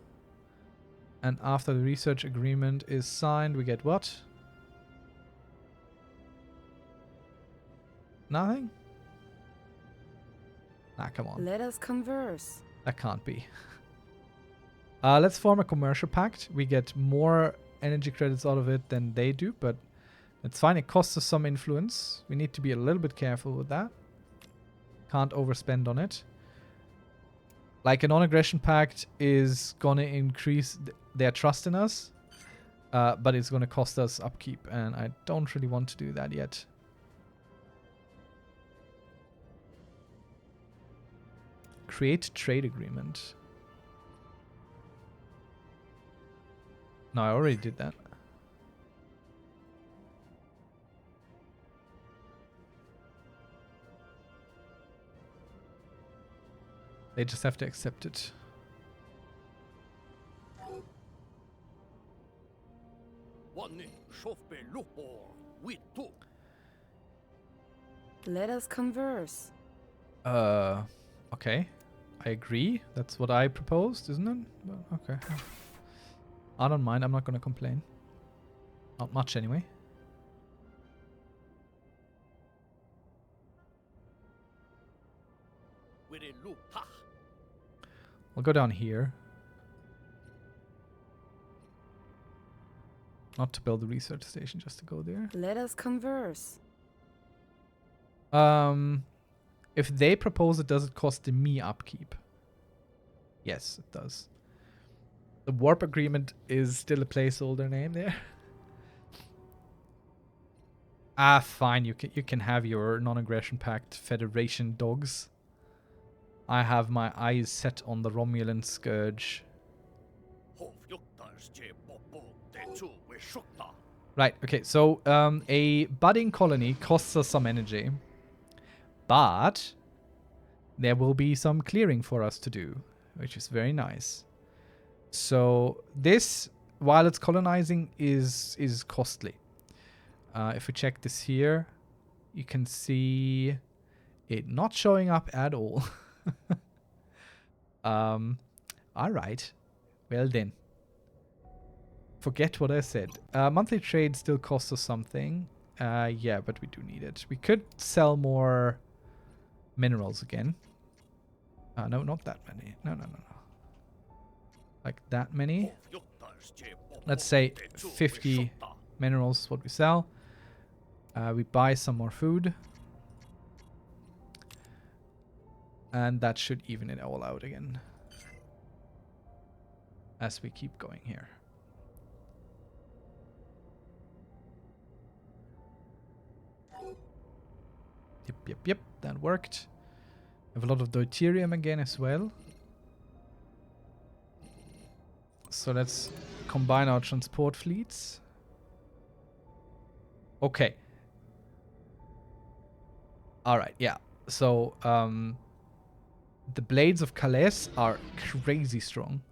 And after the research agreement is signed, we get what? Nothing? Ah, come on. Let us converse. That can't be. Let's form a commercial pact. We get more energy credits out of it than they do, but it's fine. It costs us some influence. We need to be a little bit careful with that. Can't overspend on it. Like a non-aggression pact is gonna increase their trust in us, but it's gonna cost us upkeep, and I don't really want to do that yet. Create trade agreement. No, I already did that. They just have to accept it. Let us converse. Okay. I agree. That's what I proposed, isn't it? But okay. I don't mind. I'm not going to complain. Not much anyway. We'll go down here. Not to build a research station, just to go there. Let us converse. If they propose it, does it cost me upkeep? Yes, it does. The warp agreement is still a placeholder name there. Ah, fine. You can have your non-aggression pact Federation dogs. I have my eyes set on the Romulan scourge. Right. Okay. So a budding colony costs us some energy, but there will be some clearing for us to do, which is very nice. So this, while it's colonizing, is costly. If we check this here, you can see it not showing up at all. All right. Well then. Forget what I said. Monthly trade still costs us something. Yeah, but we do need it. We could sell more minerals again. No, not that many. No. Like that many. Let's say 50 minerals is what we sell. We buy some more food. And that should even it all out again. As we keep going here. Yep. That worked. Have a lot of deuterium again as well. So let's combine our transport fleets. Okay. Alright, yeah. So, the Blades of Calais are crazy strong.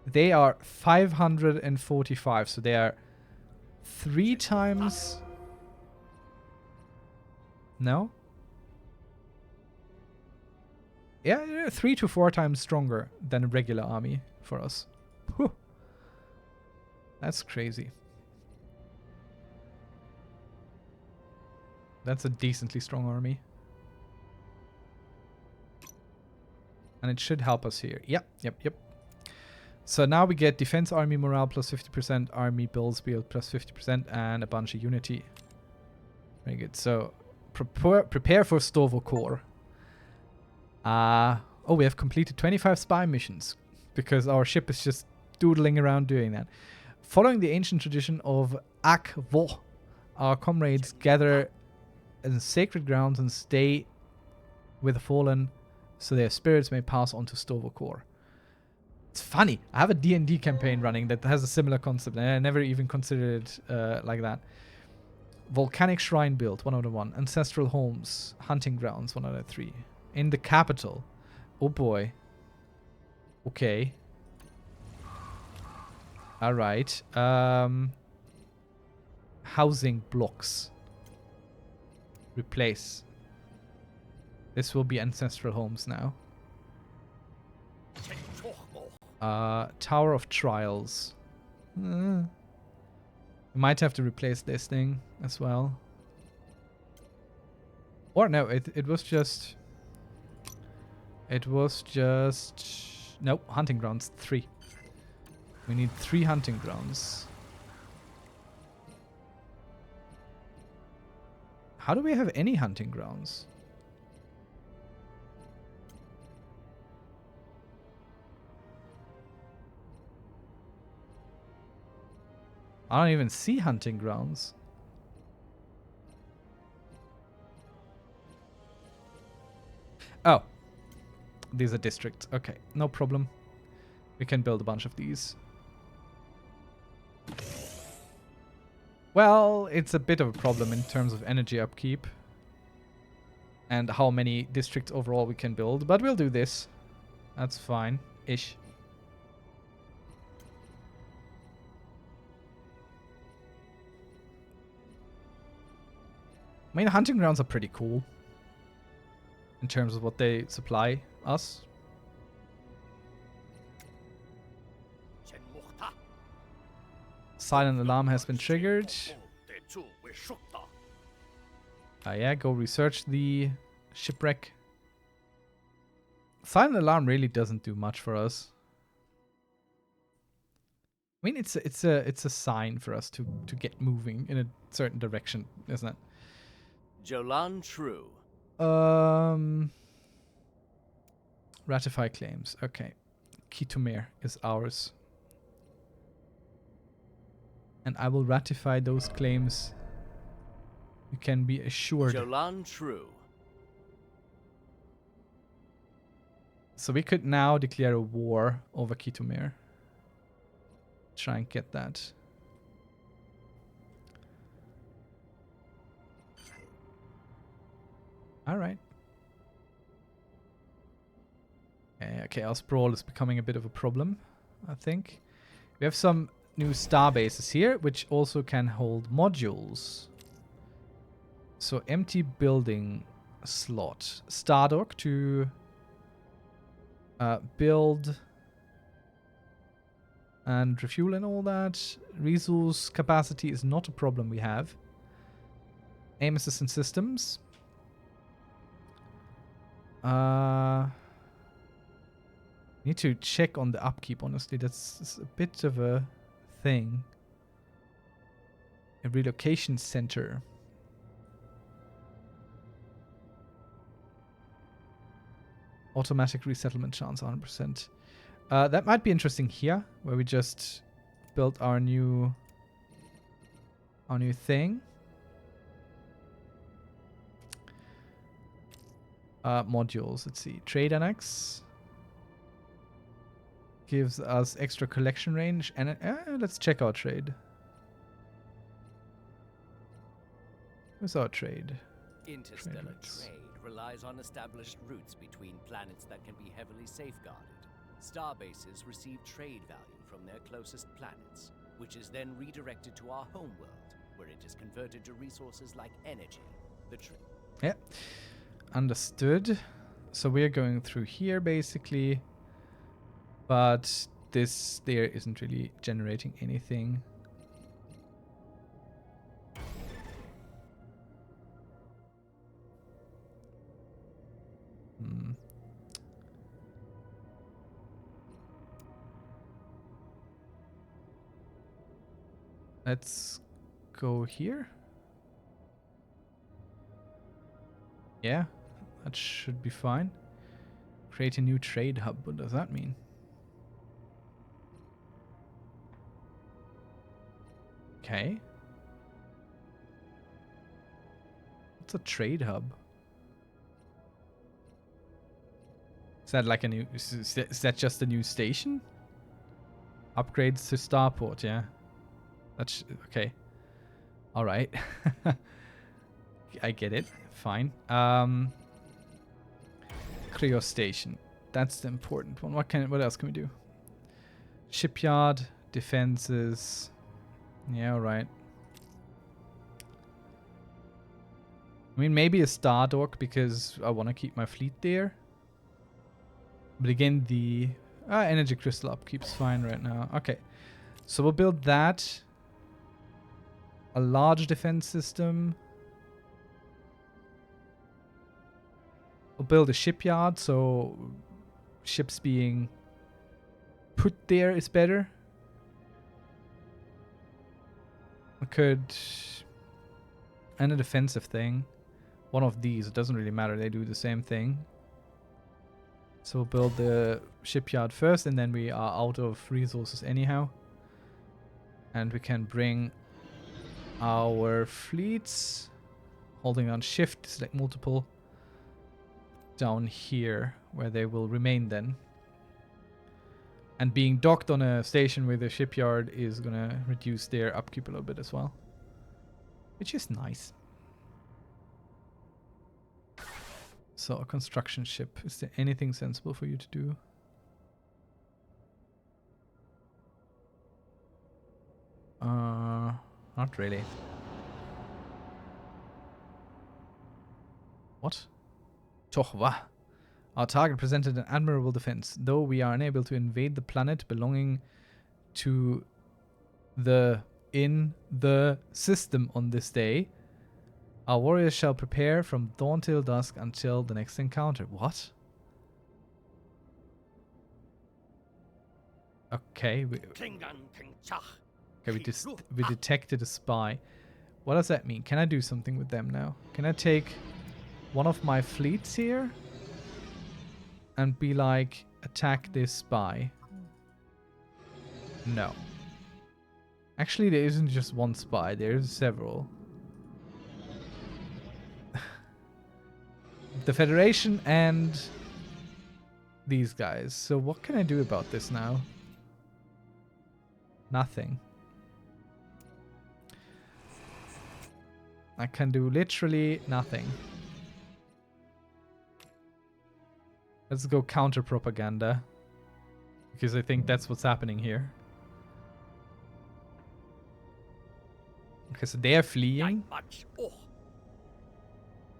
They are 545, so they are 3 times... No? Yeah, 3 to 4 times stronger than a regular army for us. Whew. That's crazy. That's a decently strong army. And it should help us here. Yep. So now we get defense army morale plus 50%, army build speed plus 50%, and a bunch of unity. Very good. So prepare for Stovo Core. Oh, we have completed 25 spy missions because our ship is just doodling around doing that. Following the ancient tradition of Akvo, our comrades gather in sacred grounds and stay with the fallen so their spirits may pass on to Stovo Core. It's funny. I have a D&D campaign running that has a similar concept, and I never even considered it like that. Volcanic Shrine build, 1 out of 1. Ancestral Homes, Hunting Grounds, 1 out of 3. In the capital. Oh boy. Okay. Alright. housing blocks. Replace. This will be ancestral homes now. Tower of Trials. We might have to replace this thing as well. Or no, it was just... It was just... Nope, hunting grounds, 3. We need 3 hunting grounds. How do we have any hunting grounds? I don't even see hunting grounds. Oh. These are districts. Okay, no problem. We can build a bunch of these. Well, it's a bit of a problem in terms of energy upkeep. And how many districts overall we can build. But we'll do this. That's fine-ish. I mean, hunting grounds are pretty cool. In terms of what they supply us. Silent alarm has been triggered. Yeah, go research the shipwreck. Silent alarm really doesn't do much for us. I mean, it's a sign for us to get moving in a certain direction, isn't it? Jolan True. Ratify claims. Okay. Kitomir is ours. And I will ratify those claims. You can be assured. Jolan True. So we could now declare a war over Kitomir. Try and get that. Alright. Okay, our sprawl is becoming a bit of a problem, I think. We have some new star bases here, which also can hold modules. So empty building slot. Stardock to build and refuel and all that. Resource capacity is not a problem we have. Aim assistant systems. Need to check on the upkeep, honestly. That's a bit of a thing. A relocation center. Automatic resettlement chance 100%. That might be interesting here, where we just built our new thing. Modules, let's see. Trade annex gives us extra collection range, and let's check our trade. Where's our trade? Interstellar trade relies on established routes between planets that can be heavily safeguarded. Starbases receive trade value from their closest planets, which is then redirected to our homeworld, where it is converted to resources like energy. Yeah. Understood. So we're going through here basically, but this there isn't really generating anything. Let's go here. Yeah, that should be fine. Create a new trade hub. What does that mean? Okay. What's a trade hub? Is that like a new... Is that just a new station? Upgrades to starport, yeah. That's... Okay. Alright. I get it. Fine. Cryo station. That's the important one. What else can we do? Shipyard, defenses. Yeah, alright. I mean, maybe a star dock because I want to keep my fleet there. But again, the energy crystal upkeep's fine right now. Okay, so we'll build that. A large defense system. We'll build a shipyard, so ships being put there is better. I could... And a defensive thing. One of these, it doesn't really matter, they do the same thing. So we'll build the shipyard first, and then we are out of resources anyhow. And we can bring our fleets, holding on shift, select multiple, down here, where they will remain then. And being docked on a station with a shipyard is gonna reduce their upkeep a little bit as well. Which is nice. So, a construction ship. Is there anything sensible for you to do? Not really. What? Tohwa. Our target presented an admirable defense. Though we are unable to invade the planet belonging to the system on this day, our warriors shall prepare from dawn till dusk until the next encounter. What? Okay, we detected a spy. What does that mean? Can I do something with them now? Can I take one of my fleets here and be like, attack this spy? No. Actually, there isn't just one spy. There's several. The Federation and these guys. So what can I do about this now? Nothing. I can do literally nothing. Let's go counter propaganda, because I think that's what's happening here. Okay, so they're fleeing.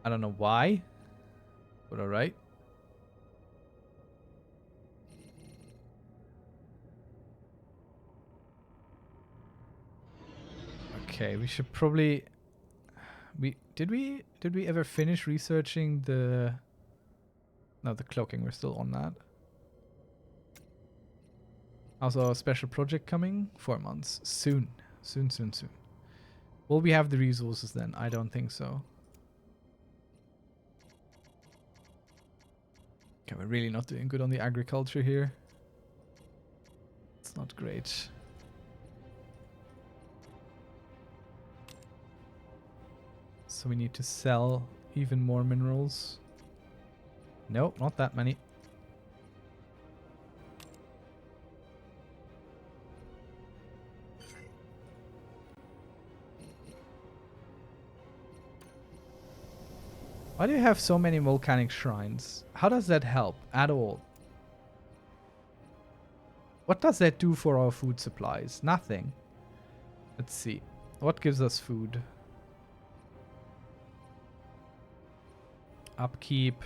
I don't know why, but alright. Okay, we should probably... Did we ever finish researching the... No, the cloaking, we're still on that. How's our special project coming? 4 months. Soon. Soon. Will we have the resources then? I don't think so. Okay, we're really not doing good on the agriculture here. It's not great. So we need to sell even more minerals. Nope, not that many. Why do you have so many volcanic shrines? How does that help at all? What does that do for our food supplies? Nothing. Let's see. What gives us food? Upkeep.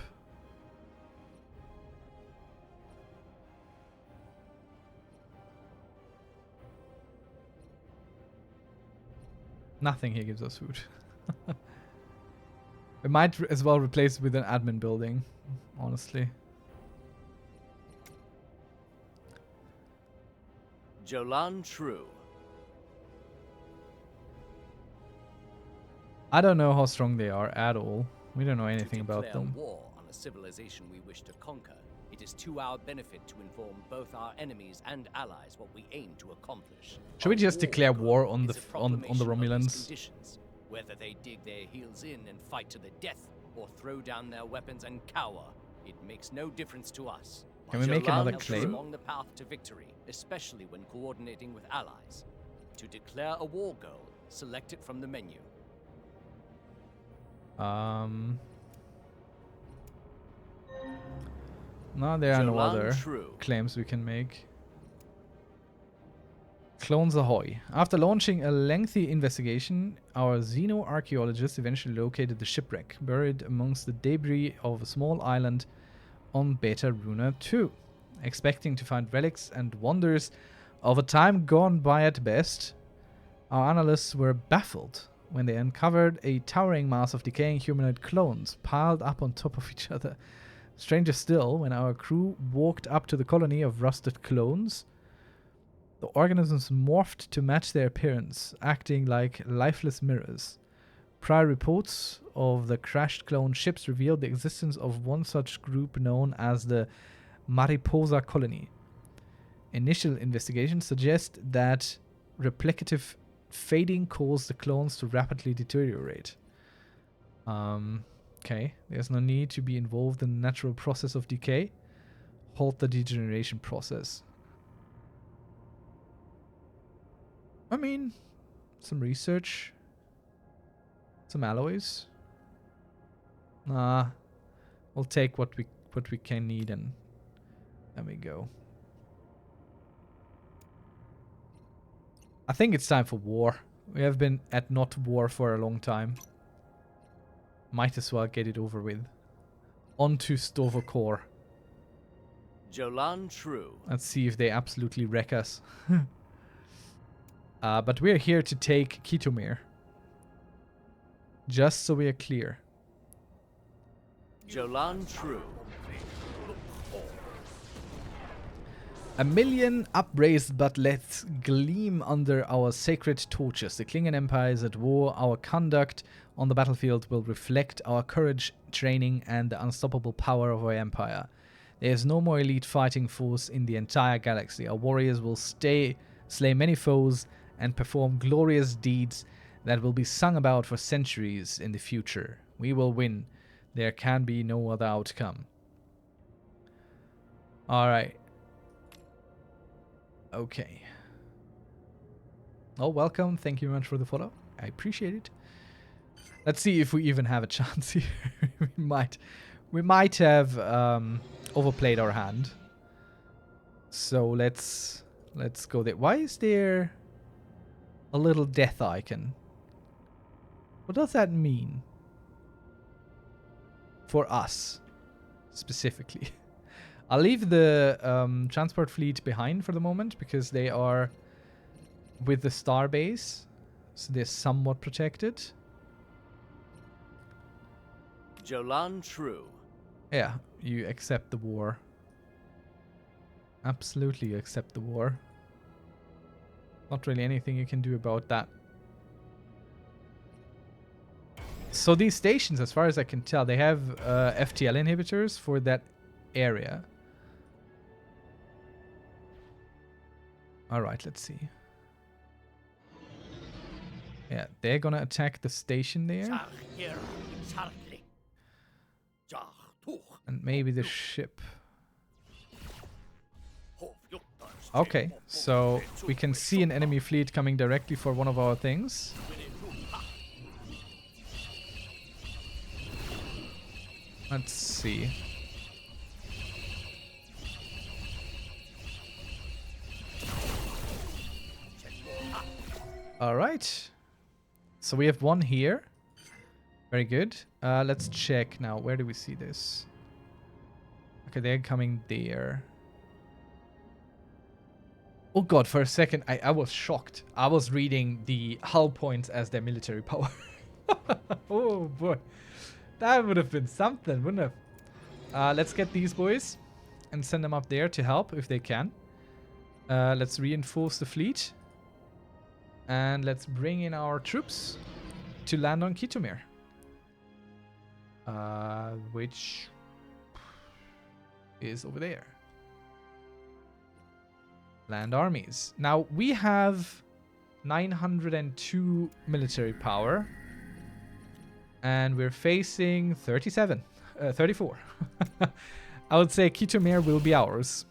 Nothing here gives us food. We might as well replace it with an admin building, honestly. Jolan True. I don't know how strong they are at all. We don't know anything about declare them. war on a civilization we wish to conquer. It is to our benefit to inform both our enemies and allies what we aim to accomplish. Should we just declare war on the on the proclamation of its Romulans? conditions. Whether they dig their heels in and fight to the death, or throw down their weapons and cower, it makes no difference to us. Can we make Jolan another helps us claim? along the path to victory, especially when coordinating with allies. To declare a war goal, select it from the menu. No, there are no Jolan other True. claims we can make. Clones ahoy. After launching a lengthy investigation, our xeno-archaeologists eventually located the shipwreck, buried amongst the debris of a small island on Beta Runa 2. Expecting to find relics and wonders of a time gone by at best, our analysts were baffled when they uncovered a towering mass of decaying humanoid clones piled up on top of each other. Stranger still, when our crew walked up to the colony of rusted clones, the organisms morphed to match their appearance, acting like lifeless mirrors. Prior reports of the crashed clone ships revealed the existence of one such group known as the Mariposa Colony. Initial investigations suggest that replicative fading caused the clones to rapidly deteriorate. Okay, there's no need to be involved in the natural process of decay. Halt the degeneration process. I mean, some research. Some alloys. Nah. We'll take what we can need and there we go. I think it's time for war. We have been at not war for a long time. Might as well get it over with. On to Tovokor. Jolan True. Let's see if they absolutely wreck us. But we're here to take Kitomir. Just so we are clear. Jolan True. A million upraised butlets gleam under our sacred torches. The Klingon Empire is at war. Our conduct on the battlefield will reflect our courage, training, and the unstoppable power of our empire. There is no more elite fighting force in the entire galaxy. Our warriors will slay many foes and perform glorious deeds that will be sung about for centuries in the future. We will win. There can be no other outcome. Alright. Okay. Oh, welcome. Thank you very much for the follow. I appreciate it. Let's see if we even have a chance here. We might have overplayed our hand. So let's go there. Why is there a little death icon? What does that mean? For us, specifically. I'll leave the transport fleet behind for the moment because they are with the star base, so they're somewhat protected. Jolan True. Yeah, you accept the war. Absolutely, you accept the war. Not really anything you can do about that. So these stations, as far as I can tell, they have FTL inhibitors for that area. Alright, let's see. Yeah, they're gonna attack the station there. And maybe the ship. Okay, so we can see an enemy fleet coming directly for one of our things. Let's see. Alright. So we have one here. Very good. Let's check now. Where do we see this? Okay, they're coming there. Oh god, for a second I was shocked. I was reading the hull points as their military power. Oh boy. That would have been something, wouldn't it? Let's get these boys and send them up there to help if they can. Let's reinforce the fleet. And let's bring in our troops to land on Kitomir. Which is over there. Land armies. Now, we have 902 military power. And we're facing 34. I would say Kitomir will be ours.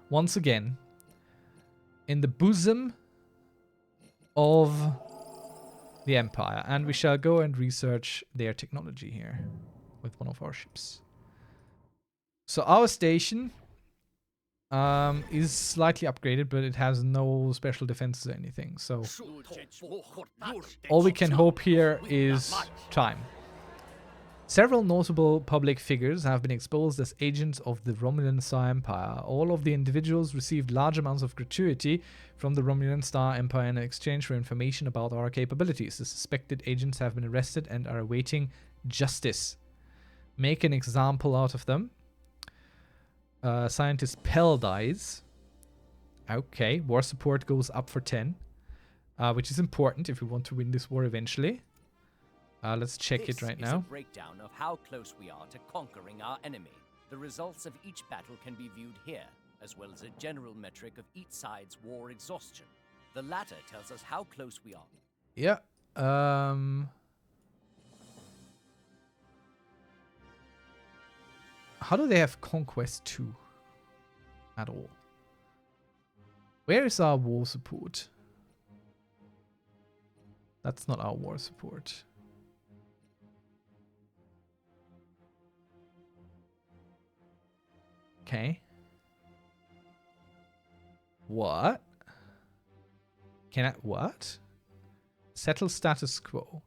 Once again, in the bosom of the Empire. And we shall go and research their technology here with one of our ships. So our station is slightly upgraded, but it has no special defenses or anything. So all we can hope here is time. Several notable public figures have been exposed as agents of the Romulan Star Empire. All of the individuals received large amounts of gratuity from the Romulan Star Empire in exchange for information about our capabilities. The suspected agents have been arrested and are awaiting justice. Make an example out of them. Scientist Pell dies. Okay, war support goes up for 10, which is important if we want to win this war eventually. Let's check it right This is now. a breakdown of how close we are to conquering our enemy. The results of each battle can be viewed here, as well as a general metric of each side's war exhaustion. The latter tells us how close we are. Yeah. How do they have Conquest 2 at all? Where is our war support? That's not our war support. Okay. What? What? Settle status quo.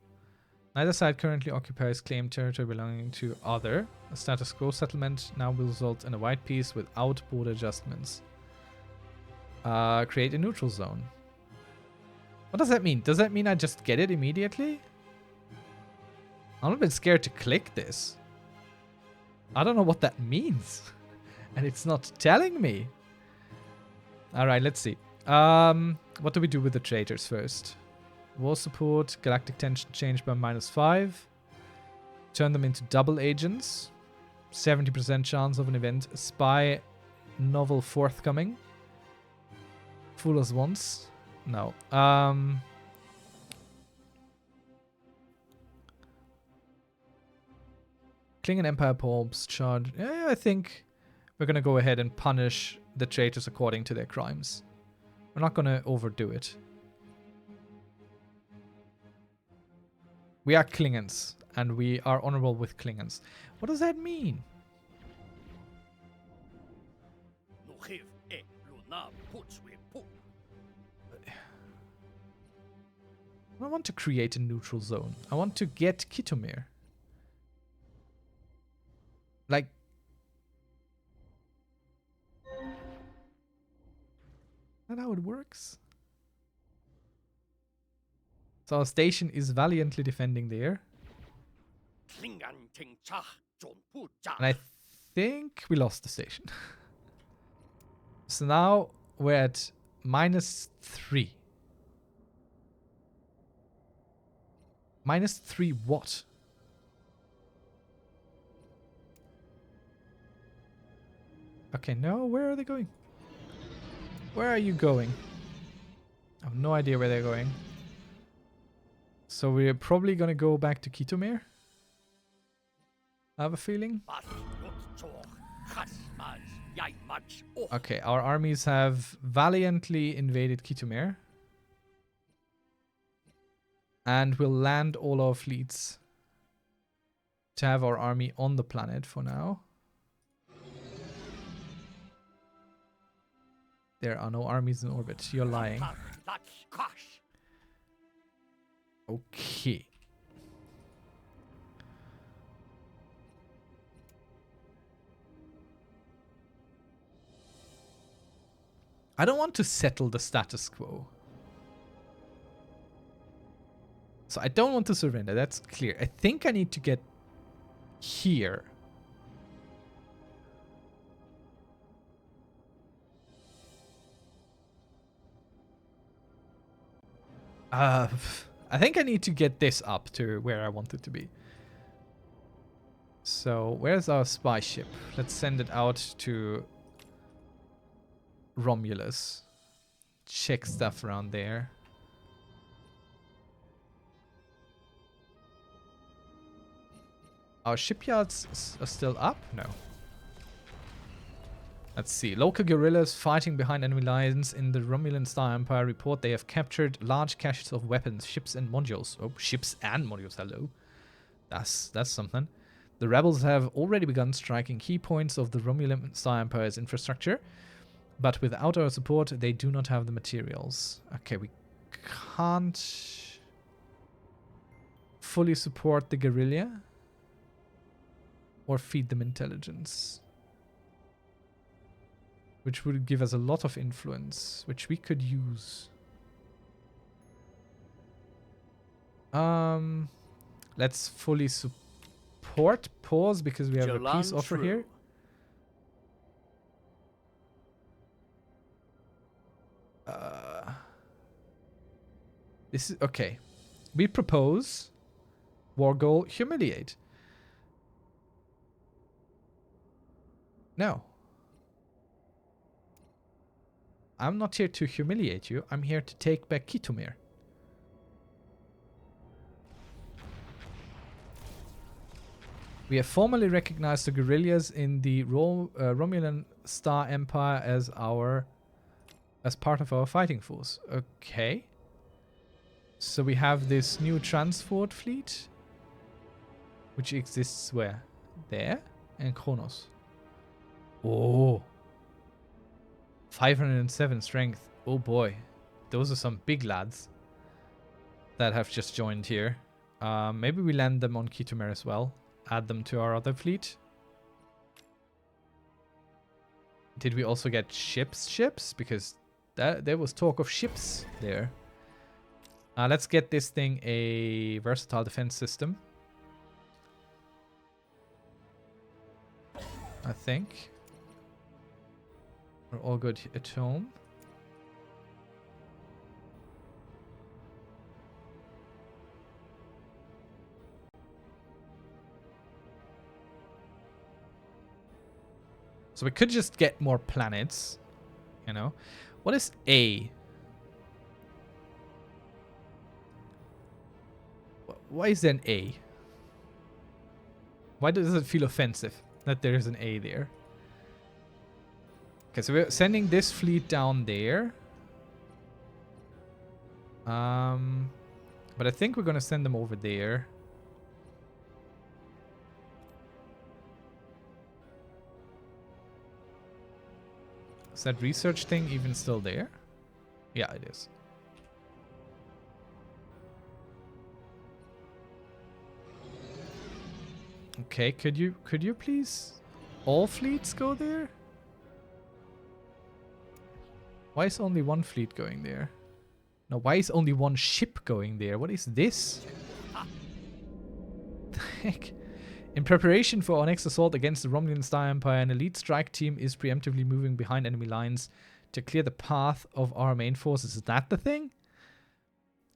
Neither side currently occupies claimed territory belonging to other. A status quo settlement now will result in a white peace without border adjustments. Create a neutral zone. What does that mean? Does that mean I just get it immediately? I'm a bit scared to click this. I don't know what that means. And it's not telling me. Alright, let's see. What do we do with the traitors first? War support, galactic tension changed by -5. Turn them into double agents. 70% chance of an event. Spy novel forthcoming. Fool us once. No. Klingon Empire Pops charge. Yeah, I think we're gonna go ahead and punish the traitors according to their crimes. We're not gonna overdo it. We are Klingons, and we are honorable with Klingons. What does that mean? I want to create a neutral zone. I want to get Kitomir. Like... Is that how it works? So our station is valiantly defending there. And I think we lost the station. So now we're at -3. -3 what? Okay, no, where are they going? Where are you going? I have no idea where they're going. So we're probably gonna go back to Kitomir. I have a feeling. Okay, our armies have valiantly invaded Kitomir. And we'll land all our fleets to have our army on the planet for now. There are no armies in orbit. You're lying. Okay. I don't want to settle the status quo. So I don't want to surrender. That's clear. I think I need to get here. I think I need to get this up to where I want it to be. So, where's our spy ship? Let's send it out to Romulus. Check stuff around there. Our shipyards are still up? No. Let's see. Local guerrillas fighting behind enemy lines in the Romulan Star Empire report they have captured large caches of weapons, ships and modules. Oh, ships and modules. Hello. That's something. The rebels have already begun striking key points of the Romulan Star Empire's infrastructure. But without our support, they do not have the materials. Okay, we can't fully support the guerrilla or feed them intelligence, which would give us a lot of influence, which we could use. Let's fully support. Pause, because we have a peace offer here. This is okay. We propose war goal: humiliate. No. I'm not here to humiliate you. I'm here to take back Kitomir. We have formally recognized the guerrillas in the Romulan Star Empire as part of our fighting force. Okay. So we have this new transport fleet, which exists where? There? And Kronos. Oh. 507 strength. Oh boy. Those are some big lads that have just joined here. Maybe we land them on Kitomir as well. Add them to our other fleet. Did we also get ships? Because there was talk of ships there. Let's get this thing a versatile defense system. I think. We're all good at home. So we could just get more planets, you know. What is A? Why is there an A? Why does it feel offensive that there is an A there? Okay, so we're sending this fleet down there. But I think we're gonna send them over there. Is that research thing even still there? Yeah, it is. Okay, could you please all fleets go there? Why is only one fleet going there? No, why is only one ship going there? What is this? The heck? In preparation for our next assault against the Romulan Star Empire, an elite strike team is preemptively moving behind enemy lines to clear the path of our main forces. Is that the thing?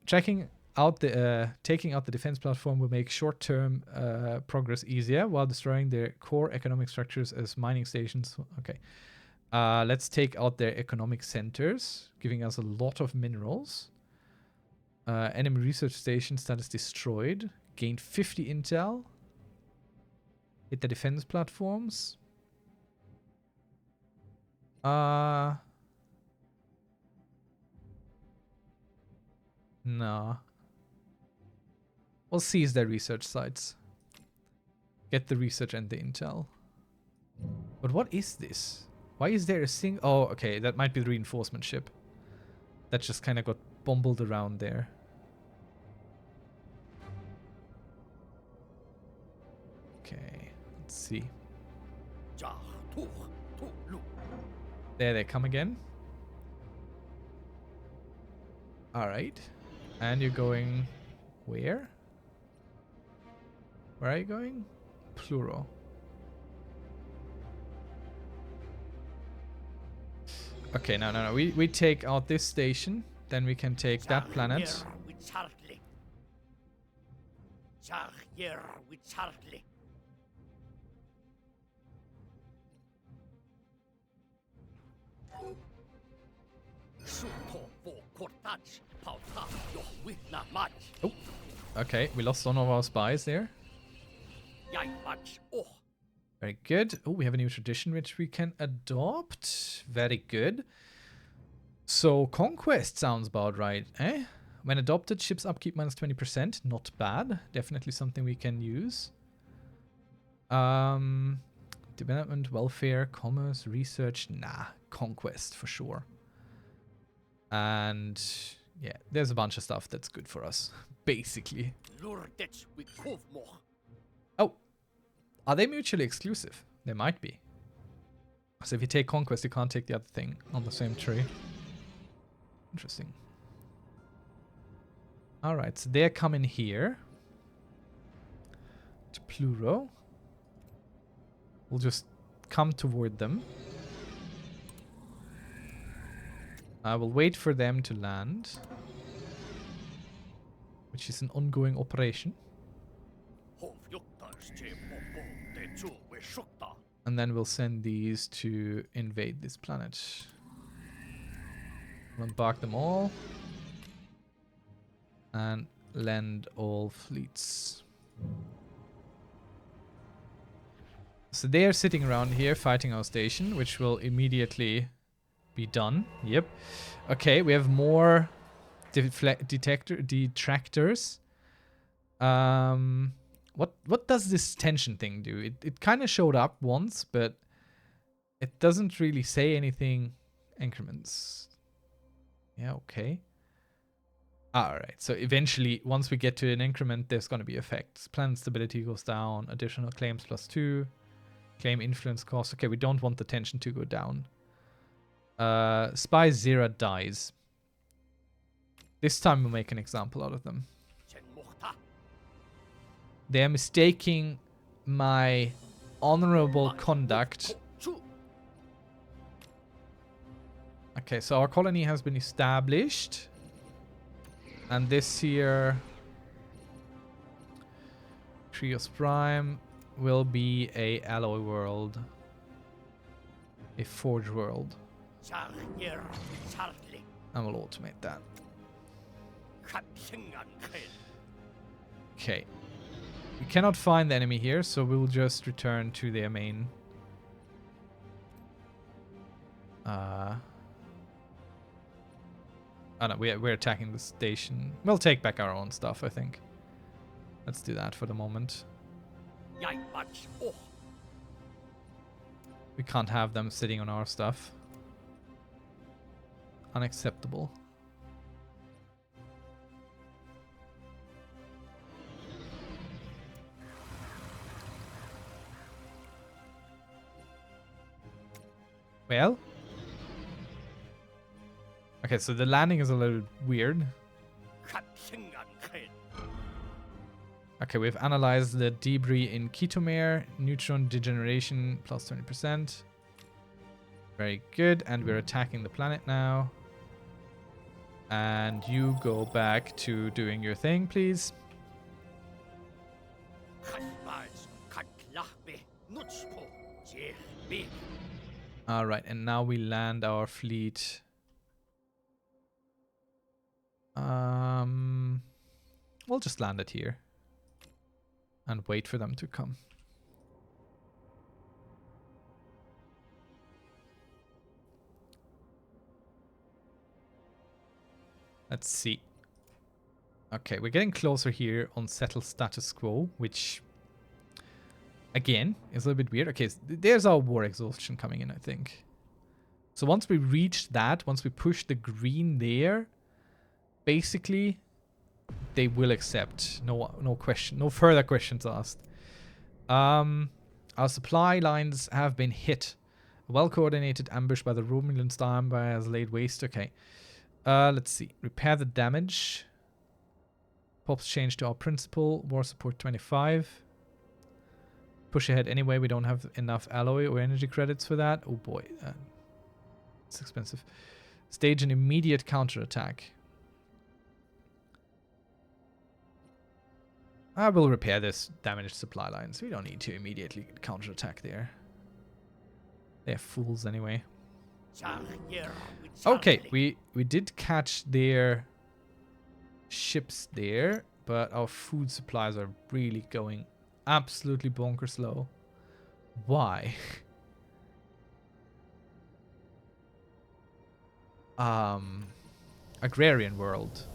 Taking out the defense platform will make short-term progress easier while destroying their core economic structures as mining stations. Okay. Let's take out their economic centers, giving us a lot of minerals. Enemy research station status destroyed. Gained 50 intel. Hit the defense platforms. No. We'll seize their research sites. Get the research and the intel. But what is this? Why is there a Oh, okay. That might be the reinforcement ship. That just kind of got bumbled around there. Okay. Let's see. There they come again. Alright. And you're going... where? Where are you going? Plural. Okay, no. We take out this station. Then we can take that planet. Oh, okay. We lost one of our spies there. Very good. Oh, we have a new tradition which we can adopt. Very good. So, conquest sounds about right, eh? When adopted, ships upkeep minus 20%. Not bad. Definitely something we can use. Development, welfare, commerce, research. Nah. conquest for sure. And yeah, there's a bunch of stuff that's good for us, basically. Oh, are they mutually exclusive? They might be. So if you take conquest, you can't take the other thing on the same tree. Interesting. Alright, so they're coming here. To Pluro. We'll just come toward them. I will wait for them to land. Which is an ongoing operation. And then we'll send these to invade this planet. We'll embark them all. And land all fleets. So they are sitting around here fighting our station, which will immediately be done. Yep. Okay, we have more detractors. What does this tension thing do? It kind of showed up once, but it doesn't really say anything. Increments. Yeah, okay. Alright, so eventually, once we get to an increment, there's going to be effects. Planet stability goes down, additional claims +2, claim influence cost. Okay, we don't want the tension to go down. Spy Zera dies. This time we'll make an example out of them. They're mistaking my honorable conduct. Okay, so our colony has been established. And this here, Trios Prime, will be a alloy world. A forge world. And we'll automate that. Okay. We cannot find the enemy here, so we'll just return to their main. Oh no, we're attacking the station. We'll take back our own stuff, I think. Let's do that for the moment. We can't have them sitting on our stuff. Unacceptable. Well. Okay, so the landing is a little weird. Okay, we've analyzed the debris in Ketomere. Neutron degeneration plus 20%. Very good. And we're attacking the planet now. And you go back to doing your thing, please. Alright, and now we land our fleet. We'll just land it here. And wait for them to come. Let's see. Okay, we're getting closer here on settle status quo, which again is a little bit weird. Okay, so there's our war exhaustion coming in, I think. So once we reach that, once we push the green there, basically they will accept. No question, no further questions asked. Our supply lines have been hit. A well-coordinated ambush by the Romulan Star Empire has laid waste. Okay. Let's see. Repair the damage. Pops change to our principal. War support 25. Push ahead anyway. We don't have enough alloy or energy credits for that. Oh boy. It's expensive. Stage an immediate counterattack. I will repair this damaged supply lines. We don't need to immediately counterattack there. They're fools anyway. Okay, we did catch their ships there, but our food supplies are really going absolutely bonkers low. Why? Agrarian world.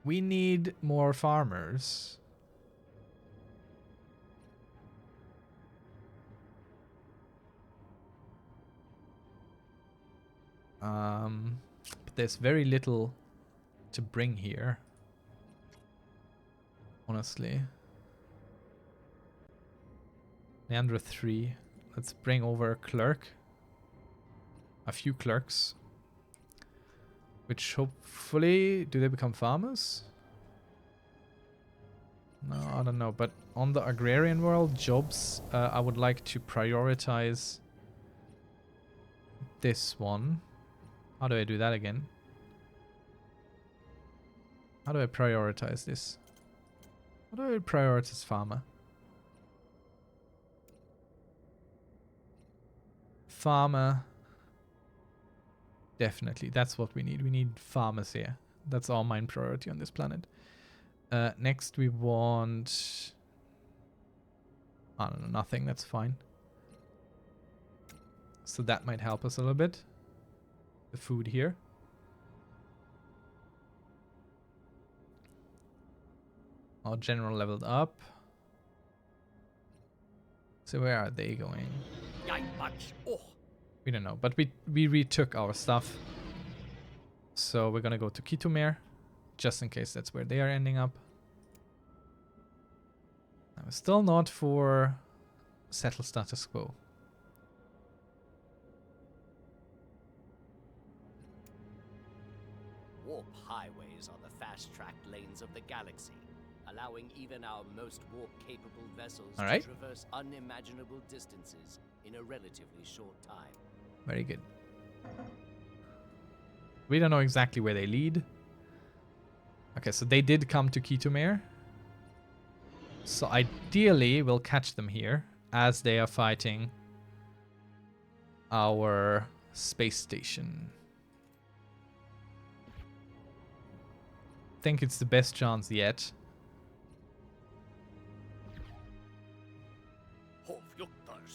We need more farmers. But there's very little to bring here. Honestly. Leandra 3. Let's bring over a clerk. A few clerks. Which hopefully... Do they become farmers? No, I don't know. But on the agrarian world, jobs, I would like to prioritize this one. How do I do that again? How do I prioritize this? How do I prioritize farmer? Farmer. Definitely. That's what we need. We need farmers here. That's our main priority on this planet. Next we want... I don't know, nothing. That's fine. So that might help us a little bit. The food here. Our general leveled up. So where are they going? We don't know, but we retook our stuff. So we're gonna go to Kitomir, just in case that's where they are ending up. I'm still not for settle status quo. Warp highways are the fast-tracked lanes of the galaxy, allowing even our most warp-capable vessels to traverse unimaginable distances in a relatively short time. Very good. We don't know exactly where they lead. Okay, so they did come to Kitomir. So ideally, we'll catch them here as they are fighting our space station. I think it's the best chance yet.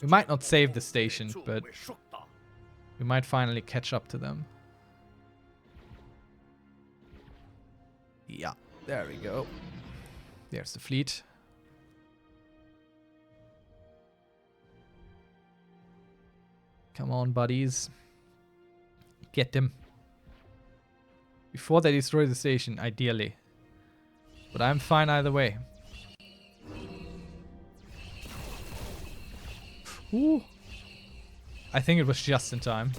We might not save the station, but we might finally catch up to them. Yeah, there we go. There's the fleet. Come on, buddies. Get them. Before they destroy the station, ideally. But I'm fine either way. Ooh. I think it was just in time.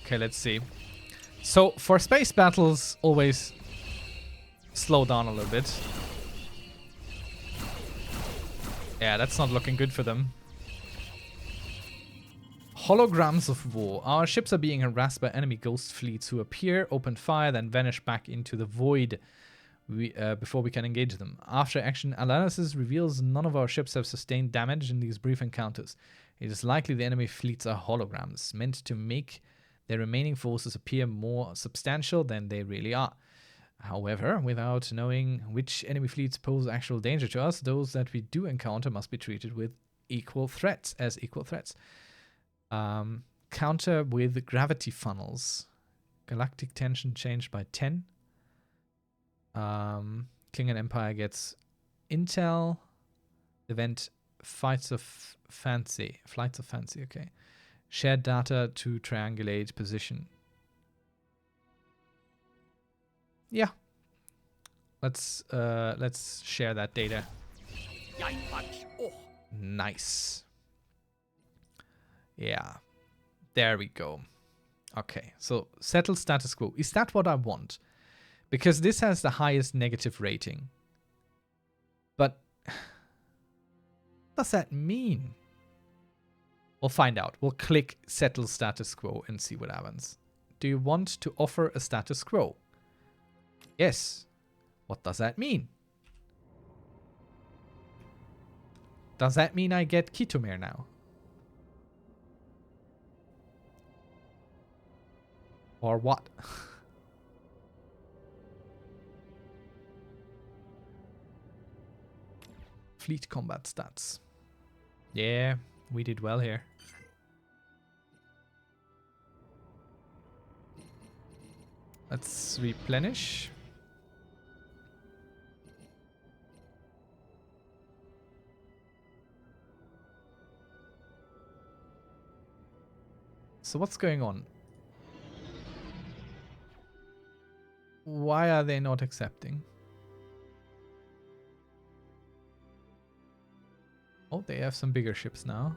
Okay, let's see. So, for space battles, always slow down a little bit. Yeah, that's not looking good for them. Holograms of war. Our ships are being harassed by enemy ghost fleets who appear, open fire, then vanish back into the void before we can engage them. After action analysis reveals none of our ships have sustained damage in these brief encounters. It is likely the enemy fleets are holograms, meant to make their remaining forces appear more substantial than they really are. However, without knowing which enemy fleets pose actual danger to us, those that we do encounter must be treated with equal threats. Counter with gravity funnels. Galactic tension changed by 10. Klingon Empire gets intel. Event Flights of Fancy, okay. Shared data to triangulate position. Yeah. Let's share that data. Nice. Yeah. There we go. Okay, so settle status quo. Is that what I want? Because this has the highest negative rating. But what does that mean? We'll find out. We'll click settle status quo and see what happens. Do you want to offer a status quo? Yes. What does that mean? Does that mean I get Kitomir now? Or what? Fleet combat stats. Yeah, we did well here. Let's replenish. So what's going on? Why are they not accepting? Oh, they have some bigger ships now.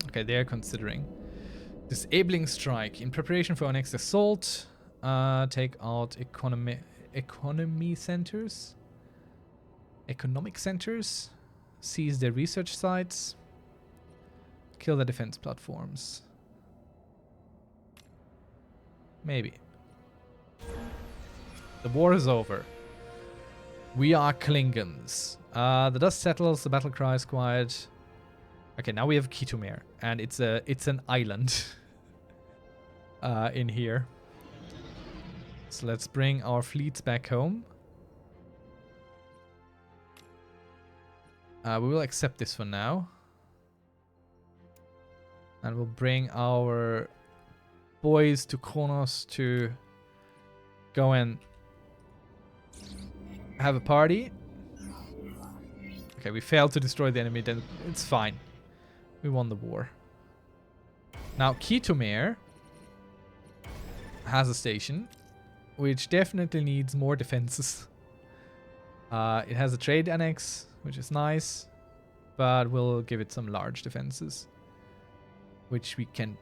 Okay, they are considering. Disabling strike. In preparation for our next assault, take out economy centers. Economic centers. Seize their research sites. Kill the defense platforms. Maybe. The war is over. We are Klingons. The dust settles, the battle cry is quiet. Okay, now we have Kitumir, and it's an island in here. So let's bring our fleets back home. We will accept this for now. And we'll bring our boys to Kronos to go and have a party. Okay, we failed to destroy the enemy, then it's fine. We won the war. Now, Kitumir has a station, which definitely needs more defenses. It has a trade annex, which is nice, but we'll give it some large defenses, which we can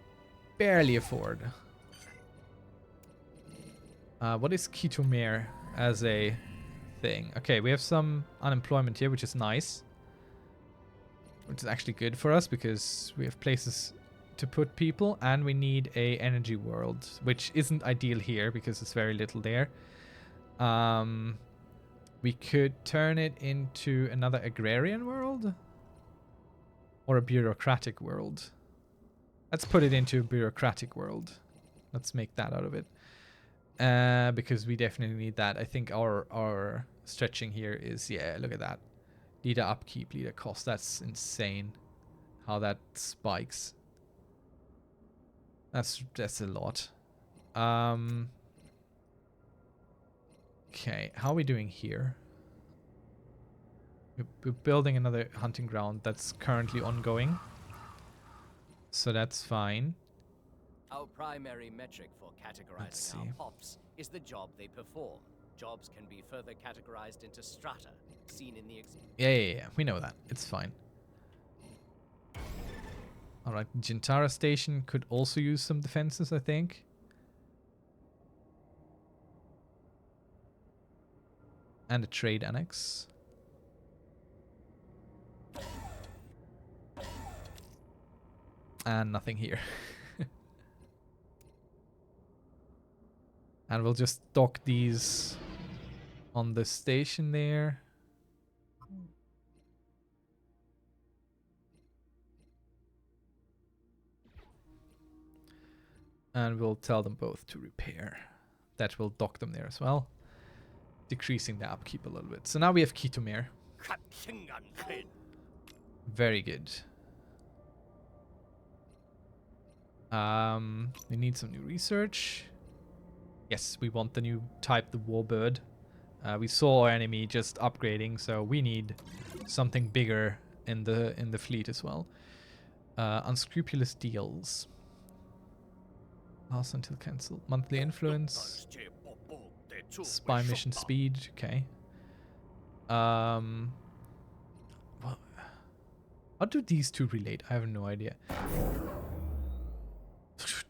barely afford. What is Kitumir as a thing? Okay, we have some unemployment here, which is nice. Which is actually good for us because we have places to put people, and we need a energy world, which isn't ideal here because there's very little there. We could turn it into another agrarian world or a bureaucratic world. Let's put it into a bureaucratic world. Let's make that out of it. Because we definitely need that. I think our stretching here is, yeah, look at that. Leader upkeep, leader cost. That's insane how that spikes. That's a lot. Okay, how are we doing here? We're building another hunting ground that's currently ongoing. So that's fine. Our primary metric for categorizing our pops is the job they perform. Jobs can be further categorized into strata, seen in the example. Yeah. We know that. It's fine. Alright, Jintara Station could also use some defenses, I think. And a trade annex. And nothing here. And we'll just dock these on the station there. And we'll tell them both to repair. That will dock them there as well. Decreasing the upkeep a little bit. So now we have Kitumir. Very good. We need some new research. Yes, we want the new type, the warbird. We saw our enemy just upgrading, so we need something bigger in the fleet as well. Unscrupulous deals. Last until cancelled. Monthly influence. Spy mission speed. Okay. What? How do these two relate? I have no idea.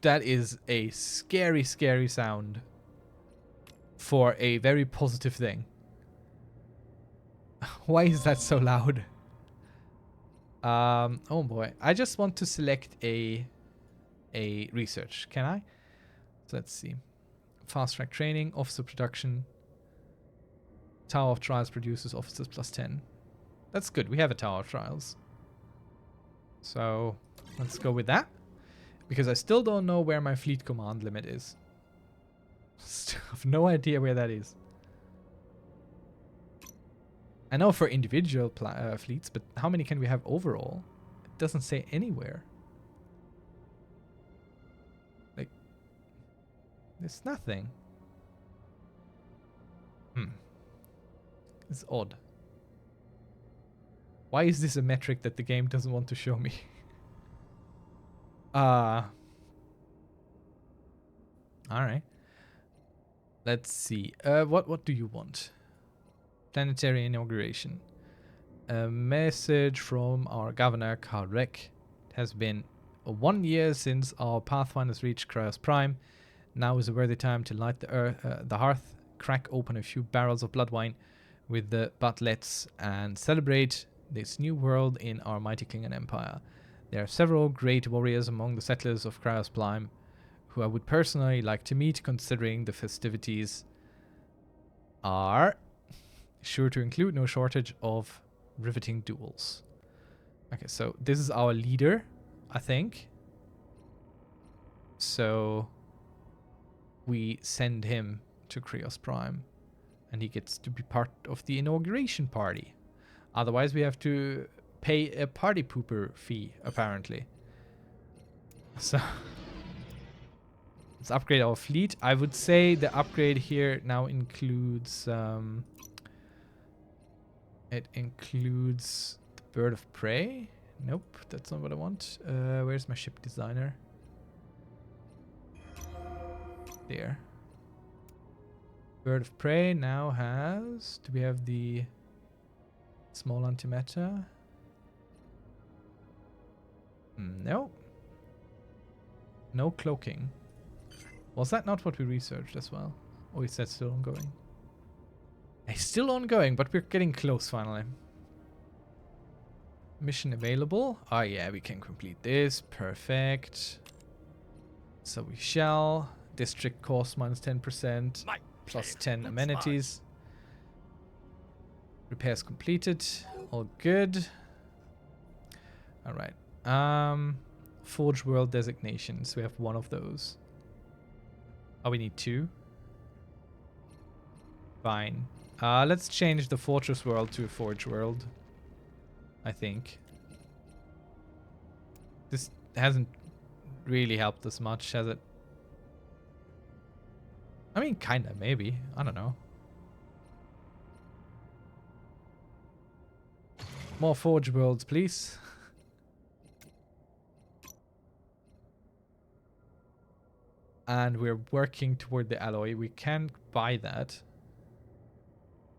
That is a scary, scary sound for a very positive thing. Why is that so loud? Oh boy. I just want to select a research. Can I? So let's see. Fast track training, officer production. Tower of Trials produces officers plus 10. That's good. We have a Tower of Trials. So let's go with that. Because I still don't know where my fleet command limit is. Still have no idea where that is. I know for individual fleets, but how many can we have overall? doesn't say anywhere. Like, there's nothing. It's odd. Why is this a metric that the game doesn't want to show me? Alright. Let's see. What do you want? Planetary inauguration. A message from our governor, Karl Reck. It has been 1 year since our Pathfinders reached Kryos Prime. Now is a worthy time to light the hearth, crack open a few barrels of blood wine with the butlets, and celebrate this new world in our mighty Klingon Empire. There are several great warriors among the settlers of Kryos Prime who I would personally like to meet, considering the festivities are sure to include no shortage of riveting duels. Okay, so this is our leader, I think. So we send him to Kryos Prime, and he gets to be part of the inauguration party. Otherwise, we have to pay a party pooper fee, apparently. So let's upgrade our fleet. I would say the upgrade here now includes it includes the bird of prey. Nope, that's not what I want. Where's my ship designer? There. Bird of prey now has... Do we have the small antimatter? No. No cloaking. Was that not what we researched as well? Or is that still ongoing? It's still ongoing, but we're getting close finally. Mission available. Oh yeah, we can complete this. Perfect. So we shall. District cost minus 10%. Plus 10 amenities. Repairs completed. All good. Alright. Forge world designations. We have one of those. Oh, we need 2. Fine. Let's change the fortress world to a forge world. I think. This hasn't really helped us much, has it? I mean, kinda, maybe. I don't know. More forge worlds, please. And we're working toward the alloy. We can buy that.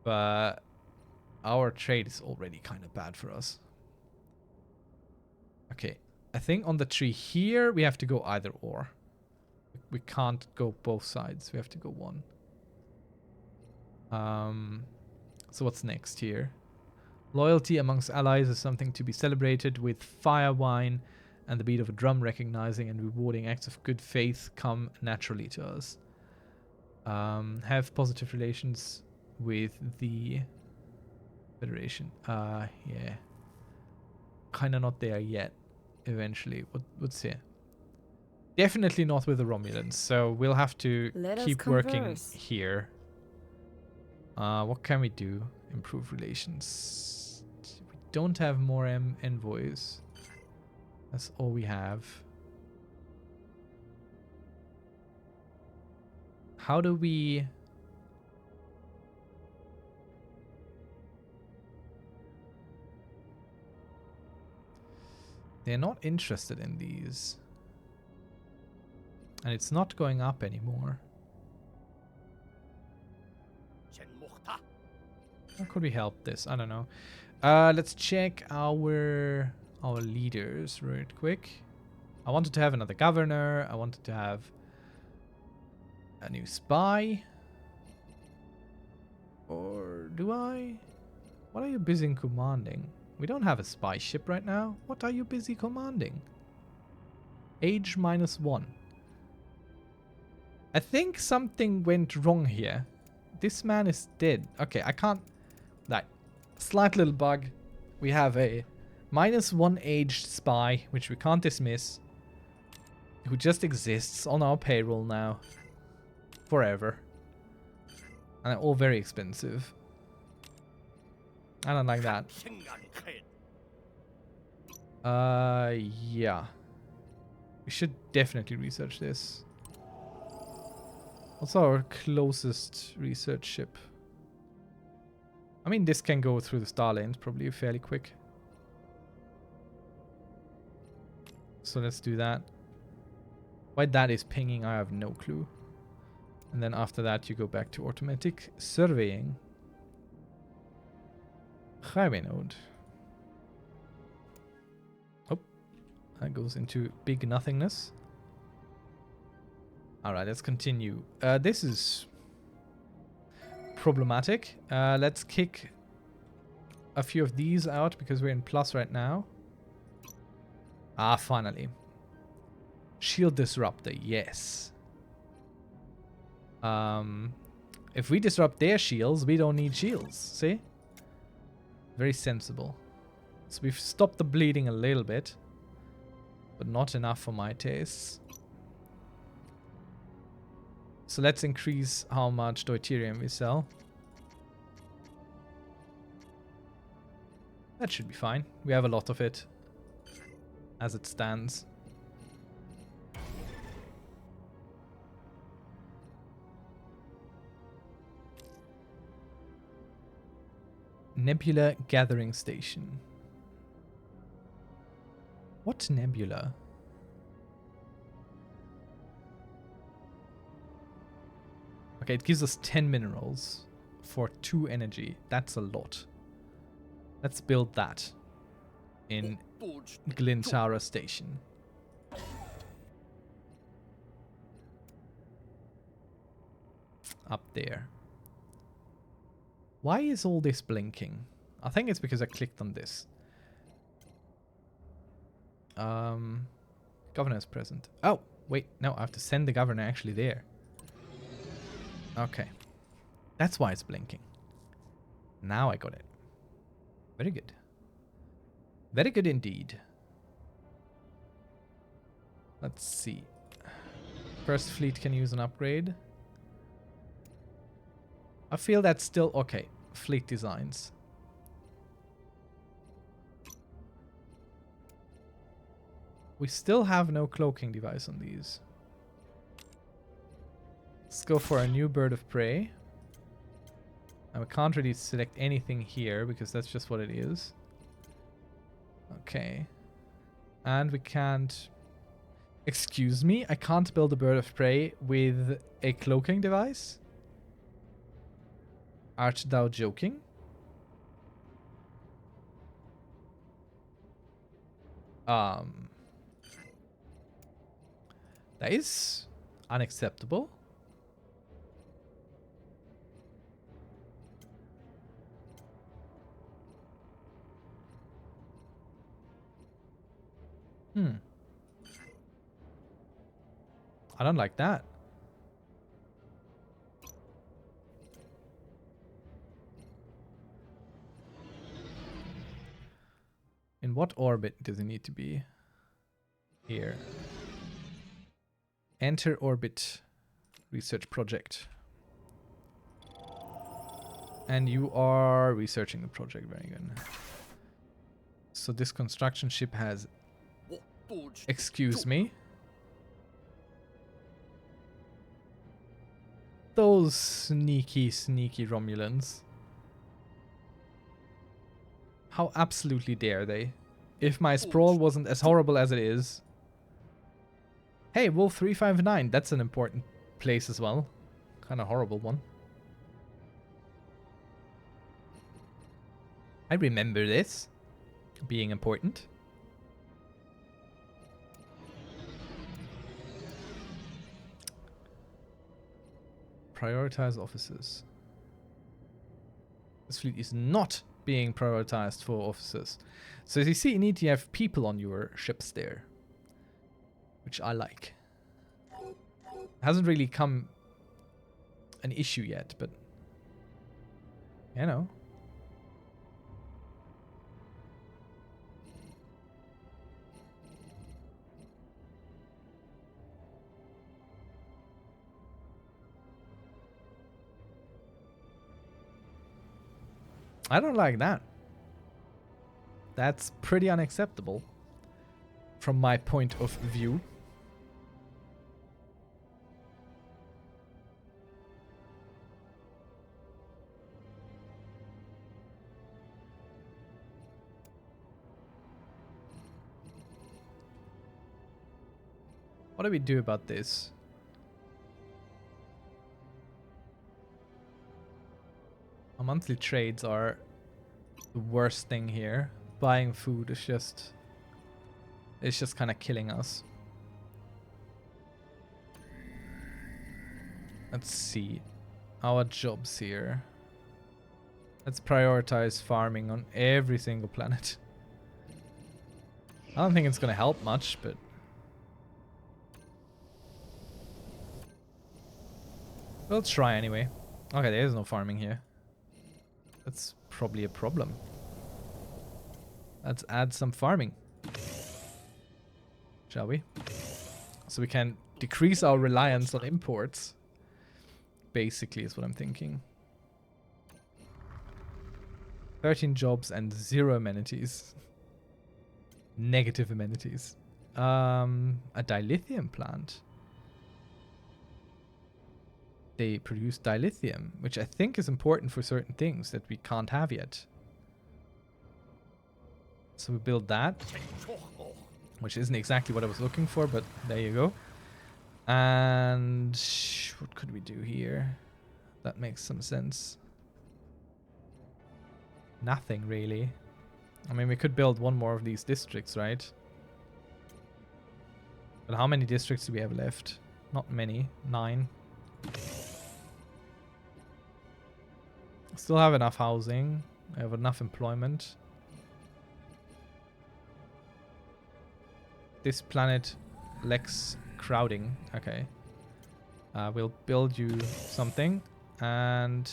But our trade is already kind of bad for us. Okay. I think on the tree here, we have to go either or. We can't go both sides. We have to go one. So what's next here? Loyalty amongst allies is something to be celebrated with fire wine and the beat of a drum. Recognizing and rewarding acts of good faith come naturally to us. Have positive relations with the Federation. Yeah. Kind of not there yet. Eventually. What's here? Definitely not with the Romulans, so we'll have to keep working here. What can we do? Improve relations. We don't have more envoys. That's all we have. How do we... They're not interested in these. And it's not going up anymore. How could we help this? I don't know. Let's check our leaders real quick. I wanted to have another governor. I wanted to have a new spy. Or do I? What are you busy commanding? We don't have a spy ship right now. What are you busy commanding? Age -1. I think something went wrong here. This man is dead. Okay, I can't... That slight little bug. We have a -1 aged spy, which we can't dismiss, who just exists on our payroll now. Forever. And they're all very expensive. I don't like that. Yeah. We should definitely research this. What's our closest research ship? I mean, this can go through the star lanes probably fairly quick. So let's do that. Why that is pinging, I have no clue. And then after that, you go back to automatic surveying. Highway node. Oh, that goes into big nothingness. Alright, let's continue. This is problematic. Let's kick a few of these out because we're in plus right now. Ah, finally. Shield disruptor, yes. If we disrupt their shields, we don't need shields. See? Very sensible. So we've stopped the bleeding a little bit, but not enough for my tastes. So let's increase how much deuterium we sell. That should be fine. We have a lot of it as it stands. Nebula gathering station. What nebula? Okay, it gives us 10 minerals for 2 energy. That's a lot. Let's build that in Glintara Station. Up there. Why is all this blinking? I think it's because I clicked on this. Governor's present. Oh, wait. No, I have to send the governor actually there. Okay. That's why it's blinking. Now I got it. Very good. Very good indeed. Let's see. First fleet can use an upgrade. I feel that's still okay. Fleet designs. We still have no cloaking device on these. Let's go for a new bird of prey. And we can't really select anything here because that's just what it is. Okay. And we can't... Excuse me? I can't build a bird of prey with a cloaking device? Art thou joking? That is unacceptable. I don't like that. In what orbit does it need to be? Here. Enter orbit research project. And you are researching the project. Very good. So this construction ship has... Excuse me? Those sneaky, sneaky Romulans. How absolutely dare they? If my sprawl wasn't as horrible as it is. Hey, Wolf 359, that's an important place as well. Kind of horrible one. I remember this being important. Prioritize officers. This fleet is not being prioritized for officers. So as you see, you need to have people on your ships there. Which I like. Hasn't really come an issue yet, but you know. I don't like that. That's pretty unacceptable. from my point of view. What do we do about this? Our monthly trades are the worst thing here. Buying food is just... it's just kind of killing us. Let's see. Our jobs here. Let's prioritize farming on every single planet. I don't think it's going to help much, but... we'll try anyway. Okay, there is no farming here. That's probably a problem. Let's add some farming. Shall we? So we can decrease our reliance on imports. Basically is what I'm thinking. 13 jobs and 0 amenities. Negative amenities. A dilithium plant. They produce dilithium, which I think is important for certain things that we can't have yet. So we build that, which isn't exactly what I was looking for, but there you go. And what could we do here? That makes some sense. Nothing really. I mean, we could build one more of these districts, right? But how many districts do we have left? Not many. 9. Still have enough housing. I have enough employment. This planet lacks crowding. Okay. We'll build you something. And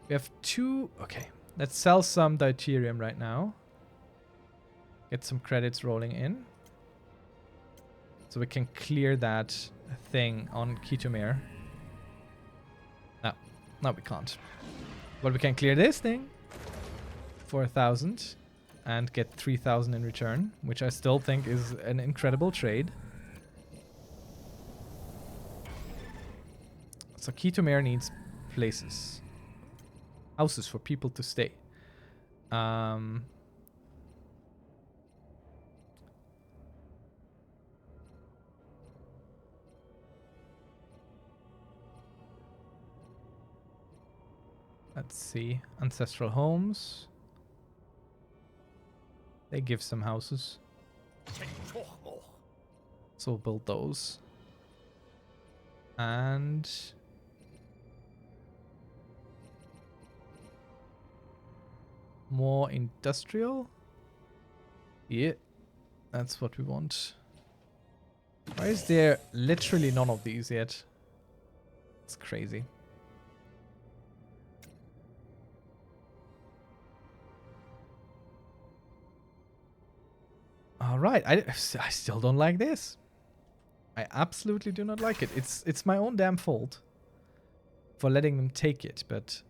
we have 2... okay. Let's sell some deuterium right now. Get some credits rolling in. So we can clear that thing on Ketomere. No, we can't. But we can clear this thing for 1,000 and get 3,000 in return, which I still think is an incredible trade. So Ketomere needs places. Houses for people to stay. Let's see. Ancestral homes. They give some houses. So we'll build those. And... more industrial? Yeah. That's what we want. Why is there literally none of these yet? It's crazy. Alright, I still don't like this. I absolutely do not like it. It's my own damn fault for letting them take it, but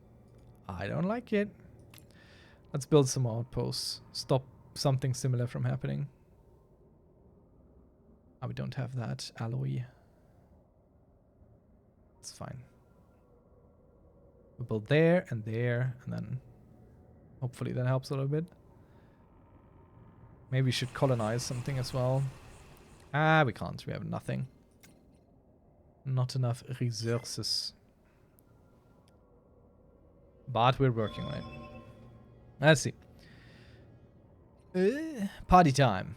I don't like it. Let's build some outposts. Stop something similar from happening. Oh, we don't have that alloy. It's fine. We'll build there, and then hopefully that helps a little bit. Maybe we should colonize something as well. Ah, we can't. We have nothing. Not enough resources. But we're working on it. Let's see. Party time.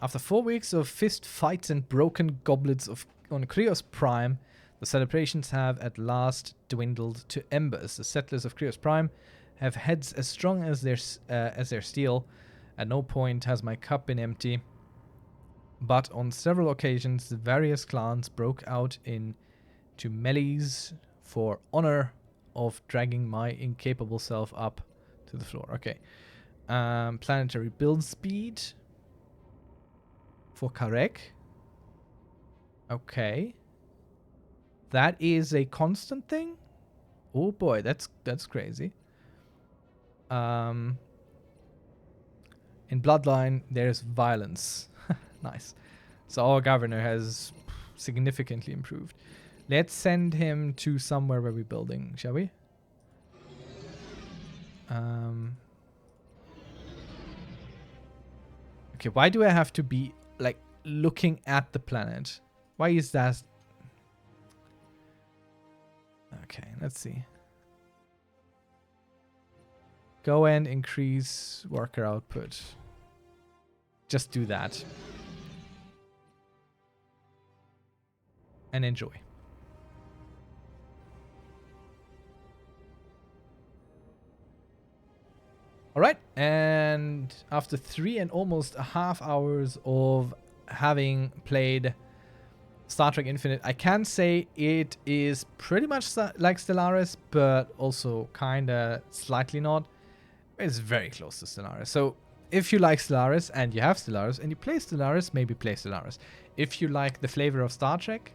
After 4 weeks of fist fights and broken goblets on Krios Prime, the celebrations have at last dwindled to embers. The settlers of Krios Prime have heads as strong as their steel. At no point has my cup been empty. But on several occasions, the various clans broke out into melees for honor of dragging my incapable self up to the floor. Okay. Planetary build speed for Karek. Okay. That is a constant thing? Oh boy, that's crazy. In Bloodline, there's violence. Nice. So our governor has significantly improved. Let's send him to somewhere where we're building, shall we? Okay, why do I have to be, like, looking at the planet? Why is that? Okay, let's see. Go and increase worker output. Just do that. And enjoy. Alright, and after 3 and almost a half hours of having played Star Trek Infinite, I can say it is pretty much like Stellaris, but also kinda slightly not. It's very close to Stellaris. So if you like Stellaris and you have Stellaris and you play Stellaris, maybe play Stellaris. If you like the flavor of Star Trek,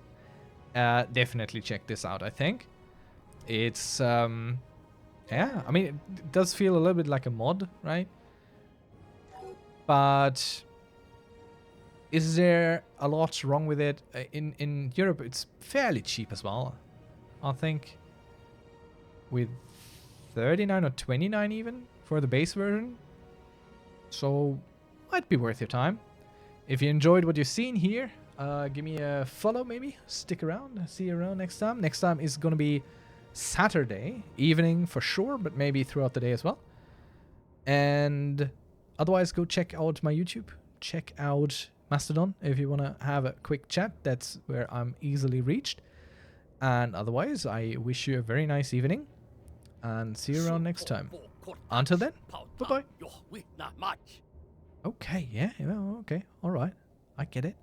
definitely check this out, I think. It's, yeah, I mean, it does feel a little bit like a mod, right? But is there a lot wrong with it? In Europe, it's fairly cheap as well, I think. With 39 or 29 even for the base version. So, might be worth your time. If you enjoyed what you've seen here, give me a follow maybe. Stick around. See you around next time. Next time is going to be Saturday evening for sure, but maybe throughout the day as well. And otherwise, go check out my YouTube. Check out Mastodon if you want to have a quick chat. That's where I'm easily reached. And otherwise, I wish you a very nice evening and see you around next time. Until then, bye-bye. Okay, yeah, okay, all right. I get it.